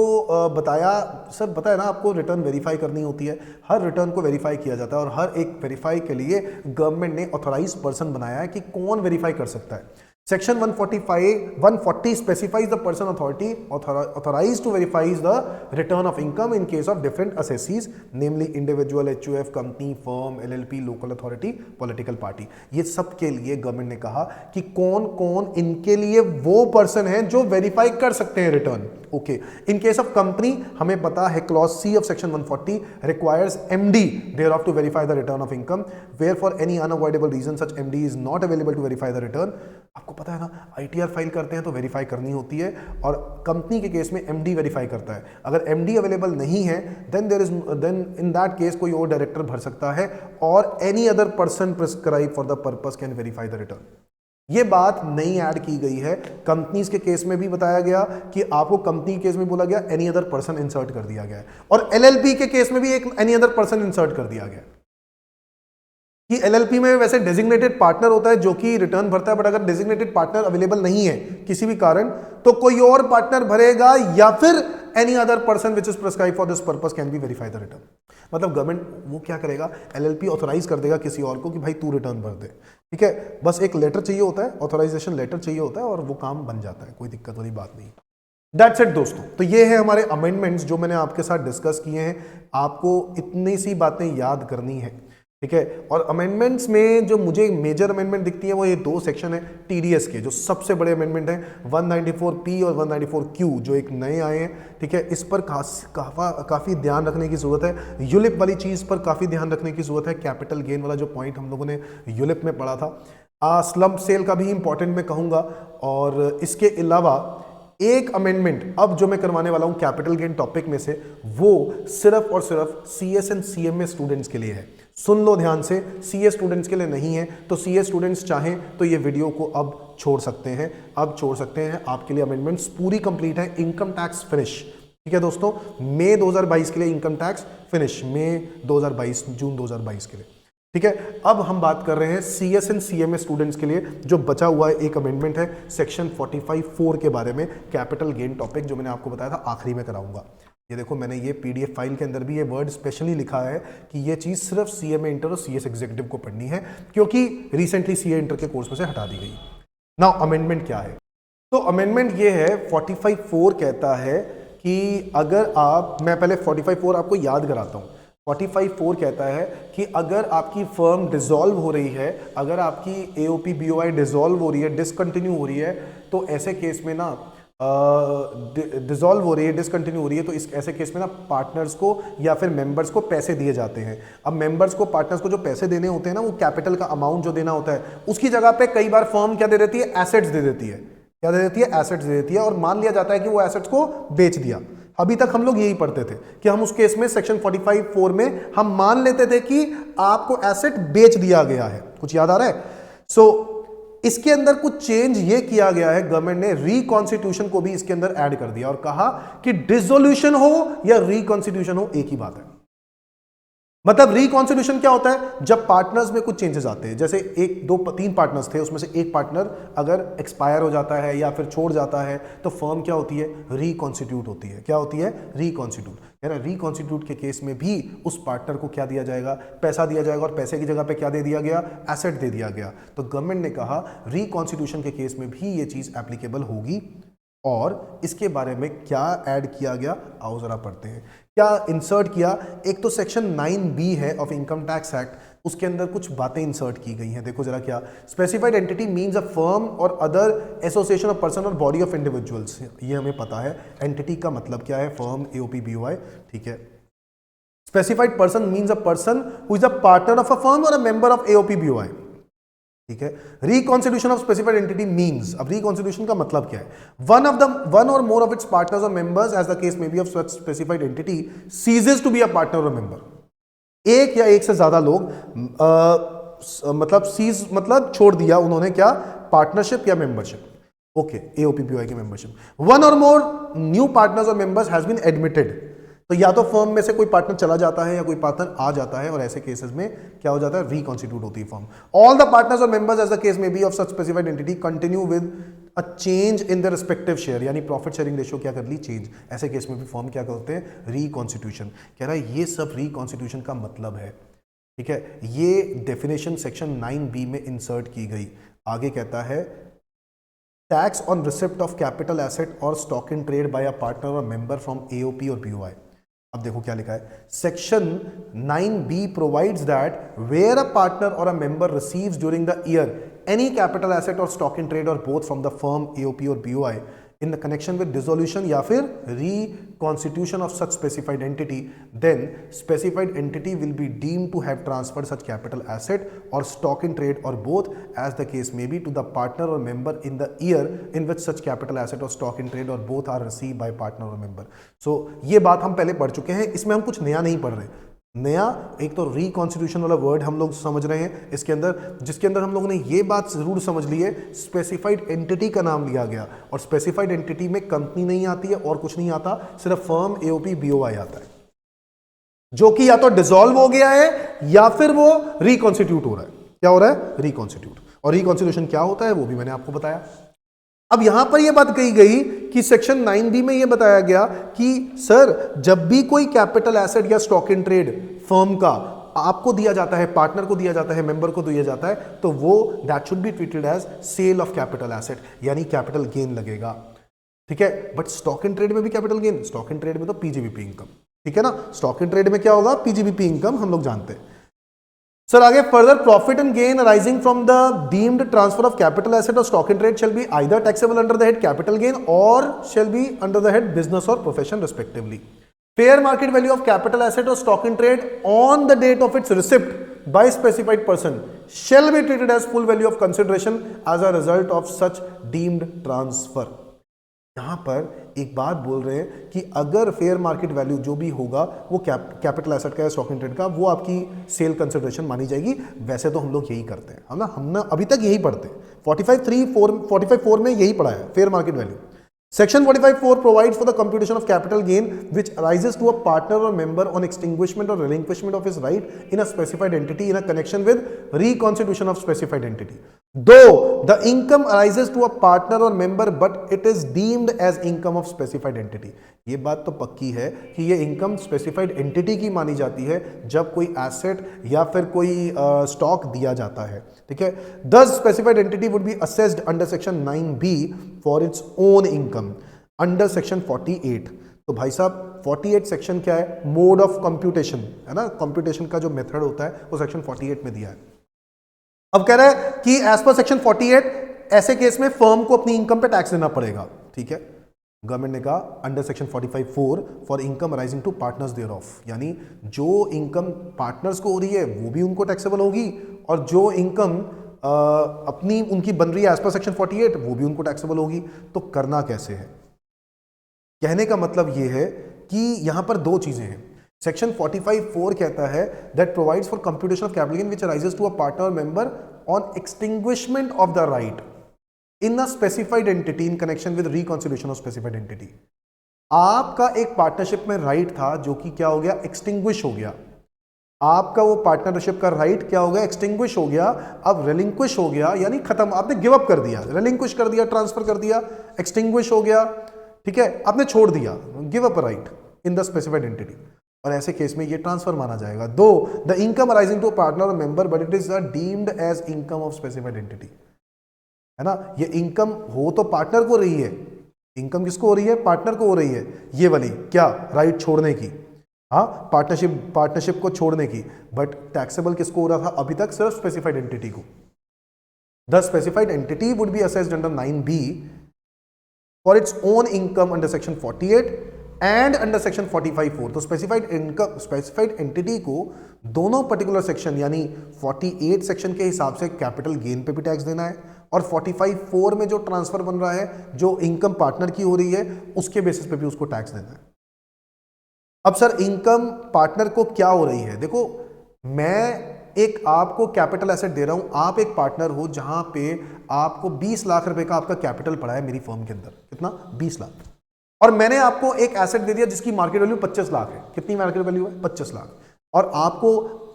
बताया, सर बताया ना आपको रिटर्न वेरीफाई करनी होती है, हर रिटर्न को वेरीफाई किया जाता है और हर एक वेरीफाई के लिए गवर्नमेंट ने ऑथराइज्ड पर्सन बनाया है कि कौन वेरीफाई कर सकता है। Section 140 specifies the person authority authorized to verify the return of income in case of different assessees, namely individual, HUF, company, firm, LLP, local authority, political party। ये सब के लिए गवर्नमेंट ने कहा कि कौन कौन इनके लिए वो पर्सन है जो वेरीफाई कर सकते हैं return. Okay, in case of company हमें पता है clause C of section 140 requires MD thereof to verify the return of income, where for any unavoidable reason such MD is not available to verify the return. आपको पता है ना, ITR file करते हैं तो वेरीफाई करनी होती है, और कंपनी के केस में एमडी वेरीफाई करता है। अगर एमडी अवेलेबल नहीं है देन इन दैट केस कोई और डायरेक्टर भर सकता है, और any other person prescribe for the purpose can verify the return. ये बात नई ऐड की गई है। कंपनीज के केस में भी बताया गया कि आपको कंपनी के केस में बोला गया एनी अदर पर्सन इंसर्ट कर दिया गया है, और एलएलपी के केस में भी एक एनी अदर पर्सन इंसर्ट कर दिया गया कि एलएलपी में वैसे डेजिग्नेटेड पार्टनर होता है जो कि रिटर्न भरता है, बट अगर डेजिग्नेटेड पार्टनर अवेलेबल नहीं है किसी भी कारण तो कोई और पार्टनर भरेगा, या फिर any other person which is prescribe for this purpose can be verify the return. मतलब गवर्नमेंट वो क्या करेगा, एलएलपी ऑथराइज कर देगा किसी और को कि भाई तू रिटर्न भर दे, ठीक है, बस एक लेटर चाहिए होता है, ऑथराइजेशन लेटर चाहिए होता है, और वो काम बन जाता है, कोई दिक्कत वाली बात नहीं। दैट्स इट दोस्तों, तो ये है हमारे अमेंडमेंट्स जो मैंने आपके साथ डिस्कस किए हैं। आपको इतनी सी बातें याद करनी है, ठीक है। और अमेंडमेंट्स में जो मुझे मेजर अमेंडमेंट दिखती है वो ये 2 सेक्शन है टीडीएस के, जो सबसे बड़े अमेंडमेंट हैं 194P और 194Q जो एक नए आए हैं, ठीक है। इस पर काफ़ी ध्यान रखने की ज़रूरत है। यूलिप वाली चीज़ पर काफ़ी ध्यान रखने की ज़रूरत है। कैपिटल गेन वाला जो पॉइंट हम लोगों ने यूलिप में पढ़ा था, स्लम्प सेल का भी इंपॉर्टेंट मैं कहूँगा। और इसके अलावा एक अमेंडमेंट अब जो मैं करवाने वाला हूँ कैपिटल गेन टॉपिक में से, वो सिर्फ और सिर्फ सीएस एंड सीएमए स्टूडेंट्स के लिए है। सुन लो ध्यान से, सीए स्टूडेंट्स के लिए नहीं है। तो सीए स्टूडेंट्स चाहें तो ये वीडियो को अब छोड़ सकते हैं, आपके लिए अमेंडमेंट्स पूरी कंप्लीट है। इनकम टैक्स फिनिश, ठीक है दोस्तों, मई 2022 के लिए इनकम टैक्स फिनिश, मई 2022 जून 2022 के लिए, ठीक है। अब हम बात कर रहे हैं सीएस एंड सीएमए स्टूडेंट्स के लिए जो बचा हुआ है एक अमेंडमेंट है सेक्शन 45(4) के बारे में, कैपिटल गेन टॉपिक, जो मैंने आपको बताया था आखिरी में कराऊंगा। ये देखो मैंने ये पीडीएफ फाइल के अंदर भी ये वर्ड स्पेशली लिखा है कि ये चीज़ सिर्फ सीएमए इंटर और सीएस एग्जीक्यूटिव को पढ़नी है, क्योंकि रिसेंटली सीए इंटर के कोर्स में से हटा दी गई। नाउ अमेंडमेंट क्या है, तो अमेंडमेंट ये है 45(4) कहता है कि अगर आप, मैं पहले 45(4) आपको याद कराता हूँ। 45(4) कहता है कि अगर आपकी फर्म डिसॉल्व हो रही है, अगर आपकी एओपी बीओआई डिसॉल्व हो रही है, डिसकंटिन्यू हो रही है, तो ऐसे केस में ना डिसॉल्व हो रही है, डिसकंटिन्यू हो रही है, तो इस ऐसे केस में ना पार्टनर्स को या फिर मेंबर्स को पैसे दिए जाते हैं। अब मेंबर्स को, पार्टनर्स को जो पैसे देने होते हैं ना, वो कैपिटल का अमाउंट जो देना होता है, उसकी जगह पे कई बार फर्म क्या दे देती है, एसेट्स दे देती है। क्या दे देती है, एसेट्स दे देती है, और मान लिया जाता है कि वो एसेट्स को बेच दिया। अभी तक हम लोग यही पढ़ते थे कि हम उस केस में सेक्शन 45(4) में हम मान लेते थे कि आपको एसेट बेच दिया गया है। कुछ याद आ रहा है? सो इसके अंदर कुछ चेंज ये किया गया है, गवर्नमेंट ने रिकॉन्स्टिट्यूशन को भी इसके अंदर ऐड कर दिया और कहा कि डिसोल्यूशन हो या रिकॉन्स्टिट्यूशन हो एक ही बात है। मतलब रिकॉन्स्टिट्यूशन क्या होता है, जब पार्टनर्स में कुछ चेंजेस आते हैं, जैसे 1, 2, 3 पार्टनर्स थे, उसमें से एक पार्टनर अगर एक्सपायर हो जाता है या फिर छोड़ जाता है, तो फर्म क्या होती है, रिकॉन्स्टिट्यूट होती है। क्या होती है, रिकॉन्स्टिट्यूट। यानी रिकॉन्स्टिट्यूट के केस में भी उस पार्टनर को क्या दिया जाएगा, पैसा दिया जाएगा, और पैसे की जगह पे क्या दे दिया गया, एसेट दे दिया गया। तो गवर्नमेंट ने कहा रिकॉन्स्टिट्यूशन के केस में भी ये चीज एप्लीकेबल होगी। और इसके बारे में क्या ऐड किया गया, आओ जरा पढ़ते हैं। क्या इंसर्ट किया, एक तो सेक्शन 9B है ऑफ इनकम टैक्स एक्ट, उसके अंदर कुछ बातें इंसर्ट की गई हैं। देखो जरा क्या, specified entity means a firm और अदर एसोसिएशन ऑफ पर्सन और बॉडी ऑफ इंडिविजुअल्स, ये हमें पता है। एंटिटी का मतलब क्या है, फर्म, एओपी, बीओआई, ठीक है। Specified person means a person who is a partner of a firm or a member of AOP, BOI, ठीक है। Reconstitution of specified entity means, अब रिकॉन्स्टिट्यूशन का मतलब क्या है, one or more of its partners और members as the case may be of such specified entity ceases to be a partner or member. एक या एक से ज्यादा लोग मतलब सीज मतलब छोड़ दिया उन्होंने, क्या, पार्टनरशिप या मेंबरशिप, ओके, एओपी बीओआई की membership. One or more new partners और मेंबर्स हैज बीन एडमिटेड, तो तो या तो फर्म में से कोई पार्टनर चला जाता है या कोई पार्टनर आ जाता है, और ऐसे केसेस में क्या हो जाता है, रिकॉन्स्टिट्यूट होती है फर्म। ऑल द पार्टनर्स और members as the case may be of such specified entity continue with a change in the respective share, यानी प्रॉफिट शेयरिंग रेशियो क्या कर ली, चेंज। ऐसे केस में भी फर्म क्या करते हैं, रिकॉन्स्टिट्यूशन। कह रहा है ये सब रिकॉन्स्टिट्यूशन का मतलब है, ठीक है। ये डेफिनेशन सेक्शन 9B में इंसर्ट की गई। आगे कहता है tax on receipt of capital asset or stock in trade by a partner or member from AOP or BOI. अब देखो क्या लिखा है, section 9B provides that where a partner or a member receives during the year any capital asset or stock in trade or both from the firm AOP or BOI in the connection with dissolution या फिर reconstitution of such specified entity, then specified entity will be deemed to have transferred such capital asset or stock in trade or both as the case may be to the partner or member in the year in which such capital asset or stock in trade or both are received by partner or member। So ये बात हम पहले पढ़ चुके हैं, इसमें हम कुछ नया नहीं पढ़ रहे। नया एक तो रिकॉन्स्टिट्यूशन वाला वर्ड हम लोग समझ रहे हैं इसके अंदर, जिसके अंदर हम लोगों ने ये बात जरूर समझ ली है, स्पेसिफाइड एंटिटी का नाम लिया गया, और स्पेसिफाइड एंटिटी में कंपनी नहीं आती है और कुछ नहीं आता, सिर्फ फर्म एओपी बीओआई आता है, जो कि या तो डिसॉल्व हो गया है या फिर वो रिकॉन्स्टिट्यूट हो रहा है। क्या हो रहा है, रिकॉन्स्टिट्यूट। और रिकॉन्स्टिट्यूशन क्या होता है वो भी मैंने आपको बताया। अब यहां पर यह बात कही गई कि सेक्शन 9B में यह बताया गया कि सर जब भी कोई कैपिटल एसेट या स्टॉक इन ट्रेड फर्म का आपको दिया जाता है, पार्टनर को दिया जाता है, मेंबर को दिया जाता है, तो वो that should be treated as sale of capital asset, यानी कैपिटल गेन लगेगा, ठीक है। बट स्टॉक इन ट्रेड में भी capital gain, stock in trade में तो पीजीबीपी इनकम, ठीक है ना। स्टॉक इन ट्रेड में क्या होगा, पीजीबीपी इनकम हम लोग जानते हैं। सर आगे further profit and gain arising from the deemed transfer of capital asset or stock in trade shall be either taxable under the head capital gain or shall be under the head business or profession respectively. Fair market value of capital asset or stock in trade on the date of its receipt by specified person shall be treated as full value of consideration as a result of such deemed transfer. यहां पर एक बात बोल रहे हैं कि अगर fair market value जो भी होगा वो कैपिटल एसेट का या स्टॉक इन ट्रेड का, वो आपकी सेल कंसिडरेशन मानी जाएगी। वैसे तो हम लोग यही करते हैं, हम अभी तक यही पढ़ते हैं, 45(4) में यही पढ़ा है fair market value. Section 45(4) provides for the computation of capital gain which arises to a partner or member on extinguishment or relinquishment of his right in a specified entity in a connection with reconstitution of specified entity. Though the income arises to a partner or member, but it is deemed as income of specified entity. ये बात तो पक्की है कि ये income specified entity की मानी जाती है जब कोई एसेट या फिर कोई स्टॉक दिया जाता है, ठीक है। Thus specified entity would be assessed under section 9B for its own income under section 48। तो भाई साहब 48 सेक्शन क्या है, मोड ऑफ कंप्यूटेशन है ना, कंप्यूटेशन का जो मेथड होता है वो सेक्शन 48 में दिया है। अब कह रहा है कि एज पर सेक्शन 48 ऐसे केस में फर्म को अपनी इनकम पे टैक्स देना पड़ेगा, ठीक है। गवर्नमेंट ने कहा under section 45(4) for income arising to partners thereof, यानी जो इनकम पार्टनर्स को हो रही है वो भी उनको टैक्सेबल होगी, और जो इनकम अपनी उनकी बन रही है एज पर सेक्शन 48 वो भी उनको टैक्सेबल होगी। तो करना कैसे है, कहने का मतलब ये है कि यहां पर दो चीजें हैं। सेक्शन 45(4) कहता है that provides for computation of capital gain which arises to a partner member on extinguishment of the right in a specified entity in connection with reconstitution of specified entity. आपका एक पार्टनरशिप में right था जो कि क्या हो गया, extinguish हो गया। आपका वो पार्टनरशिप का राइट क्या हो गया, एक्सटिंग्विश हो गया, अब रिलिंक्विश हो गया, यानी खत्म, आपने गिव अप कर दिया, रिलिंक्विश कर दिया, ट्रांसफर कर दिया, एक्सटिंग्विश हो गया, ठीक है, आपने छोड़ दिया, give up right in the specified entity. और ऐसे केस में ये ट्रांसफर माना जाएगा। Though the income arising to partner or member but it is deemed as income of specified entity, है ना। ये इनकम हो तो पार्टनर को रही है, इनकम किसको हो रही है, पार्टनर को हो रही है, ये वाली क्या, राइट छोड़ने की, हाँ पार्टनरशिप को छोड़ने की, बट टैक्सेबल किसको हो रहा था अभी तक, सिर्फ स्पेसिफाइड एंटिटी को। The specified entity would be assessed under 9B for its own income under section 48 and under section 45(4). तो स्पेसिफाइड इनकम, स्पेसिफाइड एंटिटी को दोनों पर्टिकुलर सेक्शन यानी 48 सेक्शन के हिसाब से कैपिटल गेन पे भी टैक्स देना है, और 45(4) में जो ट्रांसफर बन रहा है, जो इनकम पार्टनर की हो रही है, उसके बेसिस पे भी उसको टैक्स देना है। अब सर इनकम पार्टनर को क्या हो रही है, देखो मैं एक आपको कैपिटल एसेट दे रहा हूं, आप एक पार्टनर हो जहां पे आपको 20 लाख रुपए का आपका कैपिटल पड़ा है मेरी फर्म के अंदर, कितना, 20 लाख, और मैंने आपको एक एसेट दे दिया जिसकी मार्केट वैल्यू 25 लाख है। कितनी मार्केट वैल्यू है? 25 लाख। और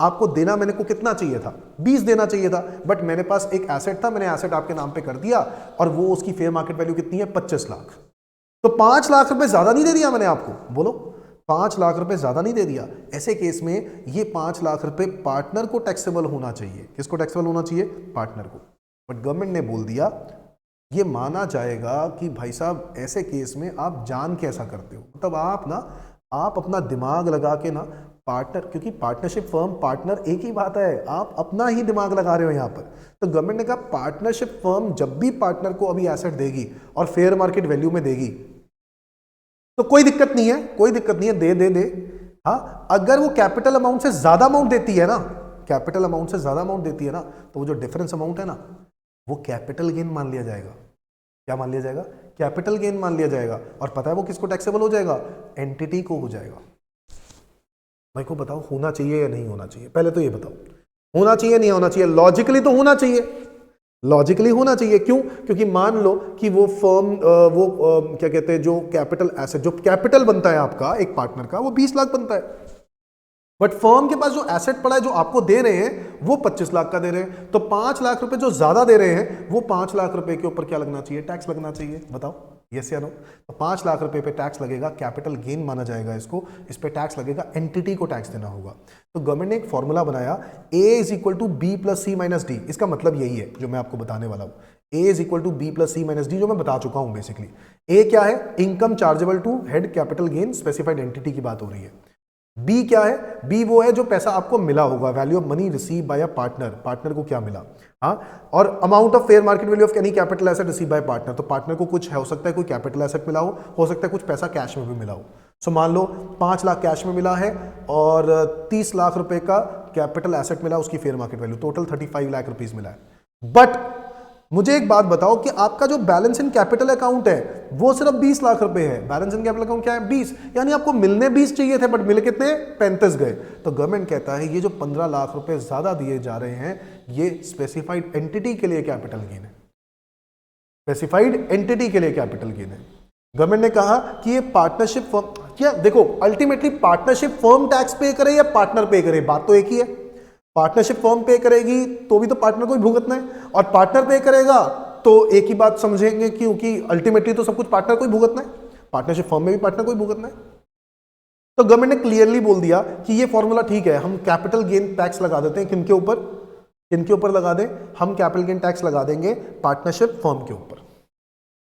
आपको देना मैंने को कितना चाहिए था? 20 देना चाहिए था, बट मेरे पास एक एसेट था, मैंने एसेट आपके नाम पे कर दिया और वो उसकी फेयर मार्केट वैल्यू कितनी है? 25 लाख। तो 5 लाख रुपए ज्यादा नहीं दे दिया मैंने आपको? बोलो, 5 लाख रुपए ज्यादा नहीं दे दिया? ऐसे केस में ये 5 लाख रुपए पार्टनर को टैक्सेबल होना चाहिए। किसको टैक्सेबल होना चाहिए? पार्टनर को। बट गवर्नमेंट ने बोल दिया ये माना जाएगा कि भाई साहब ऐसे केस में आप जान कैसा करते हो, मतलब आप अपना दिमाग लगा के ना पार्टनर, क्योंकि पार्टनरशिप फर्म पार्टनर एक ही बात है, आप अपना ही दिमाग लगा रहे हो यहाँ पर। तो गवर्नमेंट ने कहा पार्टनरशिप फर्म जब भी पार्टनर को अभी एसेट देगी और फेयर मार्केट वैल्यू में देगी तो कोई दिक्कत नहीं है, कोई दिक्कत नहीं है, दे। हाँ, अगर वो कैपिटल अमाउंट से ज्यादा अमाउंट देती है ना, कैपिटल अमाउंट से ज्यादा अमाउंट देती है ना, तो वो जो डिफरेंस अमाउंट है ना वो कैपिटल गेन मान लिया जाएगा। क्या मान लिया जाएगा? कैपिटल गेन मान लिया जाएगा। और पता है वो किसको टैक्सेबल हो जाएगा? एंटिटी को हो जाएगा। भाई को बताओ होना चाहिए या नहीं होना चाहिए? पहले तो ये बताओ, होना चाहिए नहीं होना चाहिए? लॉजिकली तो होना चाहिए, लॉजिकली होना चाहिए। क्यों? क्योंकि मान लो कि वो फर्म क्या कहते हैं, जो कैपिटल एसेट, जो कैपिटल बनता है आपका एक पार्टनर का, वो 20 लाख बनता है, बट फर्म के पास जो एसेट पड़ा है जो आपको दे रहे हैं वो 25 लाख का दे रहे हैं। तो 5 लाख रुपए जो ज्यादा दे रहे हैं वो 5 लाख रुपए के ऊपर क्या लगना चाहिए? टैक्स लगना चाहिए। बताओ यस या नो? तो 5 लाख रुपए पे टैक्स लगेगा, कैपिटल गेन माना जाएगा इसको, इस पे टैक्स लगेगा, एंटिटी को टैक्स देना होगा। तो गवर्नमेंट ने एक फॉर्मूला बनाया, A = B + C - D। इसका मतलब यही है जो मैं आपको बताने वाला हूं, A = B + C - D, जो मैं बता चुका हूं बेसिकली। A क्या है? Income chargeable to head capital gain specified entity की बात हो रही है। बी क्या है? बी वो है जो पैसा आपको मिला होगा, value of money receive by a partner, partner को क्या मिला। हाँ, और amount of fair market value of any capital asset receive by partner. तो पार्टनर को कुछ हो सकता है कोई कैपिटल एसेट मिला हो सकता है कुछ पैसा कैश में भी मिला हो। सो मान लो 5 लाख कैश में मिला है और 30 लाख रुपए का कैपिटल एसेट मिला, उसकी fair market value total 35 lakh rupees मिला है। बट मुझे एक बात बताओ कि आपका जो बैलेंस इन कैपिटल अकाउंट है वो सिर्फ 20 लाख रुपए है। बैलेंस इन कैपिटल अकाउंट क्या है? 20। यानी आपको मिलने 20 चाहिए थे, बट मिले कितने? 35 गए। तो गवर्नमेंट कहता है ये जो 15 लाख रुपए ज्यादा दिए जा रहे हैं ये स्पेसिफाइड एंटिटी के लिए कैपिटल गेन है, स्पेसिफाइड एंटिटी के लिए कैपिटल गेन है। गवर्नमेंट ने कहा कि ये पार्टनरशिप फर्म, क्या देखो अल्टीमेटली पार्टनरशिप फर्म टैक्स पे करे या पार्टनर पे करे, बात तो एक ही है। पार्टनरशिप फर्म पे करेगी तो भी तो पार्टनर को ही भुगतना है, और पार्टनर पे करेगा तो एक ही बात समझेंगे, क्योंकि अल्टीमेटली तो सब कुछ पार्टनर को ही भुगतना है, पार्टनरशिप फर्म में भी पार्टनर को ही भुगतना है। तो गवर्नमेंट ने क्लियरली बोल दिया कि ये फॉर्मूला ठीक है, हम कैपिटल गेन टैक्स लगा देते हैं। किनके ऊपर? किनके ऊपर लगा दें? हम कैपिटल गेन टैक्स लगा देंगे पार्टनरशिप फर्म के ऊपर।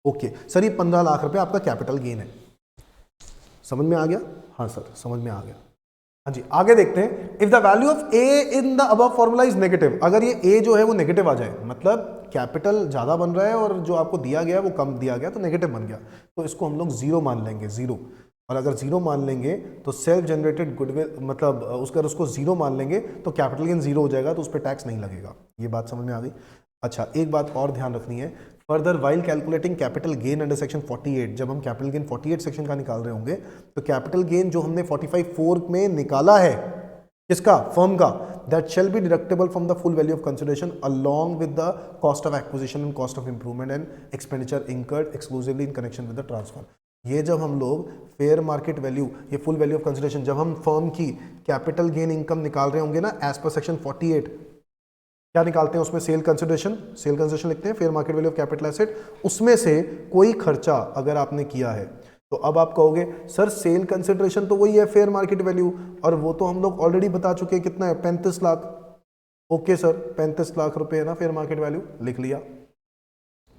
ओके सर, ये 15 लाख रुपए आपका कैपिटल गेन है, समझ में आ गया? हाँ सर समझ में आ गया। हाँ जी, आगे देखते हैं। If the value of A in the above formula is negative, अगर ये ए जो है वो नेगेटिव आ जाए, मतलब कैपिटल ज्यादा बन रहा है और जो आपको दिया गया वो कम दिया गया तो नेगेटिव बन गया, तो इसको हम लोग जीरो मान लेंगे, जीरो। और अगर जीरो मान लेंगे तो सेल्फ जनरेटेड गुडविल, मतलब उसको जीरो मान लेंगे तो कैपिटल गेन जीरो हो जाएगा, तो उस पर टैक्स नहीं लगेगा। ये बात समझ में आ गई? अच्छा, एक बात और ध्यान रखनी है, further while calculating capital gain under section 48, जब हम कैपिटल गेन 48 सेक्शन का निकाल रहे होंगे तो कैपिटल गेन जो हमने 45(4) में निकाला है, किसका? फर्म का, that shall be deductible from the full value of consideration along with the cost of acquisition and cost of improvement and expenditure incurred exclusively in connection with the transfer. ये जब हम लोग फेयर मार्केट वैल्यू, ये full value of consideration, जब हम firm की capital gain income निकाल रहे होंगे ना एज पर सेक्शन 48, क्या निकालते हैं उसमें? सेल कंसिडरेशन लिखते हैं, fair market value of capital asset, उसमें से कोई खर्चा अगर आपने किया है तो अब आप कहोगे सर सेल कंसिडरेशन तो वही है फेयर मार्केट वैल्यू, और वो तो हम लोग ऑलरेडी बता चुके हैं कितना है? 35 लाख। ओके सर, 35 लाख रुपए है ना फेयर मार्केट वैल्यू, लिख लिया।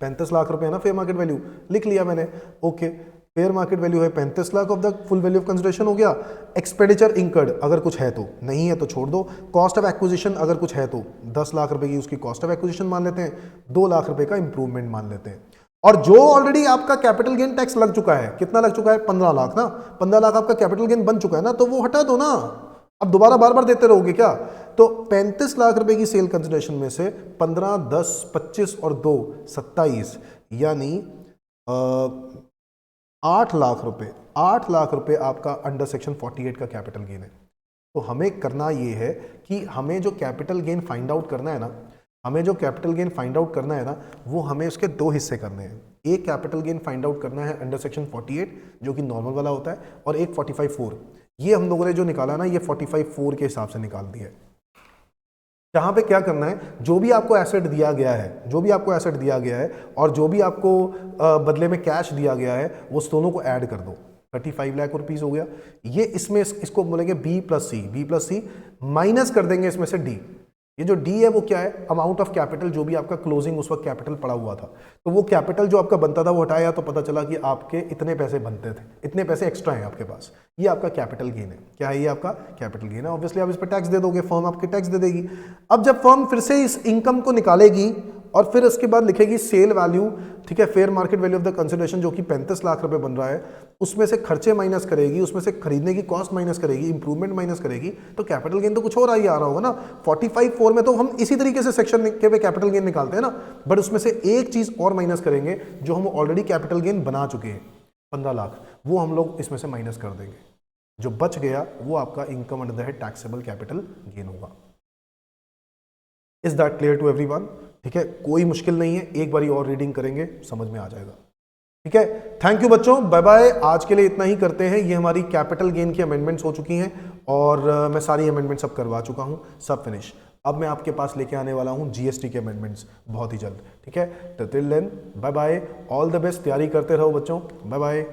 35 लाख रुपए है ना फेयर मार्केट वैल्यू, लिख लिया मैंने। ओके, फेयर मार्केट वैल्यू है 35 lakh of the full value of consideration हो गया। एक्सपेंडिचर इंकर्ड अगर कुछ है तो, नहीं है तो छोड़ दो। कॉस्ट ऑफ एक्विजिशन अगर कुछ है तो 10 लाख रुपए की उसकी कॉस्ट ऑफ एक्विजिशन मान लेते हैं, 2 लाख रुपए का इंप्रूवमेंट मान लेते हैं। और जो ऑलरेडी आपका कैपिटल गेन टैक्स लग चुका है, कितना लग चुका है? 15 लाख ना, 15 लाख आपका कैपिटल गेन बन चुका है ना, तो वो हटा दो ना, अब दोबारा बार बार देते रहोगे क्या? तो 35 लाख रुपए की सेल कंसिडरेशन में से 15, 10, 25 और 2 27, यानी 8 लाख रुपए, 8 लाख रुपए आपका अंडर सेक्शन 48 का कैपिटल गेन है। तो हमें करना ये है कि हमें जो कैपिटल गेन फाइंड आउट करना है ना, हमें जो कैपिटल गेन फाइंड आउट करना है ना, वो हमें उसके दो हिस्से करने हैं। एक कैपिटल गेन फाइंड आउट करना है अंडर सेक्शन 48 जो कि नॉर्मल वाला होता है, और एक 45(4). ये हम लोगों ने जो निकाला ना, ये 45(4) के हिसाब से निकाल दिया है। जहां पे क्या करना है, जो भी आपको एसेट दिया गया है, जो भी आपको एसेट दिया गया है और जो भी आपको बदले में कैश दिया गया है, वो दोनों को ऐड कर दो। 35 लाख रुपीस हो गया। ये इसमें इसको बोलेंगे बी प्लस सी माइनस कर देंगे इसमें से डी। ये जो डी है वो क्या है, अमाउंट ऑफ कैपिटल, जो भी आपका क्लोजिंग उस वक्त कैपिटल पड़ा हुआ था, तो वो कैपिटल जो आपका बनता था वो हटाया, तो पता चला कि आपके इतने पैसे बनते थे, इतने पैसे एक्स्ट्रा हैं आपके पास। ये आपका कैपिटल गेन है। क्या है ये आपका कैपिटल गेन है। ऑब्वियसली आप इस पर टैक्स दे दोगे, फर्म आपकी टैक्स दे देगी। अब जब फर्म फिर से इस इनकम को निकालेगी और फिर उसके बाद लिखेगी सेल वैल्यू, ठीक है, fair market value of the consideration जो कि 35 लाख रुपए बन रहा है, उसमें से खर्चे माइनस करेगी, उसमें से खरीदने की कॉस्ट माइनस करेगी, इंप्रूवमेंट माइनस करेगी, तो कैपिटल गेन तो कुछ और आ रहा होगा ना। 45(4) में तो हम इसी तरीके से सेक्शन के पे कैपिटल गेन निकालते हैं ना, बट उसमें से एक चीज और माइनस करेंगे जो हम ऑलरेडी कैपिटल गेन बना चुके हैं 15 लाख, वो हम लोग इसमें से माइनस कर देंगे। जो बच गया वो आपका income under the head taxable capital gain होगा। Is that clear to everyone? ठीक है, कोई मुश्किल नहीं है, एक बारी और रीडिंग करेंगे समझ में आ जाएगा। ठीक है, थैंक यू बच्चों, बाय बाय। आज के लिए इतना ही करते हैं। ये हमारी कैपिटल गेन की अमेंडमेंट्स हो चुकी हैं और मैं सारी अमेंडमेंट्स सब करवा चुका हूं, सब फिनिश। अब मैं आपके पास लेके आने वाला हूं जीएसटी के अमेंडमेंट्स बहुत ही जल्द। ठीक है, तो till then bye bye, all the best, तैयारी करते रहो बच्चों, बाय बाय।